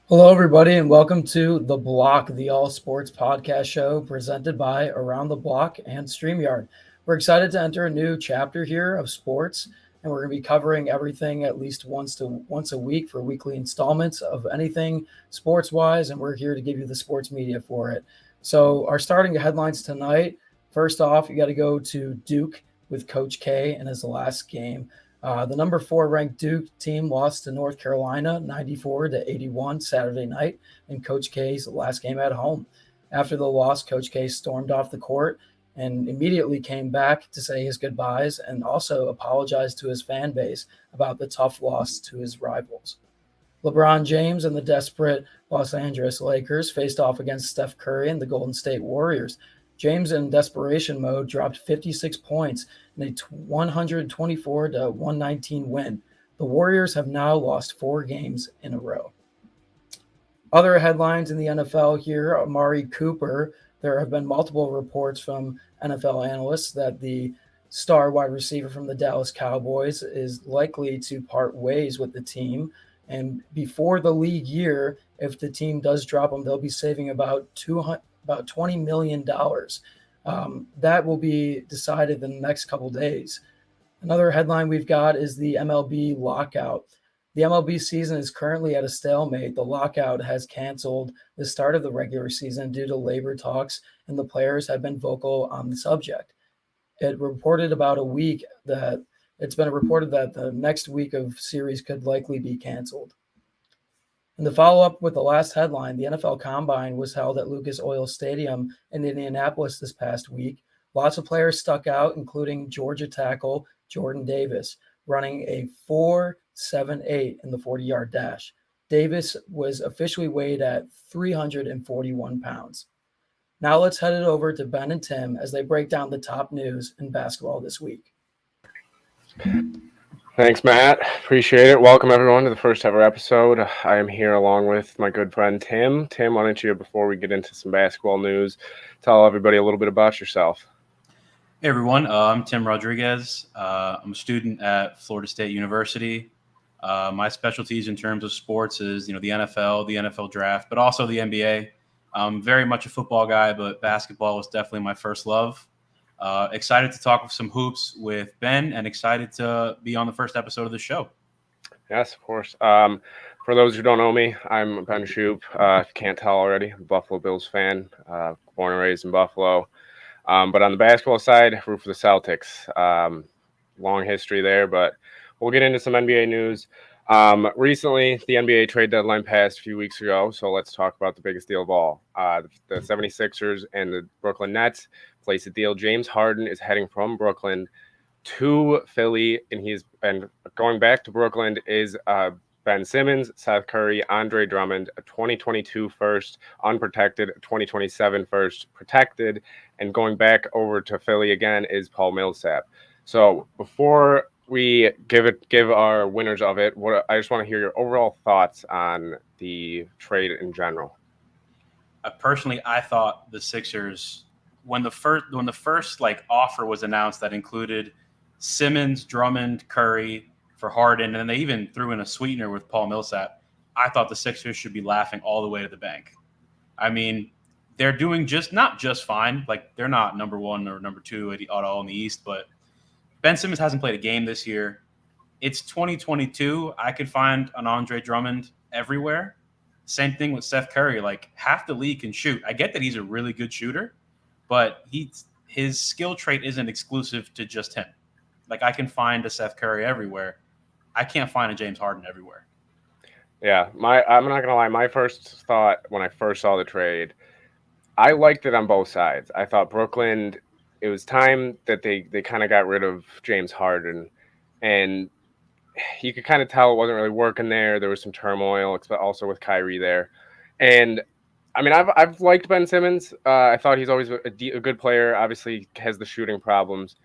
Hello, everybody, and welcome to The Block, the all sports podcast show presented by Around the Block and StreamYard. We're excited to enter a new chapter here of sports, and we're going to be covering everything at least once a week for weekly installments of anything sports wise, and we're here to give you the sports media for it. So, our starting headlines tonight, first off, you got to go to Duke with Coach K in his last game. The number 4 ranked Duke team lost to North Carolina 94-81 Saturday night in Coach K's last game at home. After the loss, Coach K stormed off the court and immediately came back to say his goodbyes and also apologized to his fan base about the tough loss to his rivals. LeBron James and the desperate Los Angeles Lakers faced off against Steph Curry and the Golden State Warriors. James, in desperation mode, dropped 56 points in a 124-119 win. The Warriors have now lost 4 games in a row. Other headlines in the NFL here, Amari Cooper. There have been multiple reports from NFL analysts that the star wide receiver from the Dallas Cowboys is likely to part ways with the team. And before the league year, if the team does drop him, they'll be saving about $20 million. That will be decided in the next couple days. Another headline we've got is the MLB Lockout. The MLB season is currently at a stalemate. The lockout has canceled the start of the regular season due to labor talks, and the players have been vocal on the subject. It's been reported that the next week of series could likely be canceled. In the follow-up with the last headline, the NFL Combine was held at Lucas Oil Stadium in Indianapolis this past week. Lots of players stuck out, including Georgia tackle Jordan Davis, running a 4.78 in the 40-yard dash. Davis was officially weighed at 341 pounds. Now let's head it over to Ben and Tim as they break down the top news in basketball this week. Thanks, Matt. Appreciate it. Welcome, everyone, to the first ever episode. I am here along with my good friend Tim. Tim, why don't you, before we get into some basketball news, tell everybody a little bit about yourself? Hey, everyone. I'm Tim Rodriguez. I'm a student at Florida State University. My specialties in terms of sports is, the NFL, the NFL draft, but also the NBA. I'm very much a football guy, but basketball was definitely my first love. Excited to talk some hoops with Ben and excited to be on the first episode of the show. Yes, of course. For those who don't know me, I'm Ben Shoop. If you can't tell already, I'm a Buffalo Bills fan, born and raised in Buffalo. But on the basketball side, root for the Celtics. Long history there, but we'll get into some NBA news. Recently, the NBA trade deadline passed a few weeks ago, so let's talk about the biggest deal of all. The 76ers and the Brooklyn Nets placed a deal. James Harden is heading from Brooklyn to Philly, and going back to Brooklyn is Ben Simmons, Seth Curry, Andre Drummond, a 2022 first, unprotected, 2027 first, protected, and going back over to Philly again is Paul Millsap. So before we give our winners of it, I just want to hear your overall thoughts on the trade in general. Personally, I thought the Sixers, when the first offer was announced that included Simmons, Drummond, Curry for Harden, and then they even threw in a sweetener with Paul Millsap, I thought the Sixers should be laughing all the way to the bank. I mean, they're doing not just fine. Like, they're not number one or number two at all in the East, but Ben Simmons hasn't played a game this year. It's 2022. I could find an Andre Drummond everywhere. Same thing with Seth Curry. Like, half the league can shoot. I get that he's a really good shooter, but his skill trait isn't exclusive to just him. Like, I can find a Seth Curry everywhere. I can't find a James Harden everywhere. Yeah, I'm not gonna lie. My first thought when I first saw the trade, I liked it on both sides. I thought Brooklyn, it was time that they kind of got rid of James Harden, and you could kind of tell it wasn't really working there. There was some turmoil, also with Kyrie there, and I mean, I've liked Ben Simmons. I thought he's always a good player. Obviously, has the shooting problems,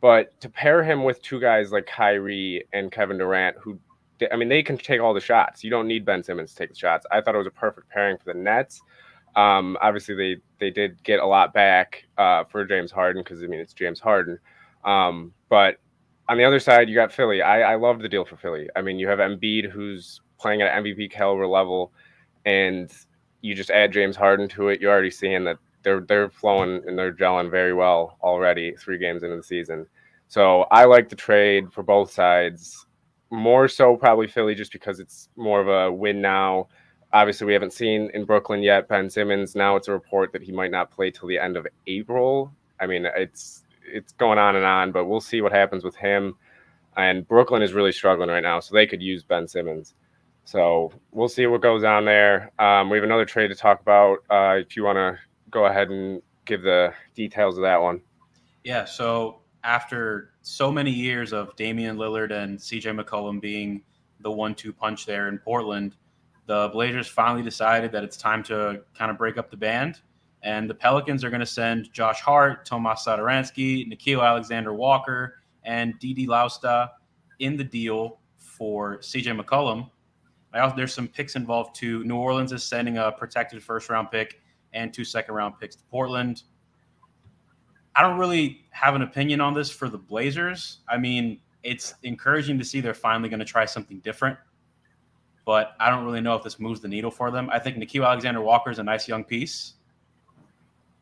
but to pair him with two guys like Kyrie and Kevin Durant, they can take all the shots. You don't need Ben Simmons to take the shots. I thought it was a perfect pairing for the Nets. Obviously, they did get a lot back for James Harden because, it's James Harden. But on the other side, you got Philly. I love the deal for Philly. I mean, you have Embiid, who's playing at MVP caliber level, and you just add James Harden to it, you're already seeing that they're flowing and they're gelling very well already 3 games into the season. So I like the trade for both sides. More so probably Philly just because it's more of a win now. Obviously, we haven't seen in Brooklyn yet Ben Simmons. Now it's a report that he might not play till the end of April. I mean, it's going on, but we'll see what happens with him. And Brooklyn is really struggling right now, so they could use Ben Simmons. So we'll see what goes on there. We have another trade to talk about. If you want to go ahead and give the details of that one. Yeah, so after so many years of Damian Lillard and CJ McCollum being the 1-2 punch there in Portland, the Blazers finally decided that it's time to kind of break up the band. And the Pelicans are going to send Josh Hart, Tomas Satoransky, Nickeil Alexander-Walker, and Didi Lausta in the deal for CJ McCollum. There's some picks involved too. New Orleans is sending a protected first-round pick and 2 second-round picks to Portland. I don't really have an opinion on this for the Blazers. I mean, it's encouraging to see they're finally going to try something different, but I don't really know if this moves the needle for them. I think Nickeil Alexander-Walker is a nice young piece,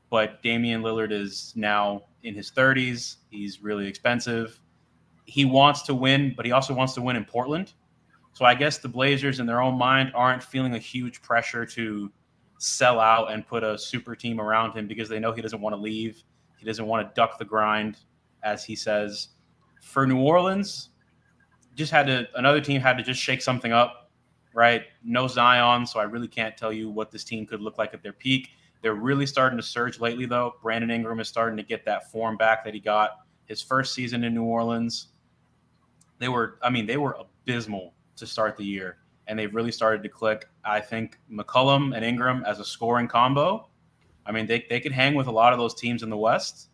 but Damian Lillard is now in his 30s. He's really expensive. He wants to win, but he also wants to win in Portland. So I guess the Blazers in their own mind aren't feeling a huge pressure to sell out and put a super team around him because they know he doesn't want to leave. He doesn't want to duck the grind, as he says. For New Orleans, another team had to just shake something up, right? No Zion, so I really can't tell you what this team could look like at their peak. They're really starting to surge lately, though. Brandon Ingram is starting to get that form back that he got his first season in New Orleans. They were abysmal to start the year, and they've really started to click. I think McCollum and Ingram as a scoring combo, I mean, they could hang with a lot of those teams in the West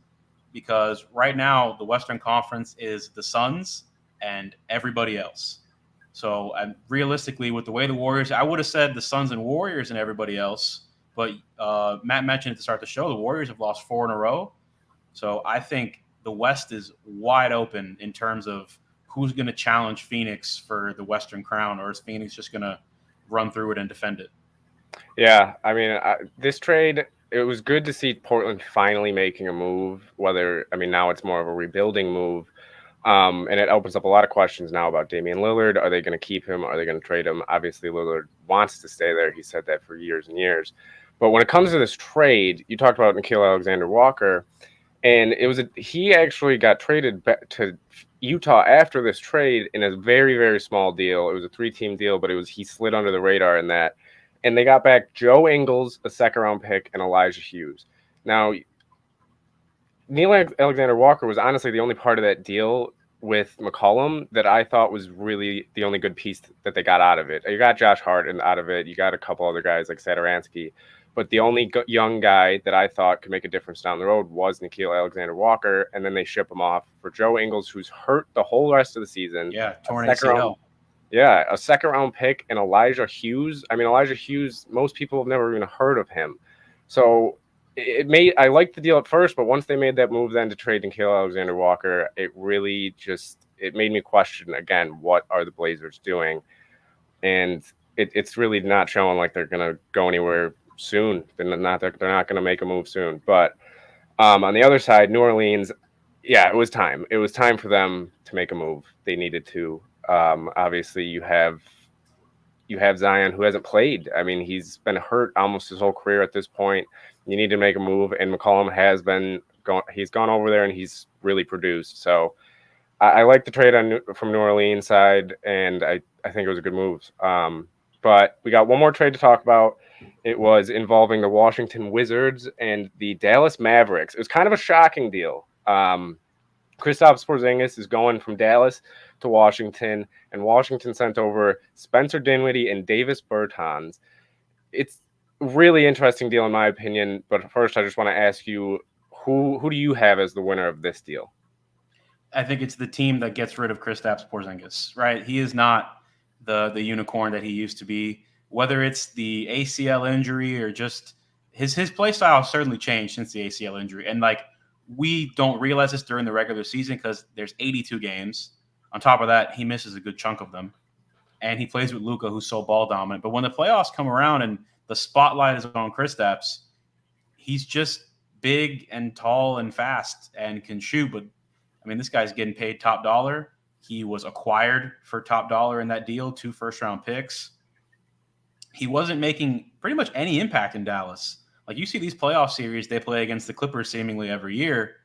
because right now the Western Conference is the Suns and everybody else. So realistically, with the way the Warriors, I would have said the Suns and Warriors and everybody else, but Matt mentioned at the start of the show, the Warriors have lost 4 in a row. So I think the West is wide open in terms of who's going to challenge Phoenix for the Western crown, or is Phoenix just going to run through it and defend it? Yeah, I mean, this trade, it was good to see Portland finally making a move, now it's more of a rebuilding move. And it opens up a lot of questions now about Damian Lillard. Are they going to keep him? Are they going to trade him? Obviously, Lillard wants to stay there. He said that for years and years. But when it comes to this trade, you talked about Nickeil Alexander-Walker, and he actually got traded back to Utah after this trade in a very, very small deal. It was a 3-team deal, but he slid under the radar in that. And they got back Joe Ingles, a second-round pick, and Elijah Hughes. Now, Nickeil Alexander-Walker was honestly the only part of that deal with McCollum that I thought was really the only good piece that they got out of it. You got Josh Hart out of it. You got a couple other guys like Satoransky. But the only young guy that I thought could make a difference down the road was Nickeil Alexander-Walker, and then they ship him off for Joe Ingles, who's hurt the whole rest of the season. Yeah, torn ACL. Yeah, a second-round pick and Elijah Hughes. I mean, Elijah Hughes, most people have never even heard of him. So I liked the deal at first, but once they made that move then to trade Nickeil Alexander-Walker, it really it made me question, again, what are the Blazers doing? And it's really not showing like they're going to go anywhere soon. They're not going to make a move soon. But on the other side, New Orleans, yeah, it was time. It was time for them to make a move. They needed to. Obviously, you have Zion, who hasn't played. I mean, he's been hurt almost his whole career at this point. You need to make a move, and McCollum has been he's gone over there and he's really produced. So I like the trade from New Orleans side, and I think it was a good move. But we got one more trade to talk about. It was involving the Washington Wizards and the Dallas Mavericks. It was kind of a shocking deal. Kristaps Porzingis is going from Dallas to Washington, and Washington sent over Spencer Dinwiddie and Davis Bertans. It's a really interesting deal in my opinion, but first I just want to ask you, who do you have as the winner of this deal? I think it's the team that gets rid of Kristaps Porzingis, right? He is not the unicorn that he used to be. Whether it's the ACL injury or just his play style has certainly changed since the ACL injury. And we don't realize this during the regular season because there's 82 games. On top of that, he misses a good chunk of them. and he plays with Luka, who's so ball dominant. But when the playoffs come around and the spotlight is on Kristaps, he's just big and tall and fast and can shoot. But I mean, this guy's getting paid top dollar. He was acquired for top dollar in that deal, 2 first-round picks. He wasn't making pretty much any impact in Dallas. Like, you see these playoff series they play against the Clippers seemingly every year.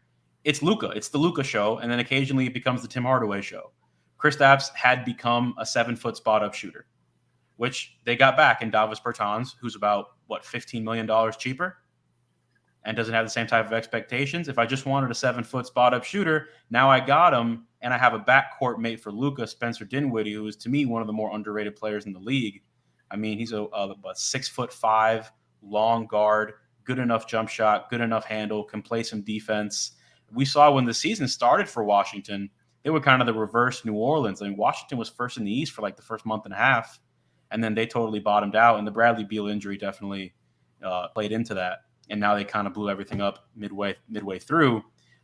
It's Luka. It's the Luka show, and then occasionally it becomes the Tim Hardaway show. Kristaps had become a 7-foot spot-up shooter, which they got back in Davis Bertans, who's about, $15 million cheaper and doesn't have the same type of expectations. If I just wanted a 7-foot spot-up shooter, now I got him, and I have a backcourt mate for Luka, Spencer Dinwiddie, who is, to me, one of the more underrated players in the league. I mean, he's a 6'5" long guard, good enough jump shot, good enough handle, can play some defense. We saw when the season started for Washington, they were kind of the reverse New Orleans. I mean, Washington was first in the East for like the first month and a half, and then they totally bottomed out. And the Bradley Beal injury definitely played into that. And now they kind of blew everything up midway through.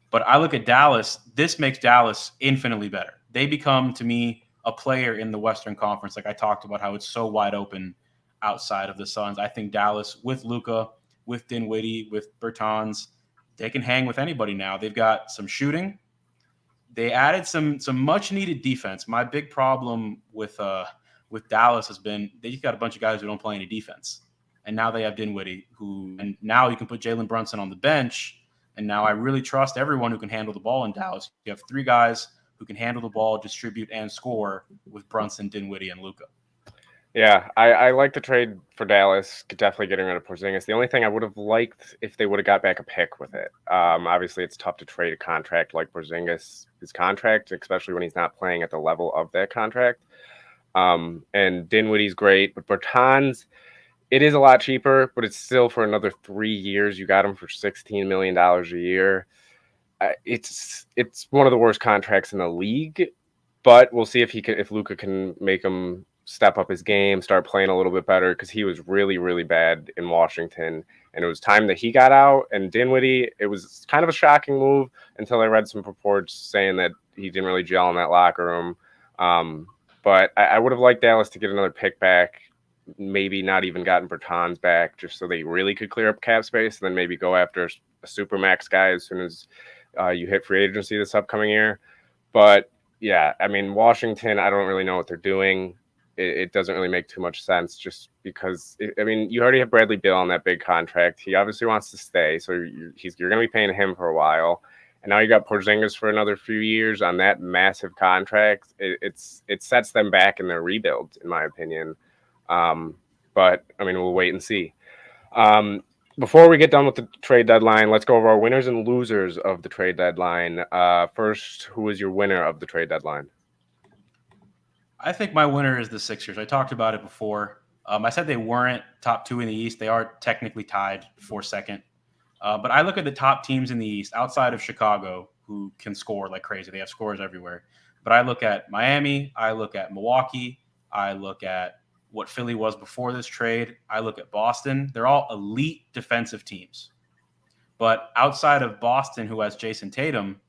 But I look at Dallas. This makes Dallas infinitely better. They become, to me, a player in the Western Conference. Like I talked about how it's so wide open outside of the Suns. I think Dallas, with Luka, with Dinwiddie, with Bertans, they can hang with anybody now. They've got some shooting. They added some much needed defense. My big problem with Dallas has been they just got a bunch of guys who don't play any defense. And now they have Dinwiddie, and now you can put Jalen Brunson on the bench. And now I really trust everyone who can handle the ball in Dallas. You have 3 guys who can handle the ball, distribute, and score with Brunson, Dinwiddie, and Luka. Yeah, I like the trade for Dallas, definitely getting rid of Porzingis. The only thing I would have liked if they would have got back a pick with it. Obviously, it's tough to trade a contract like Porzingis, his contract, especially when he's not playing at the level of that contract. And Dinwiddie's great, but Bertans, it is a lot cheaper, but it's still for another 3 years. You got him for $16 million a year. It's one of the worst contracts in the league, but we'll see if Luka can make him step up his game, start playing a little bit better, because he was really, really bad in Washington. And it was time that he got out. And Dinwiddie, it was kind of a shocking move until I read some reports saying that he didn't really gel in that locker room. But I would have liked Dallas to get another pick back, maybe not even gotten Bertans back, just so they really could clear up cap space, and then maybe go after a supermax guy as soon as you hit free agency this upcoming year. But yeah, I mean, Washington, I don't really know what they're doing. It doesn't really make too much sense, just because, I mean, you already have Bradley Beal on that big contract. He obviously wants to stay, so you're going to be paying him for a while. And now you got Porzingis for another few years on that massive contract. It sets them back in their rebuild, in my opinion. But, I mean, we'll wait and see. Before we get done with the trade deadline, let's go over our winners and losers of the trade deadline. First, who is your winner of the trade deadline? I think my winner is the Sixers. I talked about it before. I said they weren't top 2 in the East. They are technically tied for second. But I look at the top teams in the East outside of Chicago, who can score like crazy. They have scorers everywhere. But I look at Miami. I look at Milwaukee. I look at what Philly was before this trade. I look at Boston. They're all elite defensive teams. But outside of Boston, who has Jason Tatum,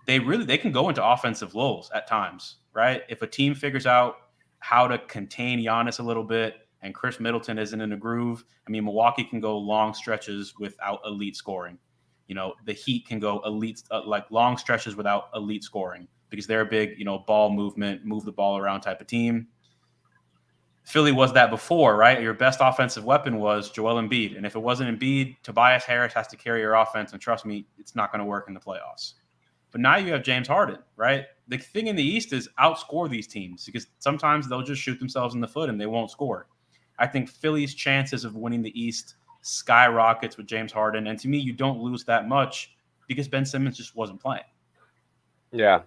they can go into offensive lulls at times, right? If a team figures out how to contain Giannis a little bit and Chris Middleton isn't in a groove, I mean, Milwaukee can go long stretches without elite scoring. You know, the Heat can go elite, like long stretches without elite scoring because they're a big, ball movement, move the ball around type of team. Philly was that before, right? Your best offensive weapon was Joel Embiid. And if it wasn't Embiid, Tobias Harris has to carry your offense. And trust me, it's not going to work in the playoffs. But now you have James Harden, right? The thing in the East is outscore these teams because sometimes they'll just shoot themselves in the foot and they won't score. I think Philly's chances of winning the East skyrockets with James Harden. And to me, you don't lose that much because Ben Simmons just wasn't playing. Yeah.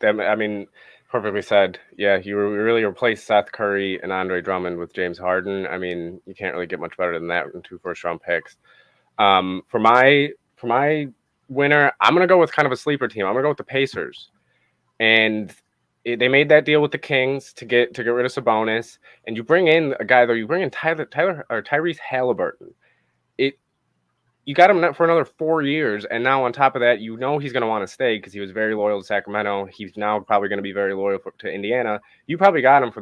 I mean, perfectly said. Yeah, you really replaced Seth Curry and Andre Drummond with James Harden. I mean, you can't really get much better than that in 2 first-round picks. For my winner, I'm going to go with kind of a sleeper team. I'm going to go with the Pacers. And they made that deal with the Kings to get rid of Sabonis. And you bring in a guy, though, you bring in Tyrese Halliburton. you got him for another 4 years, and now on top of that, he's going to want to stay because he was very loyal to Sacramento. He's now probably going to be very loyal to Indiana. You probably got him for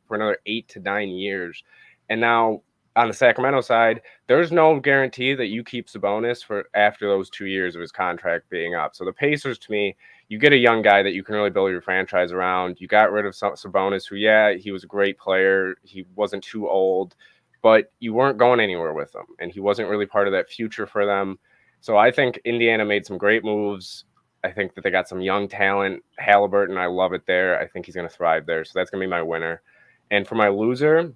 another 8 to 9 years, and now on the Sacramento side, there's no guarantee that you keep Sabonis for after those 2 years of his contract being up. So the Pacers, to me, you get a young guy that you can really build your franchise around. You got rid of Sabonis, who, he was a great player. He wasn't too old, but you weren't going anywhere with him, and he wasn't really part of that future for them. So I think Indiana made some great moves. I think that they got some young talent. Halliburton, I love it there. I think he's going to thrive there. So that's going to be my winner. And for my loser,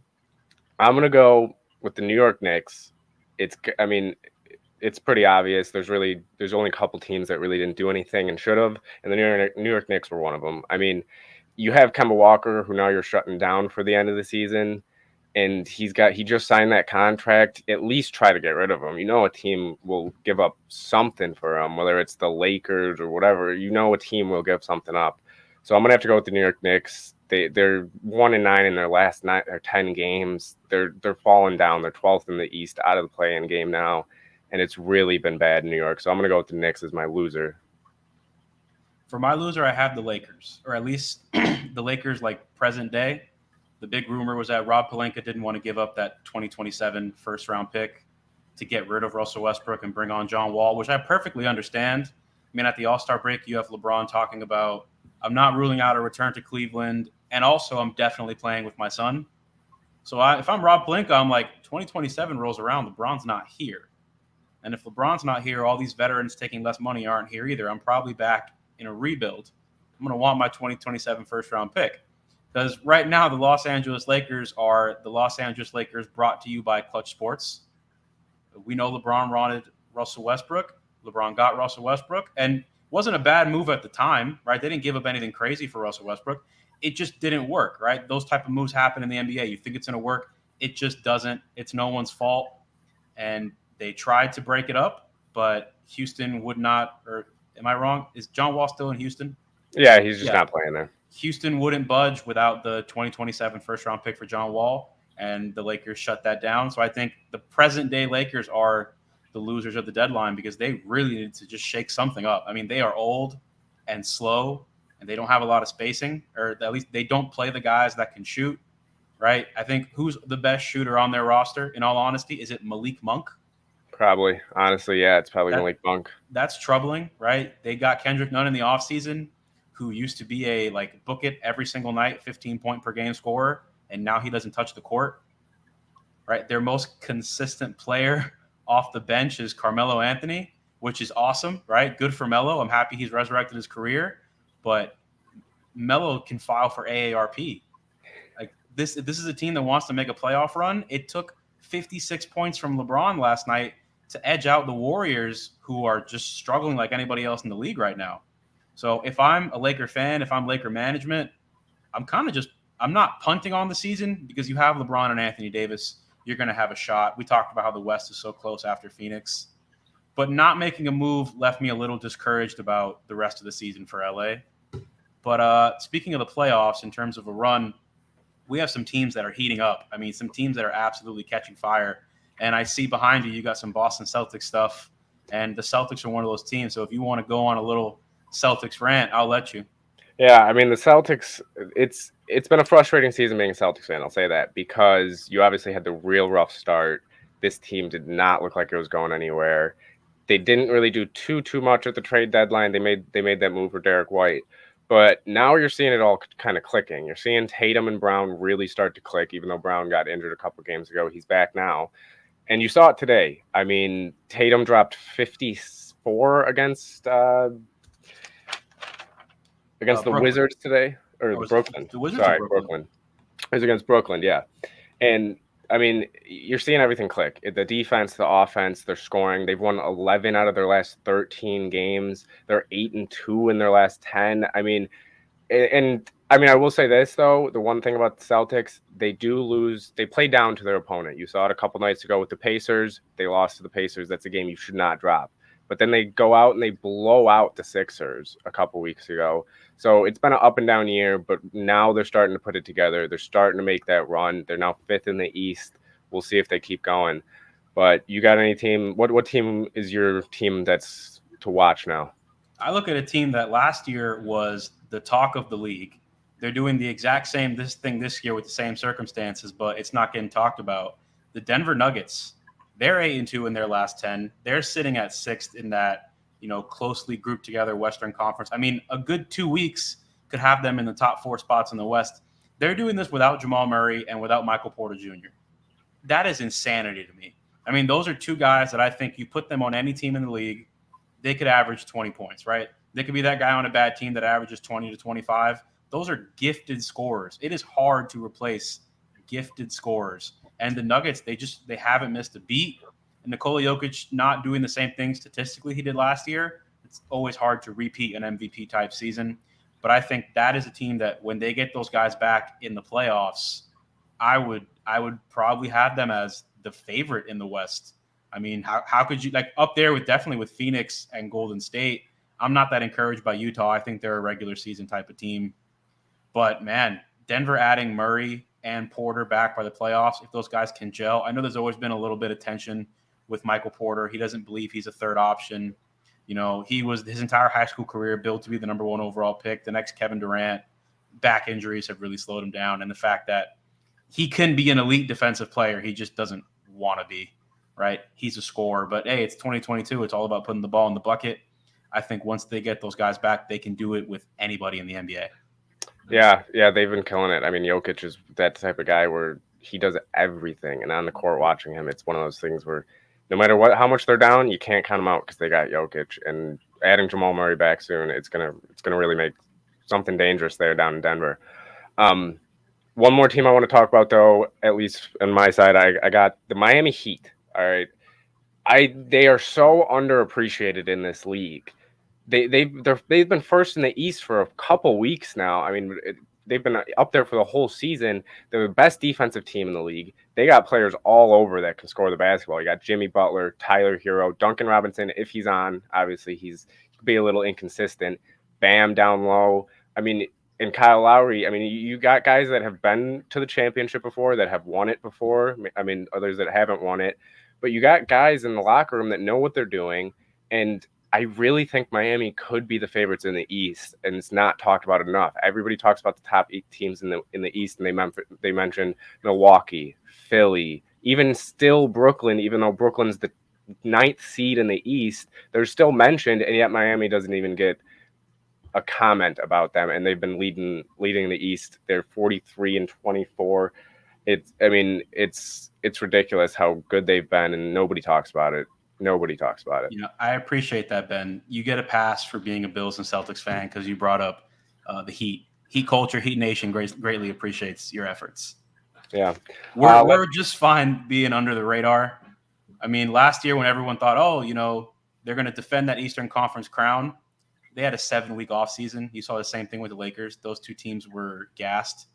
I'm going to go with the New York Knicks. It's pretty obvious. There's only a couple teams that really didn't do anything and should have, and the New York Knicks were one of them. I mean, you have Kemba Walker, who now you're shutting down for the end of the season, and he just signed that contract. At least try to get rid of him. A team will give up something for him, whether it's the Lakers or whatever. A team will give something up. So I'm gonna have to go with the New York Knicks. They're 1-9 in their last 9 or 10 games. They're falling down. They're 12th in the East, out of the play-in game now, and it's really been bad in New York. So I'm gonna go with the Knicks as my loser. For my loser, I have the Lakers, or at least the Lakers like present day. The big rumor was that Rob Pelinka didn't want to give up that 2027 first-round pick to get rid of Russell Westbrook and bring on John Wall, which I perfectly understand. I mean, at the All-Star break, you have LeBron talking about, I'm not ruling out a return to Cleveland, and also I'm definitely playing with my son. So if I'm Rob Pelinka, I'm like, 2027 rolls around, LeBron's not here. And if LeBron's not here, all these veterans taking less money aren't here either. I'm probably back in a rebuild. I'm going to want my 2027 first-round pick. Because right now, the Los Angeles Lakers are the Los Angeles Lakers brought to you by Clutch Sports. We know LeBron wanted Russell Westbrook. LeBron got Russell Westbrook. And it wasn't a bad move at the time, right? They didn't give up anything crazy for Russell Westbrook. It just didn't work, right? Those type of moves happen in the NBA. You think it's going to work. It just doesn't. It's no one's fault. And they tried to break it up, but Houston would not. Or am I wrong? Is John Wall still in Houston? Yeah, he's just not playing there. Houston wouldn't budge without the 2027 first-round pick for John Wall, and the Lakers shut that down. So I think the present-day Lakers are the losers of the deadline because they really need to just shake something up. I mean, they are old and slow, and they don't have a lot of spacing, or at least they don't play the guys that can shoot, right? I think who's the best shooter on their roster, in all honesty? Is it Malik Monk? Probably. Honestly, yeah, it's probably Malik Monk. That's troubling, right? They got Kendrick Nunn in the offseason, who used to be a book it every single night, 15-point per game scorer, and now he doesn't touch the court, right? Their most consistent player off the bench is Carmelo Anthony, which is awesome, right? Good for Melo. I'm happy he's resurrected his career, but Melo can file for AARP. This is a team that wants to make a playoff run. It took 56 points from LeBron last night to edge out the Warriors, who are just struggling like anybody else in the league right now. So if I'm a Laker fan, if I'm Laker management, I'm not punting on the season because you have LeBron and Anthony Davis. You're going to have a shot. We talked about how the West is so close after Phoenix. But not making a move left me a little discouraged about the rest of the season for LA. But speaking of the playoffs, in terms of a run, we have some teams that are heating up. I mean, some teams that are absolutely catching fire. And I see behind you got some Boston Celtics stuff. And the Celtics are one of those teams. So if you want to go on a little Celtics rant, I'll let you. Yeah, I mean, the Celtics, it's been a frustrating season being a Celtics fan, I'll say that, because you obviously had the real rough start. This team did not look like it was going anywhere. They didn't really do too much at the trade deadline. They made that move for Derek White. But now you're seeing it all kind of clicking. You're seeing Tatum and Brown really start to click, even though Brown got injured a couple games ago. He's back now. And you saw it today. I mean, Tatum dropped 54 against the Wizards today, or Brooklyn. The Wizards. Sorry, Brooklyn. It was against Brooklyn, yeah. And I mean, you're seeing everything click. The defense, the offense, they're scoring. They've won 11 out of their last 13 games. They're 8-2 in their last 10. I mean, I will say this though: the one thing about the Celtics, they do lose. They play down to their opponent. You saw it a couple nights ago with the Pacers. They lost to the Pacers. That's a game you should not drop. But then they go out and they blow out the Sixers a couple weeks ago. So it's been an up and down year, but now they're starting to put it together. They're starting to make that run. They're now 5th in the East. We'll see if they keep going. But you got any team? What team is your team that's to watch now? I look at a team that last year was the talk of the league. They're doing the exact same thing this year with the same circumstances, but it's not getting talked about. The Denver Nuggets, they're 8-2 in their last 10. They're sitting at 6th in that, closely grouped together Western Conference. I mean, a good 2 weeks could have them in the top 4 spots in the West. They're doing this without Jamal Murray and without Michael Porter Jr. That is insanity to me. I mean, those are two guys that I think you put them on any team in the league, they could average 20 points, right? They could be that guy on a bad team that averages 20 to 25. Those are gifted scorers. It is hard to replace gifted scorers. And the Nuggets, they haven't missed a beat. And Nikola Jokic not doing the same thing statistically he did last year, it's always hard to repeat an MVP type season. But I think that is a team that when they get those guys back in the playoffs, I would probably have them as the favorite in the West. I mean, how could you, like, up there with definitely with Phoenix and Golden State? I'm not that encouraged by Utah. I think they're a regular season type of team. But man, Denver adding Murray and Porter back by the playoffs, if those guys can gel. I know there's always been a little bit of tension with Michael Porter. He doesn't believe he's a third option. He was his entire high school career built to be the number 1 overall pick. The next Kevin Durant. Back injuries have really slowed him down. And the fact that he can be an elite defensive player, he just doesn't want to be. Right? He's a scorer, but hey, it's 2022. It's all about putting the ball in the bucket. I think once they get those guys back, they can do it with anybody in the NBA. Yeah, they've been killing it. I mean, Jokic is that type of guy where he does everything, and on the court watching him, it's one of those things where no matter how much they're down, you can't count them out because they got Jokic. And adding Jamal Murray back soon, it's gonna really make something dangerous there down in Denver. One more team I want to talk about, though, at least on my side, I got the Miami Heat. All right. They are so underappreciated in this league. They've been first in the East for a couple weeks now. I mean, they've been up there for the whole season. They're the best defensive team in the league. They got players all over that can score the basketball. You got Jimmy Butler, Tyler Hero, Duncan Robinson. If he's on, obviously he could be a little inconsistent. Bam down low. I mean, and Kyle Lowry. I mean, you got guys that have been to the championship before, that have won it before. I mean, others that haven't won it. But you got guys in the locker room that know what they're doing, and I really think Miami could be the favorites in the East, and it's not talked about enough. Everybody talks about the top 8 teams in the East, and they mentioned Milwaukee, Philly, even still Brooklyn. Even though Brooklyn's the 9th seed in the East, they're still mentioned, and yet Miami doesn't even get a comment about them, and they've been leading the East. They're 43-24. It's ridiculous how good they've been, and nobody talks about it. I appreciate that, Ben. You get a pass for being a Bills and Celtics fan because you brought up the Heat. Heat culture, Heat Nation greatly appreciates your efforts. Yeah. We're just fine being under the radar. I mean, last year when everyone thought, they're going to defend that Eastern Conference crown, they had a 7-week offseason. You saw the same thing with the Lakers. Those two teams were gassed.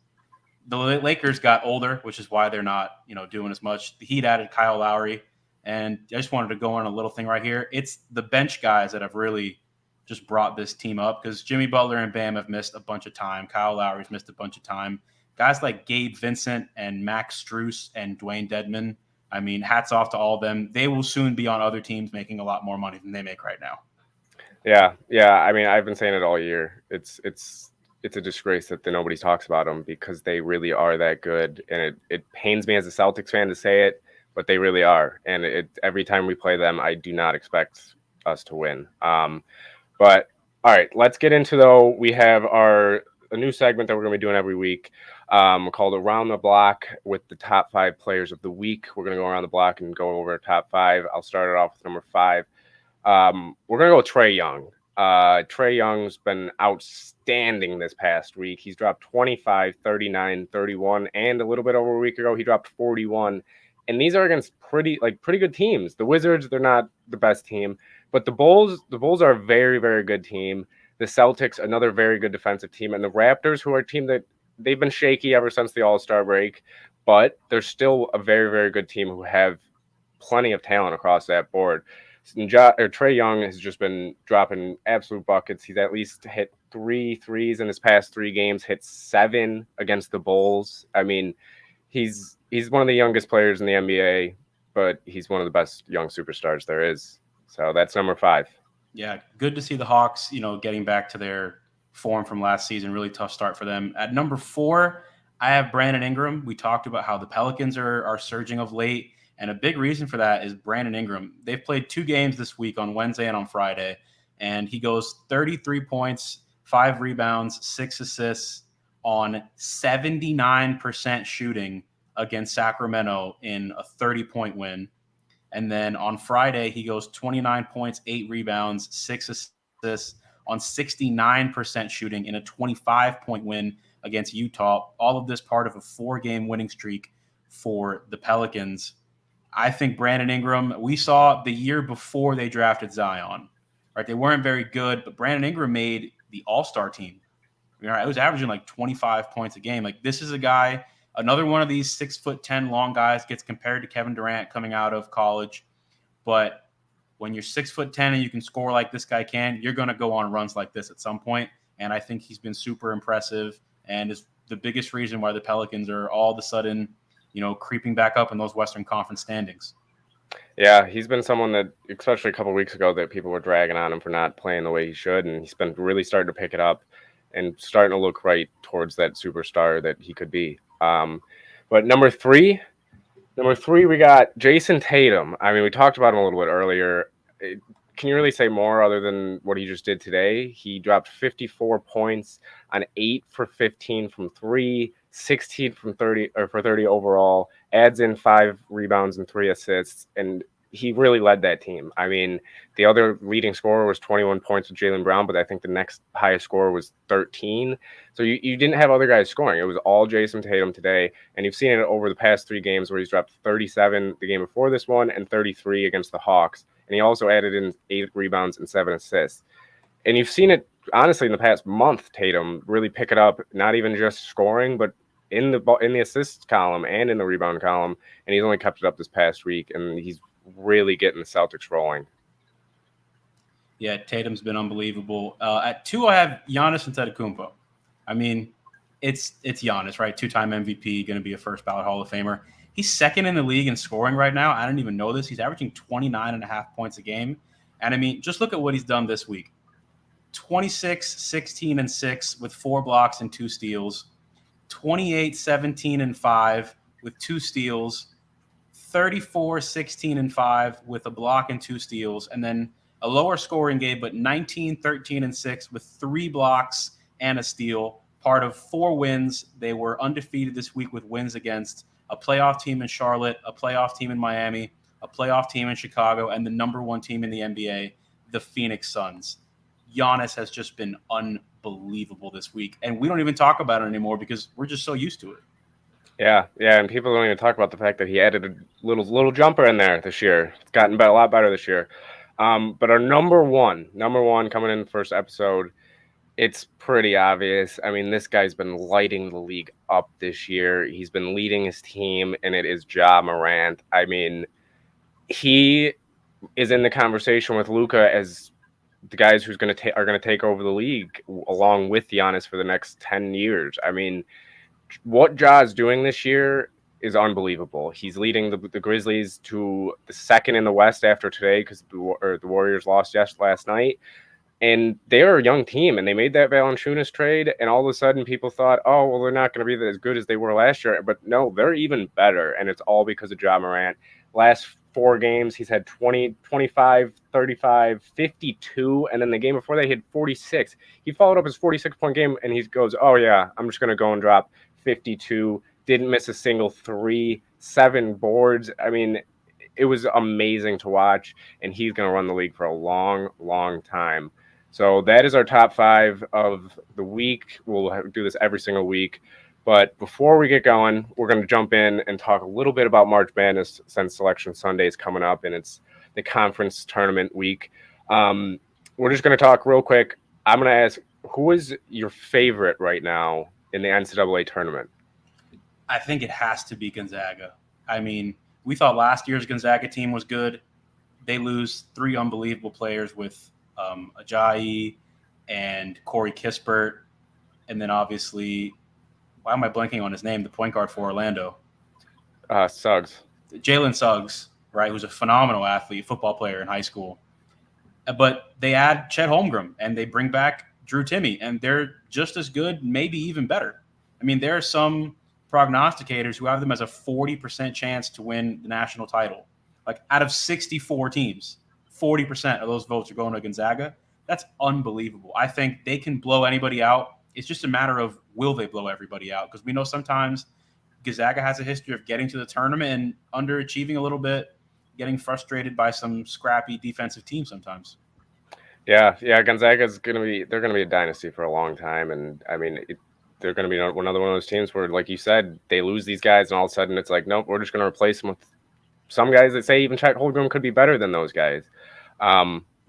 The Lakers got older, which is why they're not, doing as much. The Heat added Kyle Lowry, and I just wanted to go on a little thing right here. It's the bench guys that have really just brought this team up because Jimmy Butler and Bam have missed a bunch of time. Kyle Lowry's missed a bunch of time. Guys like Gabe Vincent and Max Strus and Dwayne Dedman, I mean, hats off to all of them. They will soon be on other teams making a lot more money than they make right now. Yeah. I mean, I've been saying it all year. It's a disgrace that nobody talks about them because they really are that good. And it pains me as a Celtics fan to say it, but they really are. And every time we play them, I do not expect us to win. But all right, let's get into, though. We have a new segment that we're going to be doing every week called Around the Block with the top 5 players of the week. We're going to go around the block and go over our top 5. I'll start it off with number 5. We're going to go with Trey Young. Trey Young's been outstanding this past week. He's dropped 25, 39, 31, and a little bit over a week ago, he dropped 41. And these are against pretty good teams. The Wizards, they're not the best team, but the Bulls are a very, very good team. The Celtics, another very good defensive team, and the Raptors, who are a team that they've been shaky ever since the All-Star break, but they're still a very, very good team who have plenty of talent across that board. Trey Young has just been dropping absolute buckets. He's at least hit 3 threes in his past 3 games, hit 7 against the Bulls. I mean, he's one of the youngest players in the NBA, but he's one of the best young superstars there is. So that's number 5. Yeah, good to see the Hawks, getting back to their form from last season. Really tough start for them. At number 4, I have Brandon Ingram. We talked about how the Pelicans are surging of late, and a big reason for that is Brandon Ingram. They've played 2 games this week on Wednesday and on Friday, and he goes 33 points, 5 rebounds, 6 assists on 79% shooting against Sacramento in a 30-point win. And then on Friday, he goes 29 points, 8 rebounds, 6 assists on 69% shooting in a 25-point win against Utah. All of this part of a 4-game winning streak for the Pelicans. I think Brandon Ingram, we saw the year before they drafted Zion, right? They weren't very good, but Brandon Ingram made the All-Star team. It was averaging like 25 points a game. Like, this is a guy, another one of these 6'10" long guys, gets compared to Kevin Durant coming out of college. But when you're 6'10" and you can score like this guy can, you're going to go on runs like this at some point. And I think he's been super impressive and is the biggest reason why the Pelicans are all of a sudden, creeping back up in those Western Conference standings. Yeah, he's been someone that, especially a couple of weeks ago, that people were dragging on him for not playing the way he should. And he's been really starting to pick it up and starting to look right towards that superstar that he could be. But number three, we got Jason Tatum. I mean, we talked about him a little bit earlier. Can you really say more other than what he just did today? He dropped 54 points on 8 for 15 from 3, 16 from 30 or for 30 overall, adds in 5 rebounds and 3 assists, and he really led that team. I mean, the other leading scorer was 21 points with Jaylen Brown, but I think the next highest scorer was 13. So you didn't have other guys scoring. It was all Jason Tatum today, and you've seen it over the past 3 games where he's dropped 37 the game before this one and 33 against the Hawks. And he also added in 8 rebounds and 7 assists. And you've seen it, honestly, in the past month, Tatum really pick it up, not even just scoring, but in the assist column and in the rebound column. And he's only kept it up this past week, and he's really getting the Celtics rolling. Yeah, Tatum's been unbelievable. At 2, I have Giannis Antetokounmpo. I mean, it's Giannis, right? 2-time MVP, going to be a first ballot Hall of Famer. He's second in the league in scoring right now. I didn't even know this. He's averaging 29.5 points a game. And I mean, just look at what he's done this week. 26, 16, and 6 with 4 blocks and 2 steals. 28, 17, and 5 with 2 steals. 34, 16, and 5 with a block and 2 steals. And then a lower scoring game, but 19, 13, and 6 with 3 blocks and a steal. Part of 4 wins. They were undefeated this week with wins against a playoff team in Charlotte, a playoff team in Miami, a playoff team in Chicago, and the number 1 team in the NBA, the Phoenix Suns. Giannis has just been unbelievable this week. And we don't even talk about it anymore because we're just so used to it. Yeah, and people don't even talk about the fact that he added a little jumper in there this year. It's gotten a lot better this year. But our number one coming in the first episode, it's pretty obvious. I mean, this guy's been lighting the league up this year. He's been leading his team, and it is Ja Morant. I mean, he is in the conversation with Luka as the guys who's are going to take over the league along with Giannis for the next 10 years. I mean, what Ja is doing this year is unbelievable. He's leading the Grizzlies to the 2nd in the West after today because the Warriors lost last night. And they're a young team, and they made that Valanciunas trade, and all of a sudden people thought, oh, well, they're not going to be as good as they were last year. But no, they're even better, and it's all because of Ja Morant. Last 4 games, he's had 20, 25, 35, 52, and then the game before that, he had 46. He followed up his 46-point game, and he goes, oh, yeah, I'm just going to go and drop 52, didn't miss a single 3, 7 boards. I mean, it was amazing to watch, and he's going to run the league for a long, long time. So that is our top 5 of the week. We'll do this every single week. But before we get going, we're going to jump in and talk a little bit about March Madness since Selection Sunday is coming up, and it's the conference tournament week. We're just going to talk real quick. I'm going to ask, who is your favorite right now in the NCAA tournament? I think it has to be Gonzaga. I mean, we thought last year's Gonzaga team was good. They lose 3 unbelievable players with Ajayi and Corey Kispert. And then obviously, why am I blanking on his name? The point guard for Orlando. Suggs. Jalen Suggs, right, who's a phenomenal athlete, football player in high school. But they add Chet Holmgren and they bring back Drew Timme, and they're just as good, maybe even better. I mean, there are some prognosticators who have them as a 40% chance to win the national title. Like out of 64 teams, 40% of those votes are going to Gonzaga. That's unbelievable. I think they can blow anybody out. It's just a matter of will they blow everybody out? Because we know sometimes Gonzaga has a history of getting to the tournament and underachieving a little bit, getting frustrated by some scrappy defensive team sometimes. Yeah. Gonzaga's they're gonna be a dynasty for a long time, and I mean, they're gonna be another one of those teams where, like you said, they lose these guys, and all of a sudden it's like, nope, we're just gonna replace them with some guys that say even Chet Holmgren could be better than those guys.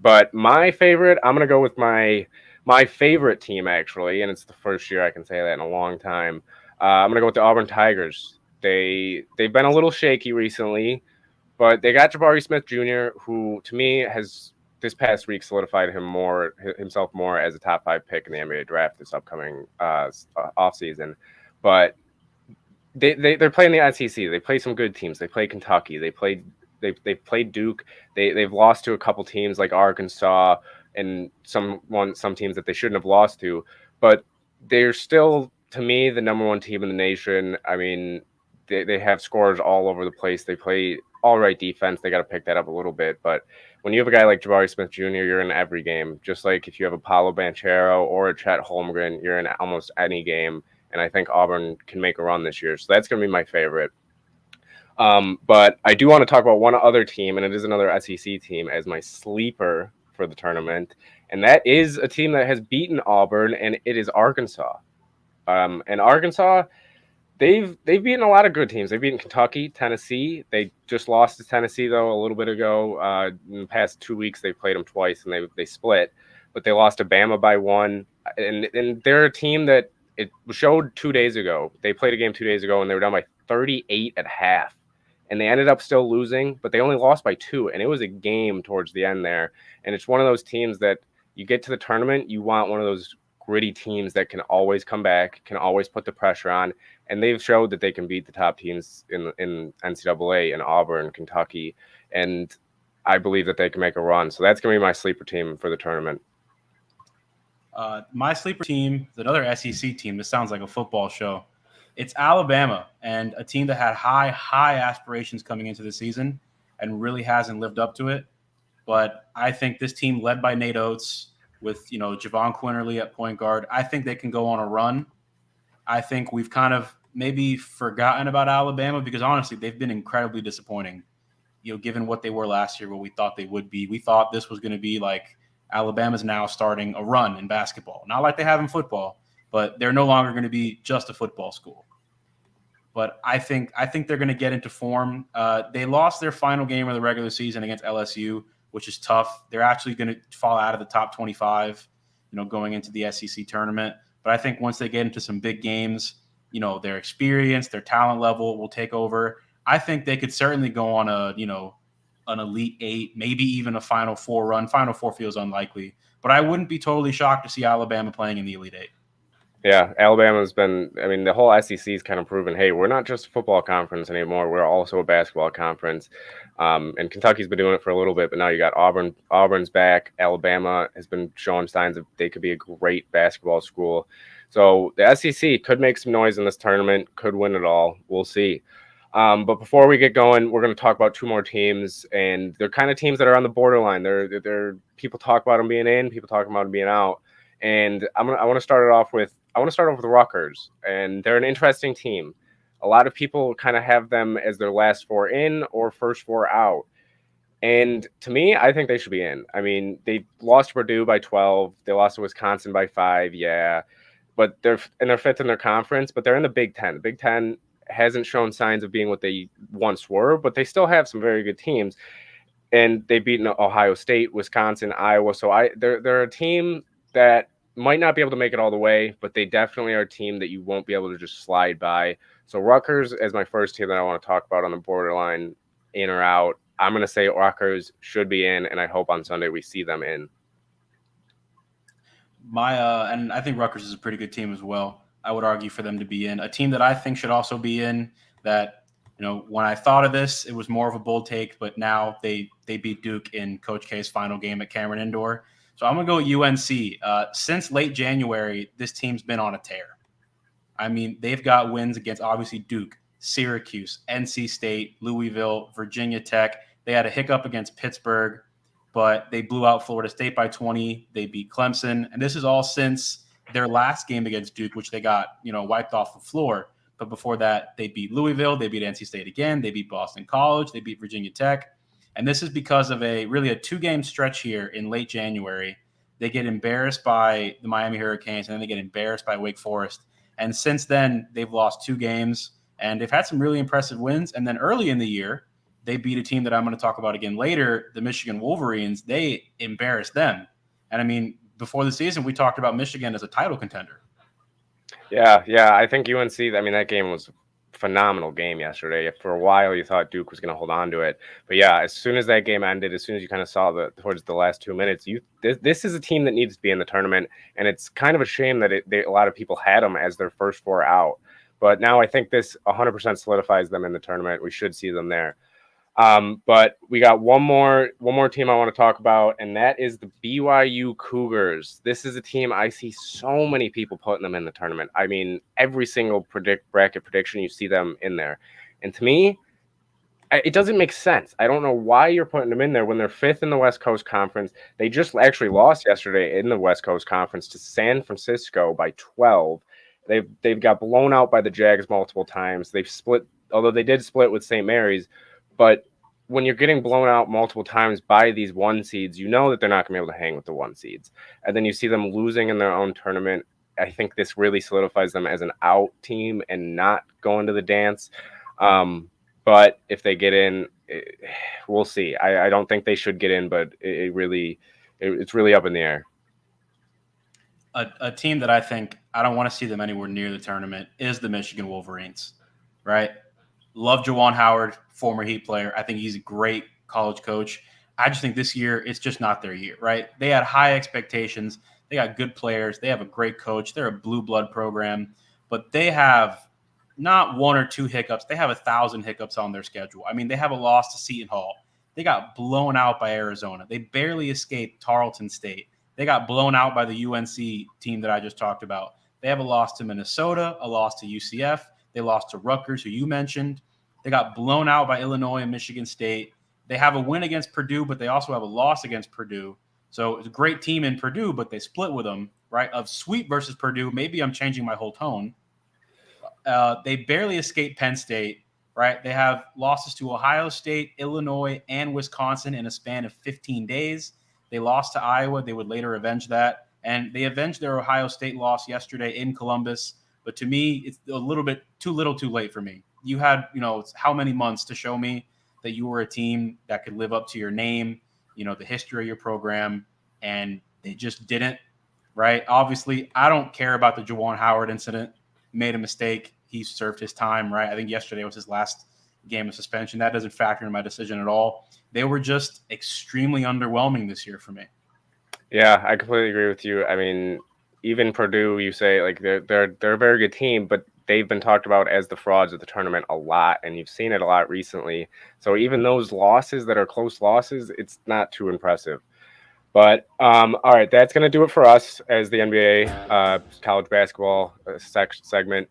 But my favorite, I'm gonna go with my favorite team actually, and it's the first year I can say that in a long time. I'm gonna go with the Auburn Tigers. They've been a little shaky recently, but they got Jabari Smith Jr., who to me has this past week solidified himself more as a top 5 pick in the NBA draft this upcoming offseason. But they're playing the SEC. They play some good teams. They play Kentucky. They played Duke. They've lost to a couple teams like Arkansas and some teams that they shouldn't have lost to. But they're still, to me, the number 1 team in the nation. I mean, they have scorers all over the place. They play all right defense. They got to pick that up a little bit. But when you have a guy like Jabari Smith Jr., you're in every game. Just like if you have a Paolo Banchero or a Chet Holmgren, you're in almost any game. And I think Auburn can make a run this year. So that's going to be my favorite. But I do want to talk about one other team, and it is another SEC team, as my sleeper for the tournament. And that is a team that has beaten Auburn, and it is Arkansas. And Arkansas, they've beaten a lot of good teams. They've beaten Kentucky, Tennessee. They just lost to Tennessee, though, a little bit ago. In the past 2 weeks, they played them twice, and they split. But they lost to Bama by 1. And they're a team that it showed 2 days ago. They played a game 2 days ago, and they were down by 38 at half. And they ended up still losing, but they only lost by 2. And it was a game towards the end there. And it's one of those teams that you get to the tournament, you want one of those gritty teams that can always come back, can always put the pressure on. And they've showed that they can beat the top teams in NCAA in Auburn, Kentucky. And I believe that they can make a run. So that's going to be my sleeper team for the tournament. My sleeper team is another SEC team. This sounds like a football show. It's Alabama, and a team that had high aspirations coming into the season and really hasn't lived up to it. But I think this team, led by Nate Oates, with Javon Quinterly at point guard, I think they can go on a run. I think we've kind of maybe forgotten about Alabama because honestly, they've been incredibly disappointing. Given what they were last year, what we thought they would be, we thought this was going to be like Alabama's now starting a run in basketball, not like they have in football, but they're no longer going to be just a football school. But I think they're going to get into form. They lost their final game of the regular season against LSU, which is tough. They're actually going to fall out of the top 25, going into the SEC tournament. But I think once they get into some big games, their experience, their talent level will take over. I think they could certainly go on an Elite 8, maybe even a Final 4 run. Final 4 feels unlikely, but I wouldn't be totally shocked to see Alabama playing in the Elite 8. Yeah, Alabama's been, I mean, the whole SEC's kind of proven, hey, we're not just a football conference anymore. We're also a basketball conference. And Kentucky's been doing it for a little bit, but now you got Auburn. Auburn's back. Alabama has been showing signs of they could be a great basketball school. So the SEC could make some noise in this tournament, could win it all. We'll see. But before we get going, we're going to talk about 2 more teams, and they're kind of teams that are on the borderline. They're people talk about them being in, people talk about them being out. And I want to start off with Rutgers, and they're an interesting team. A lot of people kind of have them as their last 4 in or first 4 out. And to me, I think they should be in. I mean, they lost to Purdue by 12. They lost to Wisconsin by 5. Yeah. But they're 5th in their conference, but they're in the Big Ten. The Big Ten hasn't shown signs of being what they once were, but they still have some very good teams. And they've beaten Ohio State, Wisconsin, Iowa. So they're a team that might not be able to make it all the way, but they definitely are a team that you won't be able to just slide by. So Rutgers is my first team that I want to talk about on the borderline, in or out. I'm going to say Rutgers should be in, and I hope on Sunday we see them in. And I think Rutgers is a pretty good team as well. I would argue for them to be in. A team that I think should also be in, that When I thought of this, it was more of a bold take, but now they beat Duke in Coach K's final game at Cameron Indoor. So I'm going to go UNC. Since late January, this team's been on a tear. I mean, they've got wins against obviously Duke, Syracuse, NC State, Louisville, Virginia Tech. They had a hiccup against Pittsburgh, but they blew out Florida State by 20. They beat Clemson. And this is all since their last game against Duke, which they got, wiped off the floor. But before that, they beat Louisville. They beat NC State again. They beat Boston College. They beat Virginia Tech. And this is because of a 2-game stretch here in late January. They get embarrassed by the Miami Hurricanes, and then they get embarrassed by Wake Forest. And since then, they've lost 2 games, and they've had some really impressive wins. And then early in the year, they beat a team that I'm going to talk about again later, the Michigan Wolverines. They embarrassed them. And I mean, before the season, we talked about Michigan as a title contender. Yeah. I think UNC, that game was a phenomenal game yesterday. For a while, you thought Duke was going to hold on to it. But yeah, as soon as that game ended, as soon as you kind of saw towards the last 2 minutes, this is a team that needs to be in the tournament. And it's kind of a shame that a lot of people had them as their first 4 out. But now I think this 100% solidifies them in the tournament. We should see them there. But we got one more team I want to talk about, and that is the Byu Cougars. This is a team I see so many people putting them in the tournament. I mean, every single bracket prediction, you see them in there. And to me, it doesn't make sense. I don't know why you're putting them in there when they're 5th in the West Coast Conference. They just actually lost yesterday in the West Coast Conference to San Francisco by 12. They've got blown out by the Jags multiple times. They've split, although they did split with St. Mary's. But when you're getting blown out multiple times by these 1 seeds, you know that they're not going to be able to hang with the 1 seeds. And then you see them losing in their own tournament. I think this really solidifies them as an out team and not going to the dance. But if they get in, we'll see. I don't think they should get in, but it's really up in the air. A team that I think I don't want to see them anywhere near the tournament is the Michigan Wolverines, right? Love Juwan Howard, former Heat player. I think he's a great college coach. I just think this year it's just not their year, right? They had high expectations. They got good players. They have a great coach. They're a blue blood program, but they have not 1 or 2 hiccups. They have 1,000 hiccups on their schedule. I mean, they have a loss to Seton Hall. They got blown out by Arizona. They barely escaped Tarleton State. They got blown out by the UNC team that I just talked about. They have a loss to Minnesota, a loss to UCF. They lost to Rutgers, who you mentioned. They got blown out by Illinois and Michigan State. They have a win against Purdue, but they also have a loss against Purdue. So it's a great team in Purdue, but they split with them, right? Of sweep versus Purdue, maybe I'm changing my whole tone. They barely escaped Penn State, right? They have losses to Ohio State, Illinois, and Wisconsin in a span of 15 days. They lost to Iowa. They would later avenge that. And they avenged their Ohio State loss yesterday in Columbus. But to me, it's a little bit too little too late for me. You had, how many months to show me that you were a team that could live up to your name, the history of your program, and they just didn't, right? Obviously, I don't care about the Juwan Howard incident. Made a mistake. He served his time, right? I think yesterday was his last game of suspension. That doesn't factor in my decision at all. They were just extremely underwhelming this year for me. Yeah, I completely agree with you. I mean, even Purdue, you say they're a very good team, but they've been talked about as the frauds of the tournament a lot, and you've seen it a lot recently. So even those losses that are close losses, it's not too impressive. But all right, that's going to do it for us as the NBA college basketball segment.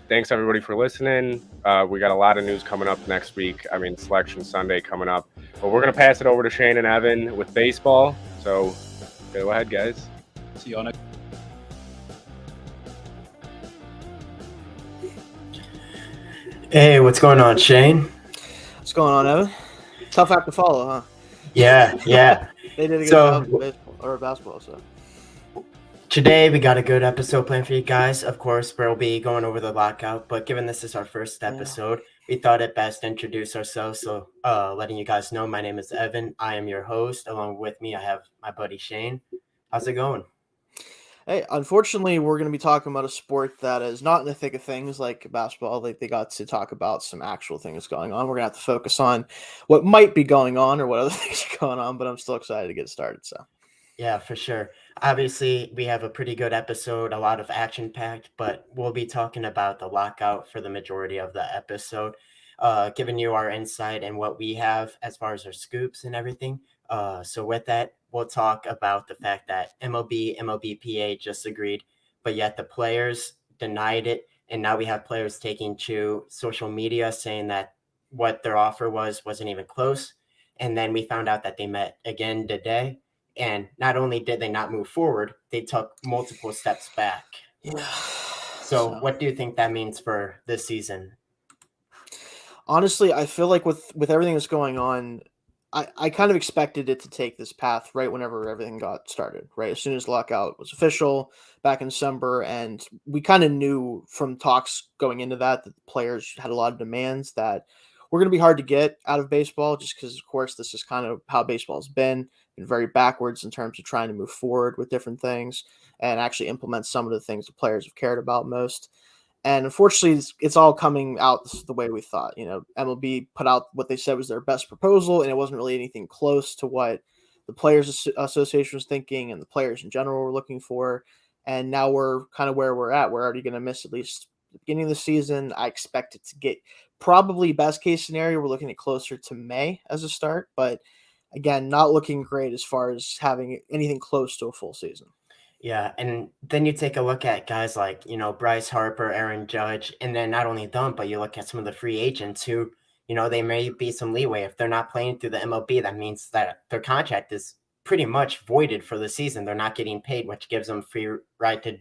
Thanks everybody for listening. We got a lot of news coming up next week. I mean, Selection Sunday coming up. But we're going to pass it over to Shane and Evan with baseball. So go ahead, guys. See you on next. Hey, what's going on, Shane? What's going on, Evan? Tough act to follow, huh? Yeah. They did a good job in baseball or basketball, so. Today we got a good episode planned for you guys. Of course, we'll be going over the lockout, but given this is our first episode, we thought it best to introduce ourselves. So letting you guys know, my name is Evan. I am your host. Along with me, I have my buddy Shane. How's it going? Hey, unfortunately, we're going to be talking about a sport that is not in the thick of things like basketball. Like they got to talk about some actual things going on. We're going to have to focus on what might be going on or what other things are going on, but I'm still excited to get started. So, yeah, for sure. Obviously, we have a pretty good episode, a lot of action-packed, but we'll be talking about the lockout for the majority of the episode. giving you our insight and what we have as far as our scoops and everything. So with that, we'll talk about the fact that MLBPA just agreed, but yet the players denied it. And now we have players taking to social media saying that what their offer wasn't even close. And then we found out that they met again today. And not only did they not move forward, they took multiple steps back. Yeah. So what do you think that means for this season? Honestly, I feel like with everything that's going on, I kind of expected it to take this path right whenever everything got started, right? As soon as lockout was official back in December, and we kind of knew from talks going into that the players had a lot of demands that were going to be hard to get out of baseball, just because, of course, this is kind of how baseball's been very backwards in terms of trying to move forward with different things and actually implement some of the things the players have cared about most. And unfortunately, it's all coming out the way we thought. MLB put out what they said was their best proposal, and it wasn't really anything close to what the Players Association was thinking and the players in general were looking for. And now we're kind of where we're at. We're already going to miss at least the beginning of the season. I expect it to get probably best case scenario. We're looking at closer to May as a start, but again, not looking great as far as having anything close to a full season. Yeah, and then you take a look at guys like, Bryce Harper, Aaron Judge, and then not only them, but you look at some of the free agents who, they may be some leeway. If they're not playing through the MLB, that means that their contract is pretty much voided for the season. They're not getting paid, which gives them free right to,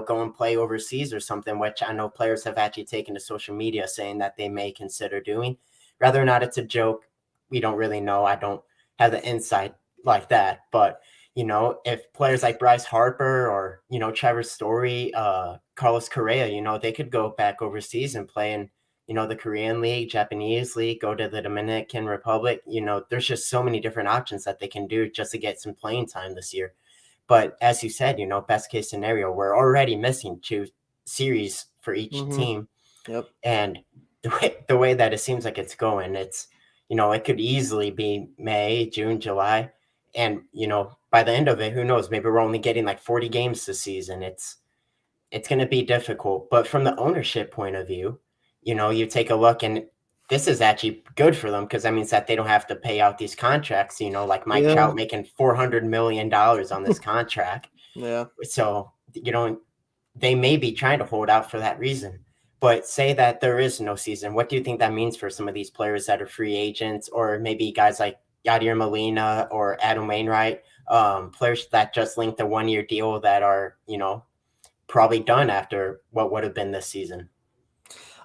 go and play overseas or something, which I know players have actually taken to social media saying that they may consider doing. Whether or not it's a joke, we don't really know. I don't have the insight like that, but if players like Bryce Harper or, Trevor Story, Carlos Correa, they could go back overseas and play in, the Korean League, Japanese League, go to the Dominican Republic. There's just so many different options that they can do just to get some playing time this year. But as you said, best case scenario, we're already missing 2 series for each team. Yep. And the way that it seems like it's going, it's, it could easily be May, June, July. And, by the end of it, who knows, maybe we're only getting like 40 games this season. It's going to be difficult. But from the ownership point of view, you take a look, and this is actually good for them because that means that they don't have to pay out these contracts, like Mike Trout making $400 million on this contract. Yeah. So, they may be trying to hold out for that reason. But say that there is no season. What do you think that means for some of these players that are free agents, or maybe guys like Yadier Molina or Adam Wainwright, players that just linked a 1-year deal that are, probably done after what would have been this season?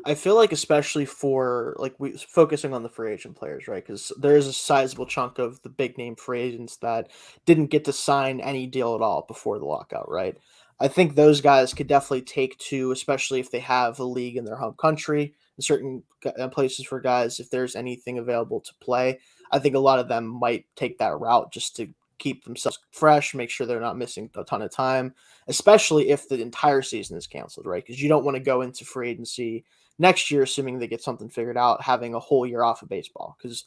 I feel like especially for we focusing on the free agent players, right? Because there is a sizable chunk of the big name free agents that didn't get to sign any deal at all before the lockout, right? I think those guys could definitely take to, especially if they have a league in their home country, in certain places for guys, if there's anything available to play. I think a lot of them might take that route just to keep themselves fresh, make sure they're not missing a ton of time, especially if the entire season is canceled, right? Because you don't want to go into free agency next year, assuming they get something figured out, having a whole year off of baseball, because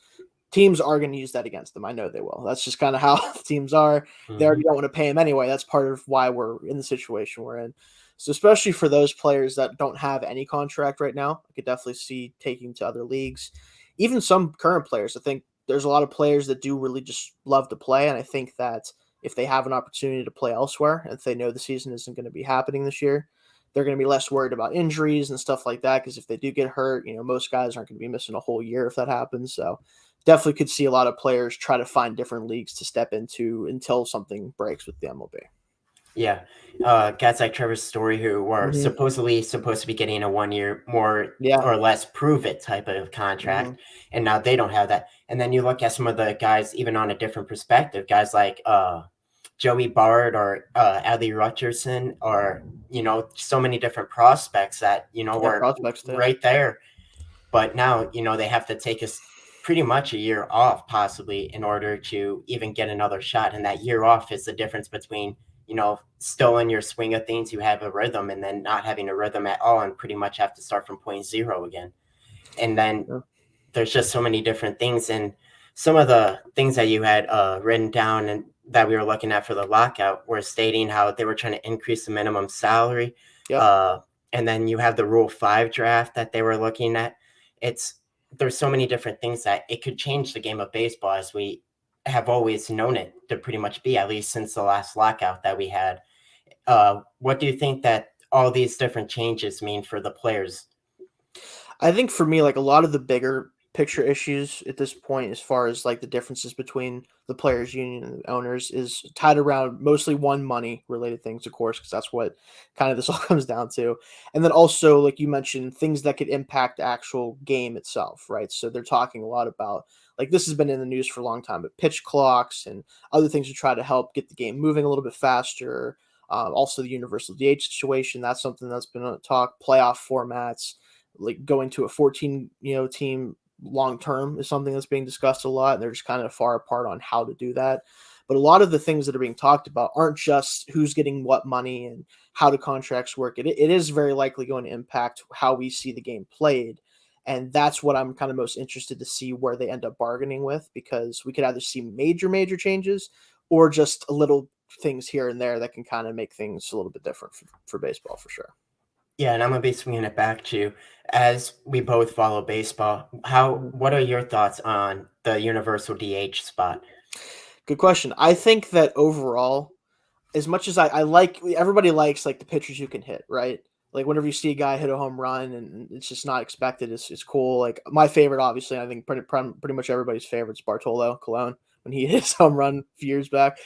teams are going to use that against them. I know they will. That's just kind of how teams are. They already don't want to pay them anyway. That's part of why we're in the situation we're in. So especially for those players that don't have any contract right now, I could definitely see taking to other leagues. Even some current players, I think there's a lot of players that do really just love to play. And I think that if they have an opportunity to play elsewhere, and if they know the season isn't going to be happening this year, they're going to be less worried about injuries and stuff like that. Because if they do get hurt, most guys aren't going to be missing a whole year if that happens. So definitely could see a lot of players try to find different leagues to step into until something breaks with the MLB. Yeah. Guys like Trevor Story, who were supposedly supposed to be getting a 1 year more or less prove it type of contract. And now they don't have that. And then you look at some of the guys, even on a different perspective, guys like Joey Bard or Adley Rutgerson, or, so many different prospects that, were right there. But now, they have to take us pretty much a year off possibly in order to even get another shot. And that year off is the difference between, still in your swing of things, you have a rhythm, and then not having a rhythm at all and pretty much have to start from 0 again. And then there's just so many different things. And some of the things that you had written down and that we were looking at for the lockout were stating how they were trying to increase the minimum salary. And then you have the Rule 5 draft that they were looking at. It's there's so many different things that it could change the game of baseball as we have always known it to pretty much be, at least since the last lockout that we had. What do you think that all these different changes mean for the players? I think for me, like a lot of the bigger picture issues at this point, as far as like the differences between the players union and the owners, is tied around mostly one, money related things, of course, because that's what kind of this all comes down to. And then also, like you mentioned, things that could impact the actual game itself, right? So they're talking a lot about, like, this has been in the news for a long time, but pitch clocks and other things to try to help get the game moving a little bit faster. Also the universal DH situation, that's something that's been on talk. Playoff formats, like going to a 14 team long term, is something that's being discussed a lot, and they're just kind of far apart on how to do that. But a lot of the things that are being talked about aren't just who's getting what money and how do contracts work. It is very likely going to impact how we see the game played, and that's what I'm kind of most interested to see where they end up bargaining with, because we could either see major changes or just a little things here and there that can kind of make things a little bit different for baseball, for sure. Yeah, and I'm gonna be swinging it back to you. As we both follow baseball, what are your thoughts on the universal DH spot? Good question. I think that overall, as much as I like, everybody likes like the pitchers who can hit, right? Like whenever you see a guy hit a home run and it's just not expected, it's cool. Like my favorite, obviously, I think pretty much everybody's favorite is Bartolo Colon when he hit his home run a few years back.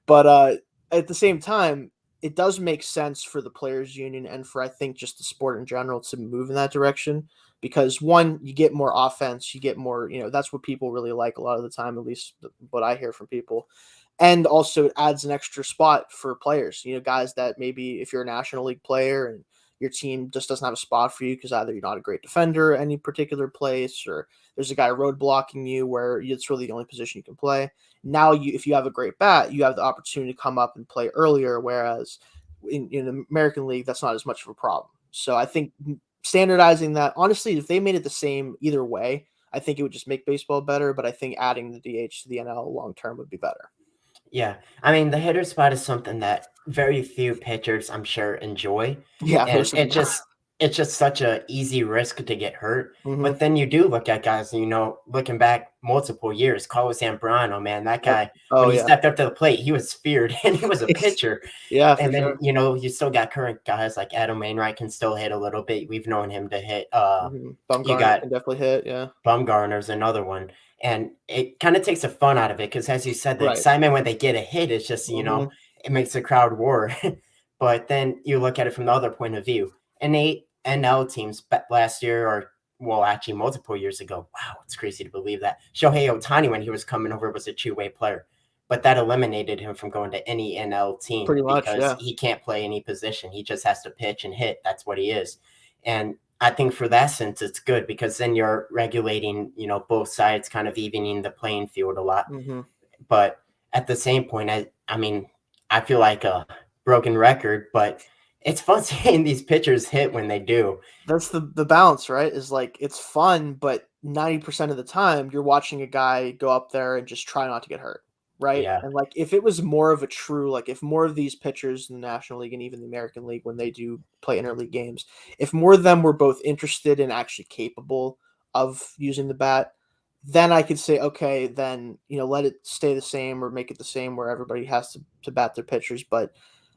But at the same time, it does make sense for the players union and for, I think, just the sport in general to move in that direction, because one, you get more offense, you get more, that's what people really like a lot of the time, at least what I hear from people. And also it adds an extra spot for players, guys that maybe if you're a National League player and your team just doesn't have a spot for you because either you're not a great defender at any particular place, or there's a guy road blocking you where it's really the only position you can play. Now, if you have a great bat, you have the opportunity to come up and play earlier, whereas in the American League, that's not as much of a problem. So I think standardizing that, honestly, if they made it the same either way, I think it would just make baseball better, but I think adding the DH to the NL long term would be better. Yeah, I mean, the hitter spot is something that very few pitchers, I'm sure, enjoy. Yeah, And it's just such a easy risk to get hurt. Mhm. But then you do look at guys, looking back multiple years, Carlos Zambrano, man, that guy, when he stepped up to the plate, he was feared and he was a pitcher. Yeah, and then, sure. You still got current guys like Adam Wainwright can still hit a little bit. We've known him to hit. Bumgarner can definitely hit, yeah. Bumgarner's another one. And it kind of takes the fun out of it because, as you said, the excitement when they get a hit is just, it makes the crowd roar. But then you look at it from the other point of view. And 8 NL teams last year, or well, actually multiple years ago. Wow, it's crazy to believe that. Shohei Ohtani, when he was coming over, was a two-way player. But that eliminated him from going to any NL team because he can't play any position. He just has to pitch and hit. That's what he is. And I think for that sense, it's good because then you're regulating, both sides, kind of evening the playing field a lot. Mm-hmm. But at the same point, I mean, I feel like a broken record, but it's fun seeing these pitchers hit when they do. That's the balance, right? Is like, it's fun, but 90% of the time you're watching a guy go up there and just try not to get hurt. Right. Yeah. And like, if it was more of a true, like if more of these pitchers in the National League and even the American League, when they do play interleague games, if more of them were both interested and actually capable of using the bat, then I could say, okay, then, let it stay the same or make it the same where everybody has to bat their pitchers. But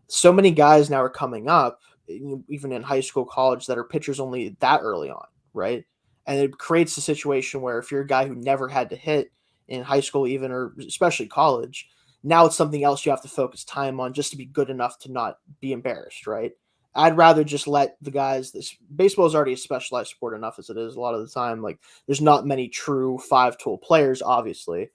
so many guys now are coming up, even in high school, college, that are pitchers only that early on. Right. And it creates a situation where if you're a guy who never had to hit in high school, even, or especially college, now it's something else you have to focus time on just to be good enough to not be embarrassed, right? I'd rather just let the guys, baseball is already a specialized sport enough as it is a lot of the time. Like, there's not many true 5-tool players, obviously.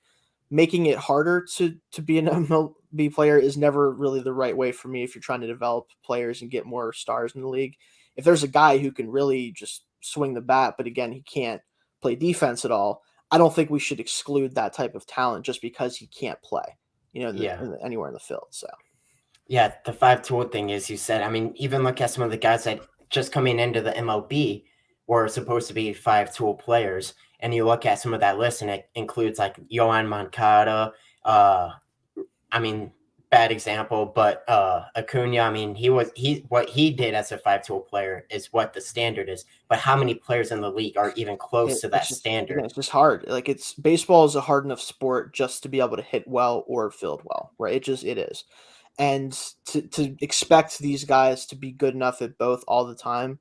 Making it harder to be an MLB player is never really the right way for me if you're trying to develop players and get more stars in the league. If there's a guy who can really just swing the bat, but again, he can't play defense at all, I don't think we should exclude that type of talent just because he can't play, anywhere in the field. So, yeah, the 5-tool thing is, you said, I mean, even look at some of the guys that just coming into the MLB were supposed to be 5-tool players. And you look at some of that list and it includes like Yohan Moncada. I mean, bad example, but Acuna, I mean, what he did as a 5-tool player is what the standard is. But how many players in the league are even close to that standard? Again, it's just hard. Like baseball is a hard enough sport just to be able to hit well or field well, right? It is. And to expect these guys to be good enough at both all the time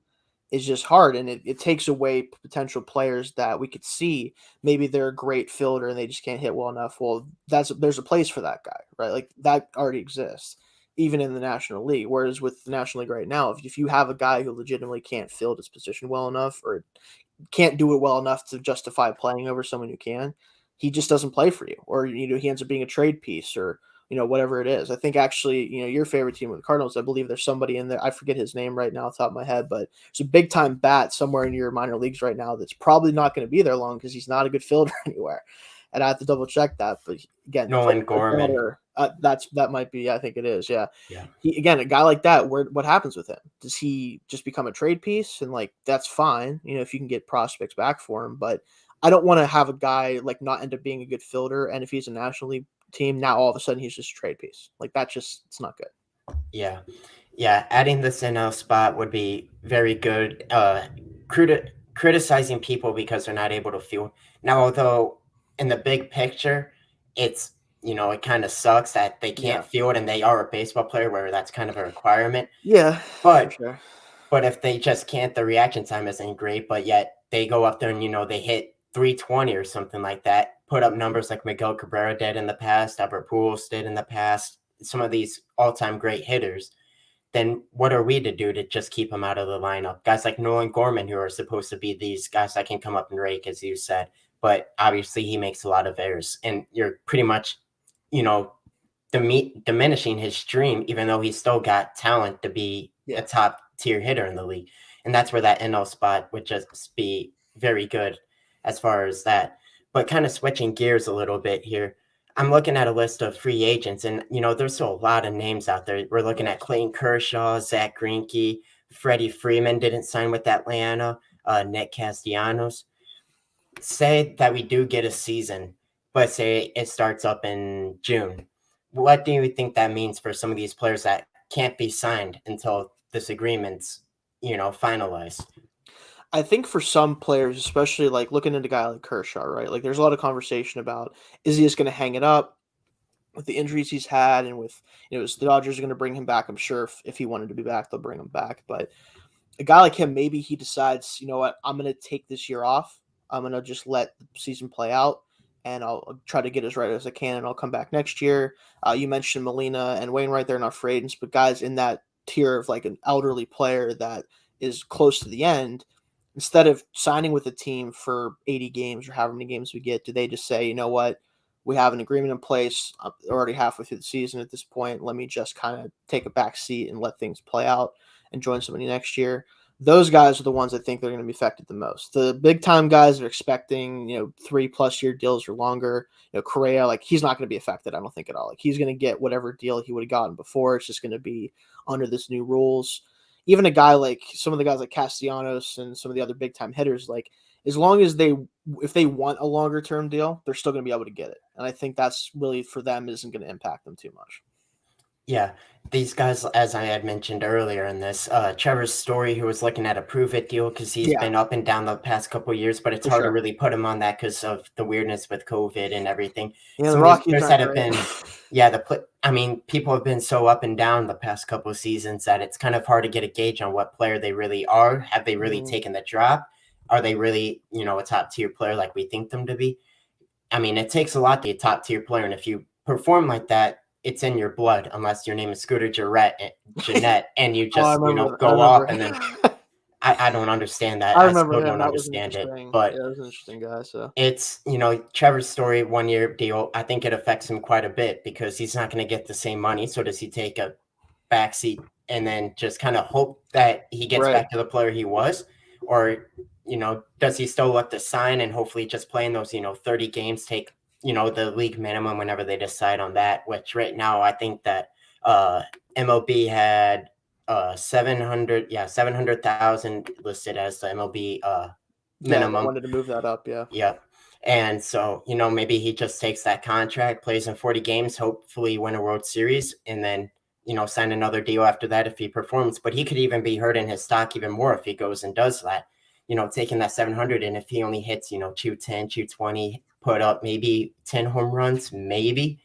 is just hard. And it takes away potential players that we could see. Maybe they're a great fielder and they just can't hit well enough. Well, there's a place for that guy, right? Like that already exists, even in the National League. Whereas with the National League right now, if you have a guy who legitimately can't field his position well enough or can't do it well enough to justify playing over someone who can, he just doesn't play for you, or he ends up being a trade piece, or whatever it is. I think actually, your favorite team with the Cardinals, I believe there's somebody in there. I forget his name right now off the top of my head, but there's a big time bat somewhere in your minor leagues right now that's probably not going to be there long because he's not a good fielder anywhere. And I have to double check that. But again, Nolan Gorman. That might be. I think it is. Yeah. Yeah. Again, a guy like that, what happens with him? Does he just become a trade piece? And like that's fine, if you can get prospects back for him. But I don't want to have a guy like not end up being a good fielder, and if he's a National League team, now all of a sudden he's just a trade piece. Like it's not good. Yeah. Adding this NL spot would be very good. Criticizing people because they're not able to field. Now, although in the big picture, it's it kind of sucks that they can't field and they are a baseball player where that's kind of a requirement. Yeah. But sure. But if they just can't, the reaction time isn't great. But yet they go up there and they hit 320 or something like that. Put up numbers like Miguel Cabrera did in the past, Albert Pujols did in the past. Some of these all-time great hitters. Then what are we to do to just keep them out of the lineup? Guys like Nolan Gorman, who are supposed to be these guys that can come up and rake, as you said. But obviously he makes a lot of errors. And you're pretty much, diminishing his dream, even though he's still got talent to be a top-tier hitter in the league. And that's where that NL spot would just be very good as far as that. But kind of switching gears a little bit here, I'm looking at a list of free agents, and, there's still a lot of names out there. We're looking at Clayton Kershaw, Zach Greinke, Freddie Freeman didn't sign with Atlanta, Nick Castellanos. Say that we do get a season, but say it starts up in June. What do you think that means for some of these players that can't be signed until this agreement's, finalized? I think for some players, especially like looking at a guy like Kershaw, right? Like there's a lot of conversation about, is he just going to hang it up with the injuries he's had? And with, the Dodgers are going to bring him back. I'm sure if he wanted to be back, they'll bring him back. But a guy like him, maybe he decides, you know what, I'm going to take this year off. I'm going to just let the season play out, and I'll try to get as right as I can, and I'll come back next year. You mentioned Molina and Wainwright, they're not free agents, but guys in that tier of like an elderly player that is close to the end, instead of signing with a team for 80 games or however many games we get, do they just say, you know what, we have an agreement in place, I'm already halfway through the season at this point, let me just kind of take a back seat and let things play out and join somebody next year? Those guys are the ones I think they're going to be affected the most. The big time guys are expecting, 3+ year deals or longer. Correa, like he's not going to be affected, I don't think at all. Like he's going to get whatever deal he would have gotten before. It's just going to be under this new rules. Even a guy like some of the guys like Castellanos and some of the other big time hitters, like as long as if they want a longer term deal, they're still going to be able to get it. And I think that's really for them isn't going to impact them too much. Yeah, these guys, as I had mentioned earlier in this, Trevor Story, who was looking at a prove-it deal because he's been up and down the past couple of years, but it's hard to really put him on that because of the weirdness with COVID and everything. Yeah, the Rockies that have been, people have been so up and down the past couple of seasons that it's kind of hard to get a gauge on what player they really are. Have they really taken the drop? Are they really, a top-tier player like we think them to be? I mean, it takes a lot to be a top-tier player, and if you perform like that, it's in your blood, unless your name is Scooter Jeanette, and you just go off, and then I don't understand that. I still don't understand it, but that was an interesting guy. So it's Trevor's Story 1 year deal. I think it affects him quite a bit because he's not going to get the same money. So does he take a backseat and then just kind of hope that he gets back to the player he was, or does he still look to sign and hopefully just play in those 30 games, take the league minimum whenever they decide on that, which right now I think that MLB had 700,000 listed as the MLB minimum. I wanted to move that up, Yeah. And so, maybe he just takes that contract, plays in 40 games, hopefully win a World Series, and then, sign another deal after that if he performs. But he could even be hurting his stock even more if he goes and does that, taking that 700. And if he only hits, 210, 220, put up maybe 10 home runs, maybe,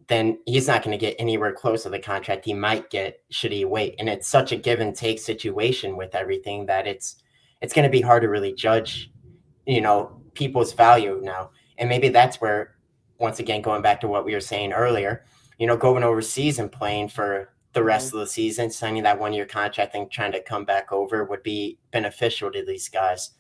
then he's not going to get anywhere close to the contract he might get should he wait. And it's such a give and take situation with everything that it's going to be hard to really judge, people's value now. And maybe that's where, once again, going back to what we were saying earlier, going overseas and playing for the rest of the season, signing that 1-year contract and trying to come back over would be beneficial to these guys.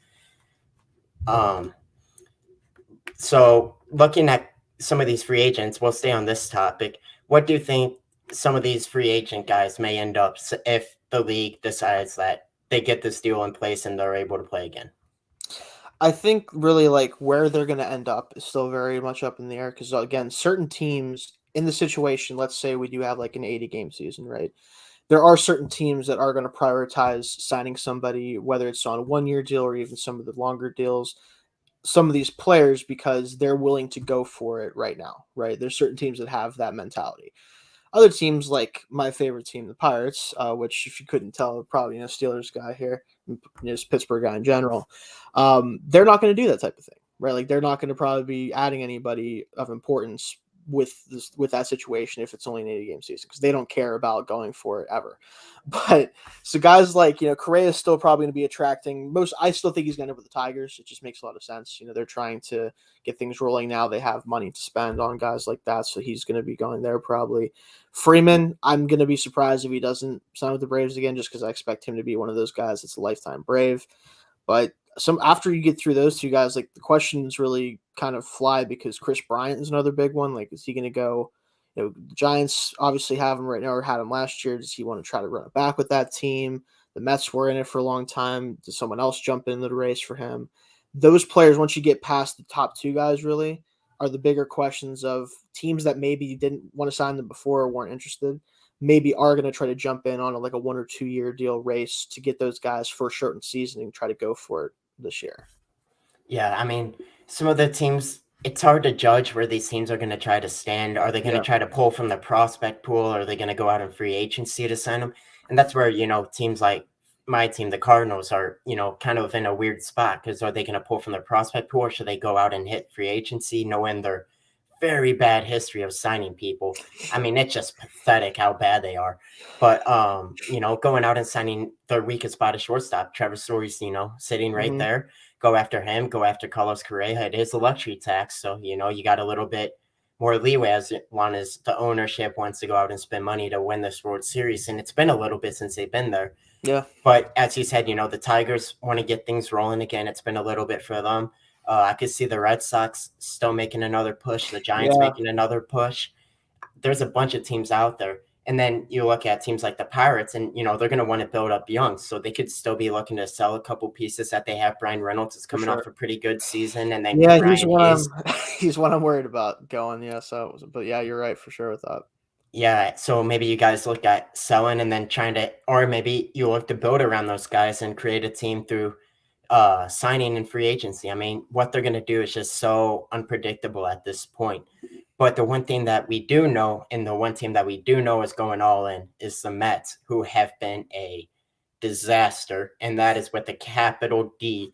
So looking at some of these free agents, we'll stay on this topic. What do you think some of these free agent guys may end up if the league decides that they get this deal in place and they're able to play again? I think really like where they're going to end up is still very much up in the air because, again, certain teams in the situation, let's say we do have like an 80-game season, right? There are certain teams that are going to prioritize signing somebody, whether it's on a 1-year deal or even some of the longer deals, some of these players because they're willing to go for it right now, right? There's certain teams that have that mentality. Other teams, like my favorite team, the Pirates, which if you couldn't tell, probably a Steelers guy here, just Pittsburgh guy in general, they're not going to do that type of thing, right? Like they're not going to probably be adding anybody of importance with that situation if it's only an 80-game season because they don't care about going for it ever. But so guys like, Correa is still probably going to be attracting most. I still think he's going to end up with the Tigers. It just makes a lot of sense. They're trying to get things rolling now. They have money to spend on guys like that. So he's going to be going there probably. Freeman, I'm going to be surprised if he doesn't sign with the Braves again, just because I expect him to be one of those guys that's a lifetime Brave. But after you get through those two guys, like the questions really kind of fly because Chris Bryant is another big one. Like, is he going to go? The Giants obviously have him right now or had him last year. Does he want to try to run it back with that team? The Mets were in it for a long time. Does someone else jump into the race for him? Those players, once you get past the top two guys, really are the bigger questions of teams that maybe you didn't want to sign them before or weren't interested, maybe are going to try to jump in on like a 1 or 2 year deal race to get those guys for a certain season and try to go for it this year. Yeah, I mean, some of the teams, it's hard to judge where these teams are going to try to stand. Are they going to try to pull from the prospect pool? Or are they going to go out in free agency to sign them? And that's where, teams like my team, the Cardinals, are, kind of in a weird spot because are they going to pull from the prospect pool or should they go out and hit free agency knowing their very bad history of signing people? I mean, it's just pathetic how bad they are. But, going out and signing their weakest spot of shortstop, Trevor Story's, sitting right there. Go after him, go after Carlos Correa. It is a luxury tax. So, you got a little bit more leeway as long as the ownership wants to go out and spend money to win this World Series. And it's been a little bit since they've been there. Yeah. But as you said, the Tigers want to get things rolling again. It's been a little bit for them. I could see the Red Sox still making another push, the Giants making another push. There's a bunch of teams out there. And then you look at teams like the Pirates and, they're going to want to build up young. So they could still be looking to sell a couple pieces that they have. Brian Reynolds is coming off a pretty good season. And then he's one I'm worried about going. Yeah. So, but yeah, you're right for sure with that. Yeah. So maybe you guys look at selling and then trying to, or maybe you look to build around those guys and create a team through signing and free agency. I mean, what they're going to do is just so unpredictable at this point. But the one thing that we do know, and the one team that we do know is going all in, is the Mets, who have been a disaster. And that is with a capital D.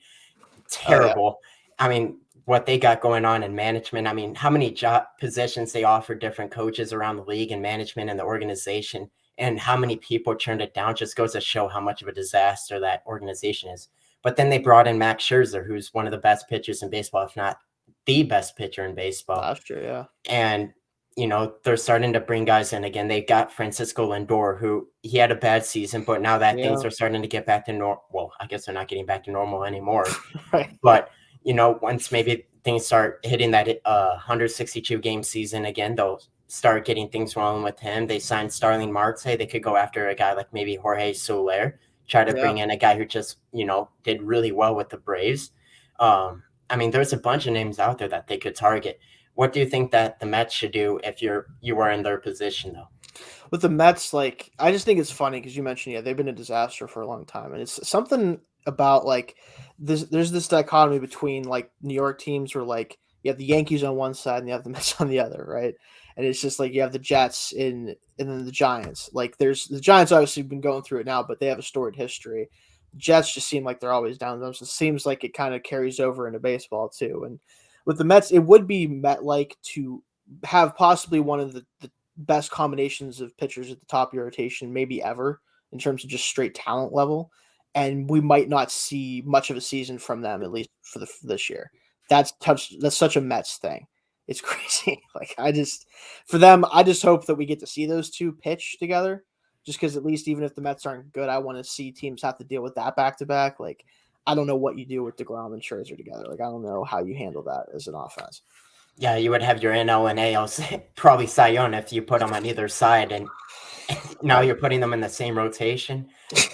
Terrible. I mean, what they got going on in management. I mean, how many job positions they offer different coaches around the league and management and the organization, and how many people turned it down just goes to show how much of a disaster that organization is. But then they brought in Max Scherzer, who's one of the best pitchers in baseball, if not the best pitcher in baseball. Last year, yeah. And, they're starting to bring guys in again. They got Francisco Lindor, who he had a bad season, but now that things are starting to get back to normal. Well, I guess they're not getting back to normal anymore. Right. But, once maybe things start hitting that 162-game season again, they'll start getting things rolling with him. They signed Starling Marte. They could go after a guy like maybe Jorge Soler, try to bring in a guy who just, did really well with the Braves. I mean, there's a bunch of names out there that they could target. What do you think that the Mets should do if you were in their position, though? With the Mets, I just think it's funny because you mentioned, they've been a disaster for a long time. And it's something about like there's this dichotomy between like New York teams where like you have the Yankees on one side and you have the Mets on the other, right? And it's just like you have the Jets and then the Giants. Like there's the Giants obviously been going through it now, but they have a storied history. Jets just seem like they're always down them. So it seems like it kind of carries over into baseball too. And with the Mets, it would be Met-like to have possibly one of the best combinations of pitchers at the top of your rotation, maybe ever, in terms of just straight talent level. And we might not see much of a season from them, at least for this year. That's such a Mets thing. It's crazy. Like I just hope that we get to see those two pitch together. Just because at least even if the Mets aren't good, I want to see teams have to deal with that back to back. Like I don't know what you do with DeGrom and Scherzer together. Like I don't know how you handle that as an offense. Yeah, you would have your NL and AL probably Cy Young if you put them on either side, and now you're putting them in the same rotation.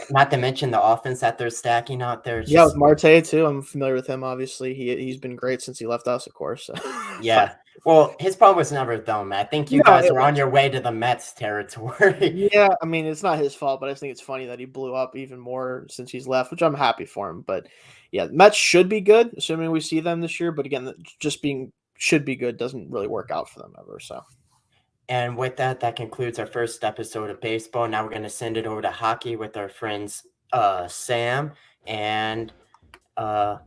Not to mention the offense that they're stacking out there. Yeah, with Marte too. I'm familiar with him. Obviously, he's been great since he left us, of course. So. Yeah. Well, his problem was never them. I think you guys are on your way to the Mets territory. Yeah, I mean, it's not his fault, but I just think it's funny that he blew up even more since he's left, which I'm happy for him. But yeah, Mets should be good, assuming we see them this year. But again, just being should be good doesn't really work out for them ever. So. And with that, that concludes our first episode of baseball. Now we're going to send it over to hockey with our friends Sam and looks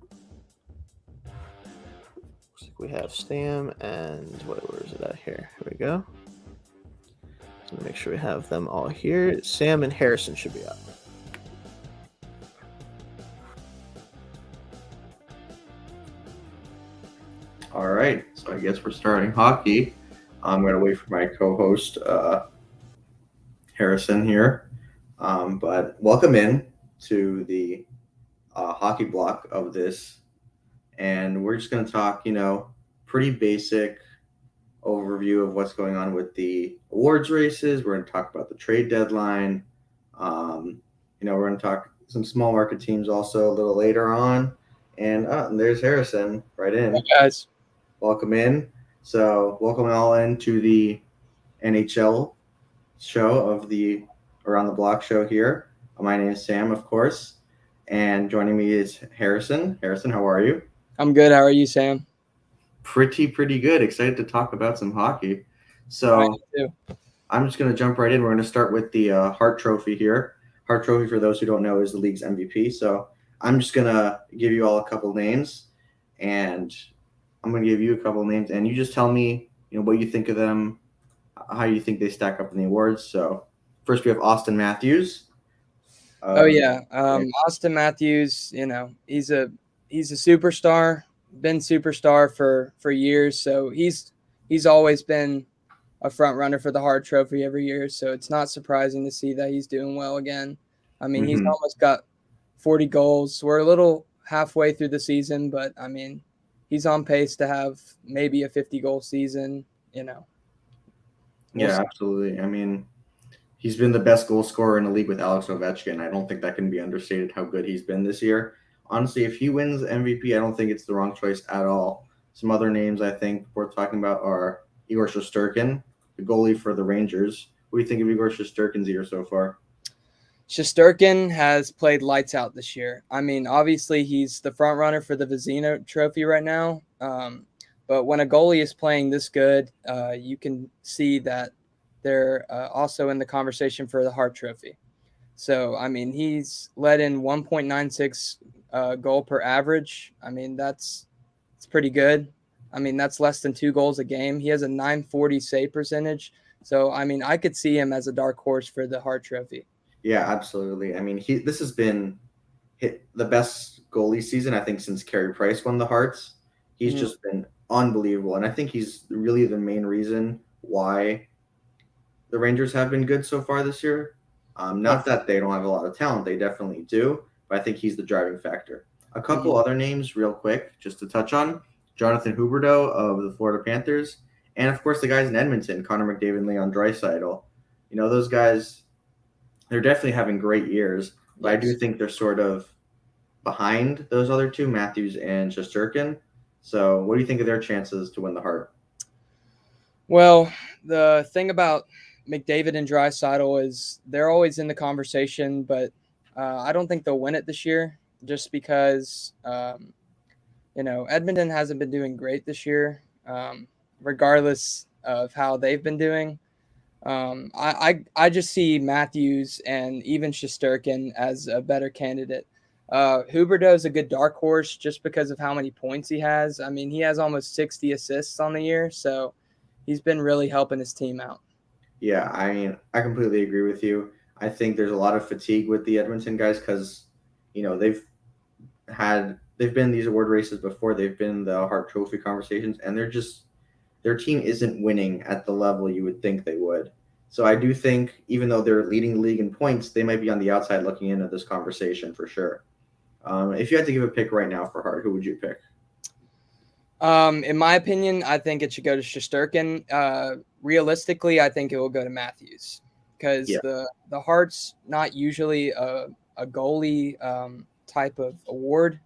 like we have Sam and where is it at here? Here we go. Let me make sure we have them all here. Sam and Harrison should be up. All right, so I guess we're starting hockey. I'm going to wait for my co-host, Harrison here. But welcome in to the hockey block of this. And we're just going to talk, pretty basic overview of what's going on with the awards races. We're going to talk about the trade deadline. We're going to talk some small market teams also a little later on. And there's Harrison right in. Hey guys. Welcome in. So welcome all into the NHL show of the Around the Block show here. My name is Sam, of course, and joining me is Harrison. Harrison, how are you? I'm good. How are you, Sam? Pretty good. Excited to talk about some hockey. So I'm just going to jump right in. We're going to start with the Hart Trophy here. Hart Trophy, for those who don't know, is the league's MVP. So I'm just going to give you all a couple names, and I'm going to give you a couple of names, and you just tell me, what you think of them, how you think they stack up in the awards. So first we have Austin Matthews. Austin Matthews, he's a superstar, been superstar for years. So he's always been a front runner for the Hart Trophy every year. So it's not surprising to see that he's doing well again. I mean, he's almost got 40 goals. We're a little halfway through the season, but I mean, he's on pace to have maybe a 50-goal season, Yeah, absolutely. I mean, he's been the best goal scorer in the league with Alex Ovechkin. I don't think that can be understated how good he's been this year. Honestly, if he wins MVP, I don't think it's the wrong choice at all. Some other names I think worth talking about are Igor Shesterkin, the goalie for the Rangers. What do you think of Igor Shesterkin's year so far? Shesterkin has played lights out this year. I mean, obviously he's the front runner for the Vezina Trophy right now. But when a goalie is playing this good, you can see that they're also in the conversation for the Hart Trophy. So, I mean, he's led in 1.96 goal per average. I mean, it's pretty good. I mean, that's less than 2 goals a game. He has a .940 save percentage. So, I mean, I could see him as a dark horse for the Hart Trophy. Yeah, absolutely. I mean, this has been the best goalie season, I think, since Carey Price won the Hearts. He's just been unbelievable. And I think he's really the main reason why the Rangers have been good so far this year. Not that they don't have a lot of talent. They definitely do. But I think he's the driving factor. A couple other names real quick, just to touch on. Jonathan Huberdeau of the Florida Panthers. And, of course, the guys in Edmonton, Connor McDavid and Leon Draisaitl. Those guys, they're definitely having great years. But I do think they're sort of behind those other two, Matthews and Shesterkin. So what do you think of their chances to win the Hart? Well, the thing about McDavid and Draisaitl is they're always in the conversation, but I don't think they'll win it this year. just because, Edmonton hasn't been doing great this year, regardless of how they've been doing. I just see Matthews and even Shesterkin as a better candidate. Huberdeau is a good dark horse just because of how many points he has. I mean, he has almost 60 assists on the year, so he's been really helping his team out. Yeah, I mean, I completely agree with you. I think there's a lot of fatigue with the Edmonton guys because, they've been in these award races before. They've been in the Hart Trophy conversations, and their team isn't winning at the level you would think they would. So I do think, even though they're leading the league in points, they might be on the outside looking into this conversation for sure. If you had to give a pick right now for Hart, who would you pick? In my opinion, I think it should go to Shesterkin. Realistically, I think it will go to Matthews because the Hart's not usually a goalie type of award,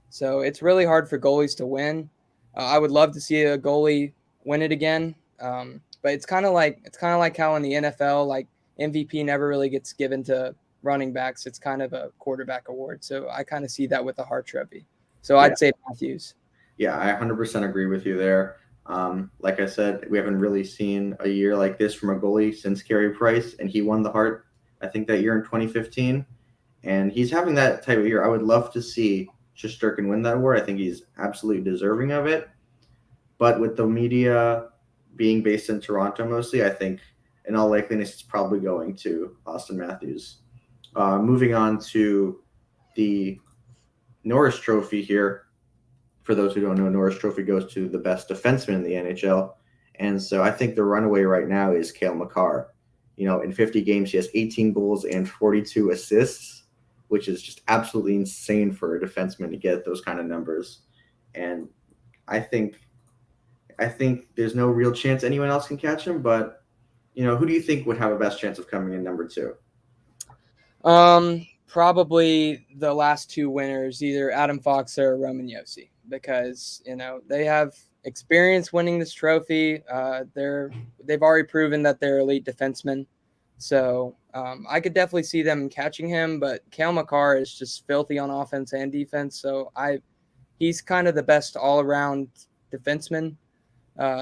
so it's really hard for goalies to win. I would love to see a goalie win it again, but it's kind of like how in the NFL, like MVP never really gets given to running backs. It's kind of a quarterback award, so I kind of see that with the Hart Trophy. So I'd say Matthews. Yeah, I 100% agree with you there. Like I said, we haven't really seen a year like this from a goalie since Carey Price, and he won the Hart, I think, that year in 2015. And he's having that type of year. I would love to see Shesterkin win that award. I think he's absolutely deserving of it. But with the media being based in Toronto mostly, I think in all likeliness it's probably going to Austin Matthews. Moving on to the Norris Trophy here. For those who don't know, Norris Trophy goes to the best defenseman in the NHL. And so I think the runaway right now is Cale Makar. In 50 games, he has 18 goals and 42 assists, which is just absolutely insane for a defenseman to get those kind of numbers. And I think there's no real chance anyone else can catch him. But, who do you think would have a best chance of coming in number 2? Probably the last two winners, either Adam Fox or Roman Josi, because they have experience winning this trophy. They've already proven that they're elite defensemen, so I could definitely see them catching him. But Cale Makar is just filthy on offense and defense, so he's kind of the best all around defenseman.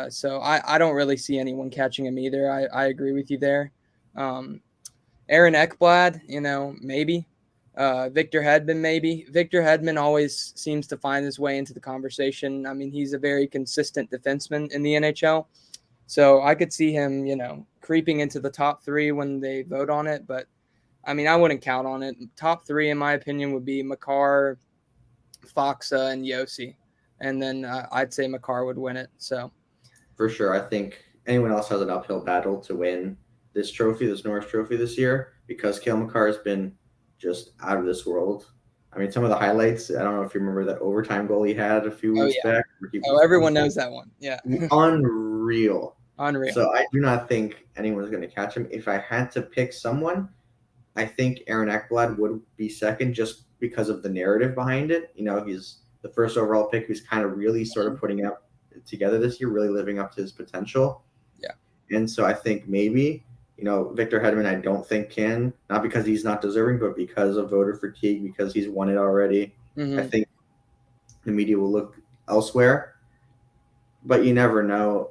So I don't really see anyone catching him either. I agree with you there. Aaron Ekblad, maybe. Victor Hedman, maybe. Victor Hedman always seems to find his way into the conversation. I mean, he's a very consistent defenseman in the NHL. So I could see him, creeping into the top 3 when they vote on it. But, I mean, I wouldn't count on it. Top 3, in my opinion, would be Makar, Foxa, and Josi. And then I'd say Makar would win it. So, for sure, I think anyone else has an uphill battle to win this Norris Trophy this year, because Cale Makar has been just out of this world. I mean, some of the highlights, I don't know if you remember that overtime goal he had a few weeks back. Everyone knows that one. Yeah. Unreal. So I do not think anyone's going to catch him. If I had to pick someone, I think Aaron Ekblad would be second just because of the narrative behind it. He's the first overall pick who's kind of really sort of putting up together this year, really living up to his potential. Yeah. And so I think maybe Victor Hedman, I don't think can, not because he's not deserving, but because of voter fatigue, because he's won it already. Mm-hmm. I think the media will look elsewhere, but you never know.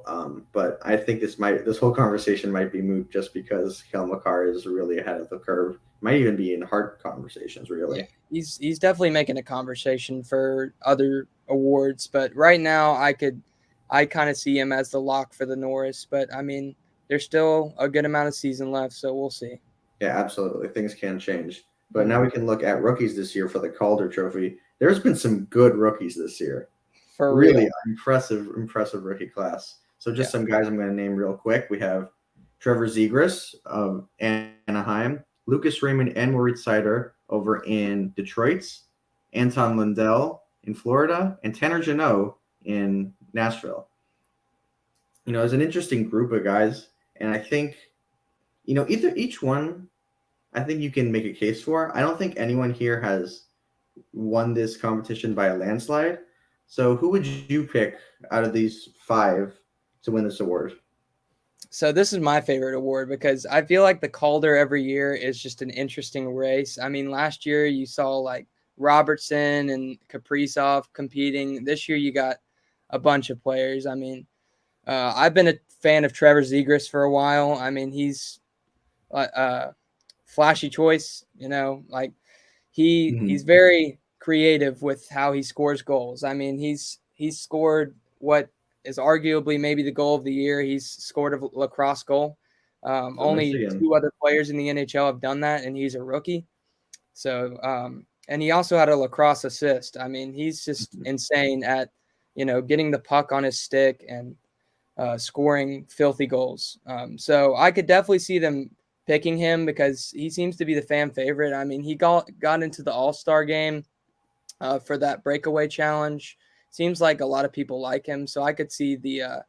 But I think this whole conversation might be moot just because Cale Makar is really ahead of the curve. Might even be in hard conversations, really. Yeah. He's definitely making a conversation for other awards, but right now I kind of see him as the lock for the Norris. But I mean, there's still a good amount of season left, so we'll see. Yeah, absolutely. Things can change. But now we can look at rookies this year for the Calder Trophy. There's been some good rookies this year. For really real. impressive rookie class. So just some guys I'm going to name real quick. We have Trevor Zegras of Anaheim, Lucas Raymond and Moritz Seider over in Detroit, Anton Lundell in Florida, and Tanner Jeannot in Nashville. It's an interesting group of guys. And I think, each one, I think you can make a case for. I don't think anyone here has won this competition by a landslide. So who would you pick out of these 5 to win this award? So this is my favorite award because I feel like the Calder every year is just an interesting race. I mean, last year you saw like Robertson and Kaprizov competing. This year you got a bunch of players. I mean, I've been a fan of Trevor Zegras for a while. I mean, he's flashy choice, like he's very creative with how he scores goals. I mean, he's scored what is arguably maybe the goal of the year. He's scored a lacrosse goal. Only Michigan. 2 other players in the NHL have done that, and he's a rookie. So, and he also had a lacrosse assist. I mean, he's just insane at, getting the puck on his stick and scoring filthy goals. So I could definitely see them picking him because he seems to be the fan favorite. I mean, he got into the All-Star game for that breakaway challenge. Seems like a lot of people like him, so I could see the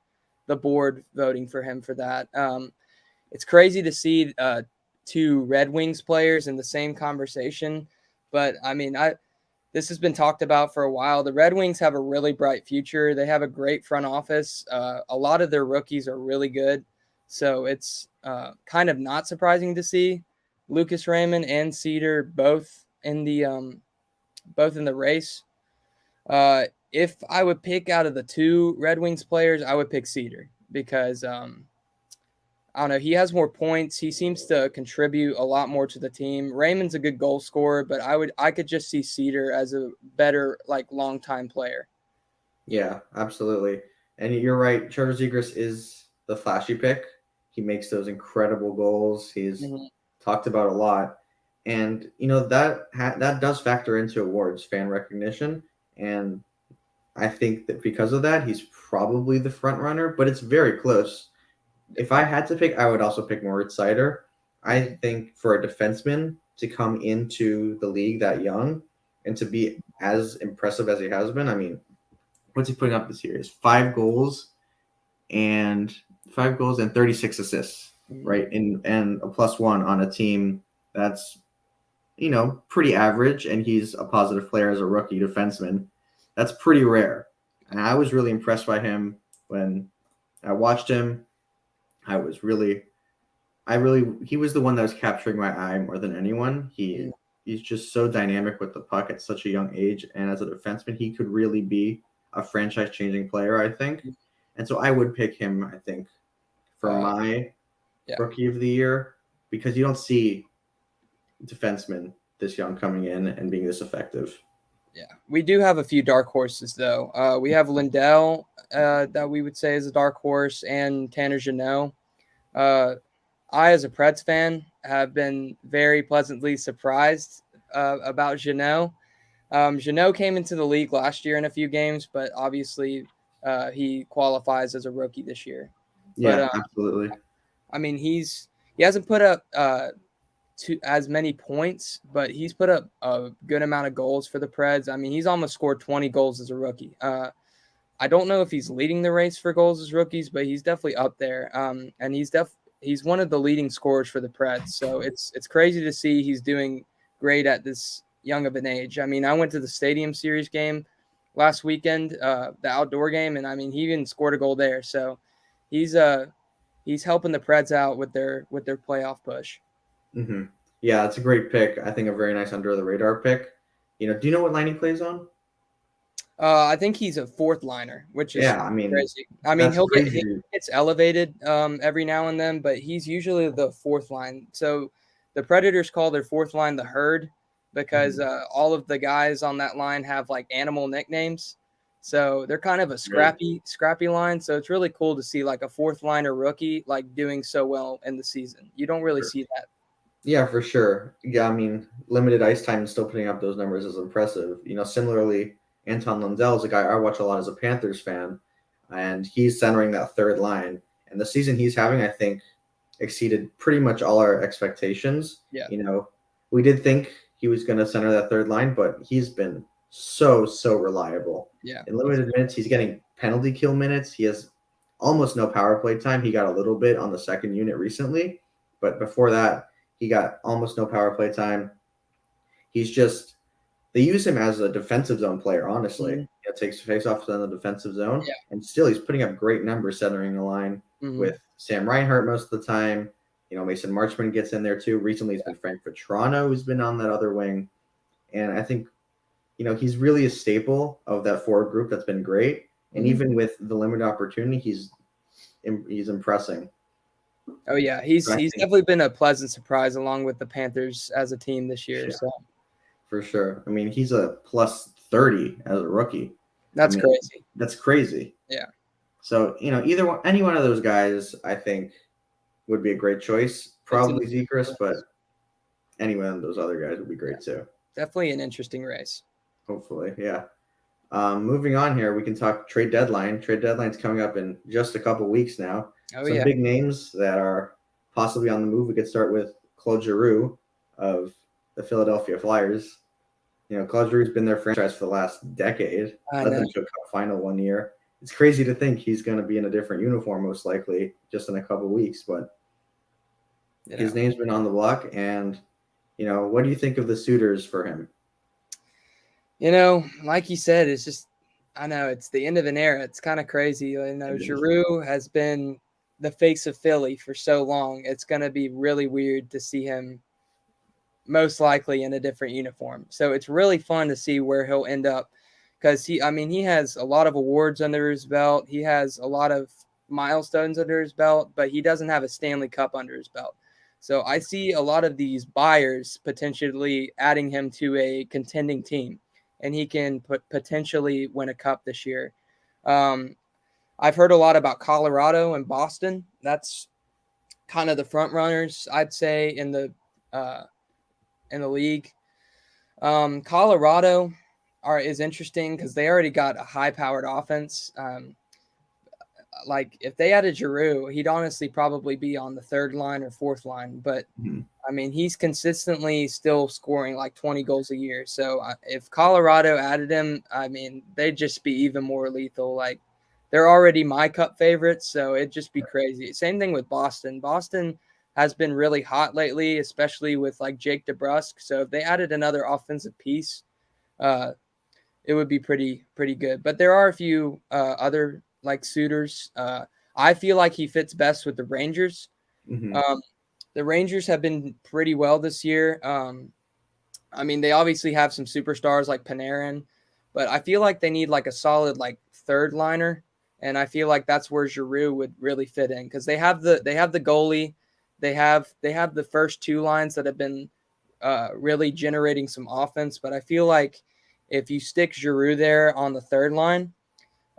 board voting for him for that. It's crazy to see 2 Red Wings players in the same conversation, but I mean, this has been talked about for a while. The Red Wings have a really bright future. They have a great front office. A lot of their rookies are really good. So it's kind of not surprising to see Lucas Raymond and Cedar both in the race. If I would pick out of the 2 Red Wings players, I would pick Cedar because I don't know, he has more points. He seems to contribute a lot more to the team. Raymond's a good goal scorer, but I could just see Cedar as a better long-time player. Yeah, absolutely. And you're right. Trevor Zegras is the flashy pick. He makes those incredible goals. He's talked about a lot. And, that does factor into awards, fan recognition. And I think that because of that, he's probably the front runner, but it's very close. If I had to pick, I would also pick Moritz Seider. I think for a defenseman to come into the league that young and to be as impressive as he has been, I mean, what's he putting up this year? Is 5 goals and 36 assists, right? And a +1 on a team that's, pretty average, and he's a positive player as a rookie defenseman. That's pretty rare. And I was really impressed by him when I watched him. He was the one that was capturing my eye more than anyone. He's just so dynamic with the puck at such a young age. And as a defenseman, he could really be a franchise changing player, I think. And so I would pick him, I think, for my rookie of the year, because you don't see defensemen this young coming in and being this effective. Yeah, we do have a few dark horses, though. We have Lundell that we would say is a dark horse, and Tanner Jeannot. I, as a Preds fan, have been very pleasantly surprised about Jeannot. Jeannot came into the league last year in a few games, but obviously he qualifies as a rookie this year. Yeah, absolutely. I mean, he hasn't put up as many points, but he's put up a good amount of goals for the Preds. I mean, he's almost scored 20 goals as a rookie. I don't know if he's leading the race for goals as rookies, but he's definitely up there. And he's one of the leading scorers for the Preds. So it's crazy to see he's doing great at this young of an age. I mean, I went to the Stadium Series game last weekend, the outdoor game, and I mean, he even scored a goal there. So he's helping the Preds out with their playoff push. Mm-hmm. Yeah, it's a great pick. I think a very nice under the radar pick. Do you know what line he plays on? I think he's a 4th liner, which is crazy. I mean, he gets elevated every now and then, but he's usually the 4th line. So the Predators call their 4th line the Herd because all of the guys on that line have animal nicknames. So they're kind of a scrappy line. So it's really cool to see a 4th liner rookie doing so well in the season. You don't really see that. Yeah, for sure. Yeah, I mean, limited ice time and still putting up those numbers is impressive. Similarly, Anton Lundell is a guy I watch a lot as a Panthers fan, and he's centering that 3rd line. And the season he's having, I think, exceeded pretty much all our expectations. Yeah. We did think he was going to center that 3rd line, but he's been so reliable. Yeah. In limited minutes, he's getting penalty kill minutes. He has almost no power play time. He got a little bit on the 2nd unit recently, but before that, he got almost no power play time. They use him as a defensive zone player, honestly. He takes face-offs in the defensive zone, and still he's putting up great numbers centering the line with Sam Reinhart most of the time. Mason Marchman gets in there too. Recently, it's been Frank Vetrano who's been on that other wing. And I think he's really a staple of that forward group that's been great. And even with the limited opportunity, he's impressing. Oh yeah, he's definitely been a pleasant surprise along with the Panthers as a team this year. Yeah, so for sure. I mean, he's a plus 30 as a rookie. That's crazy. That's crazy. Yeah. So any one of those guys, I think, would be a great choice. Probably Zekris, but any one of those other guys would be great too. Definitely an interesting race. Hopefully, yeah. Moving on here, we can talk trade deadline. Trade deadline's coming up in just a couple weeks now. Some big names that are possibly on the move. We could start with Claude Giroux of the Philadelphia Flyers. Claude Giroux's been their franchise for the last decade. Led them to a cup final one year. It's crazy to think he's going to be in a different uniform, most likely, just in a couple weeks. But his name's been on the block. And, what do you think of the suitors for him? Like you said, it's just, I know it's the end of an era. It's kind of crazy. Giroux has been the face of Philly for so long. It's going to be really weird to see him most likely in a different uniform. So it's really fun to see where he'll end up because he has a lot of awards under his belt. He has a lot of milestones under his belt, but he doesn't have a Stanley Cup under his belt. So I see a lot of these buyers potentially adding him to a contending team, and he can potentially win a cup this year. I've heard a lot about Colorado and Boston. That's kind of the front runners, I'd say, in the league. Colorado is interesting because they already got a high-powered offense. If they added Giroux, he'd honestly probably be on the third line or fourth line. But, he's consistently still scoring like 20 goals a year. So if Colorado added him, they'd just be even more lethal. They're already my cup favorites, so it'd just be crazy. Same thing with Boston. Boston has been really hot lately, especially with Jake DeBrusk. So if they added another offensive piece, it would be pretty good. But there are a few other suitors. I feel like he fits best with the Rangers. The Rangers have been pretty well this year. They obviously have some superstars like Panarin, but I feel like they need a solid third liner, and I feel like that's where Giroux would really fit in because they have the goalie, they have the first two lines that have been really generating some offense, but I feel like if you stick Giroux there on the third line,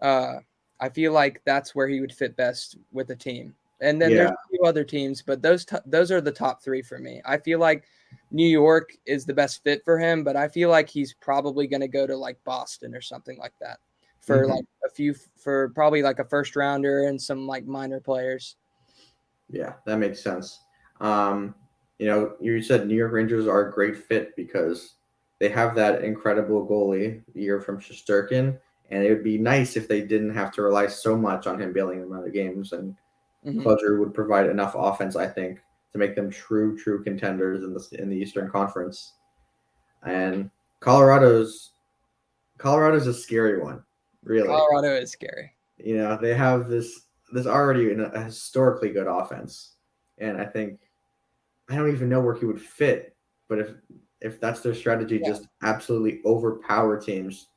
I feel like that's where he would fit best with the team. And then there's a few other teams, but those are the top three for me. I feel like New York is the best fit for him, but I feel like he's probably going to go to Boston or something like that for for probably a first rounder and some minor players. Yeah, that makes sense. You said New York Rangers are a great fit because they have that incredible goalie, the year from Shesterkin, and it would be nice if they didn't have to rely so much on him bailing them out of games. And Claude Giroux would provide enough offense, I think, to make them true contenders in the Eastern Conference. And Colorado's a scary one, really. Colorado is scary. They have this already a historically good offense, and I don't even know where he would fit. But if that's their strategy, just absolutely overpower teams,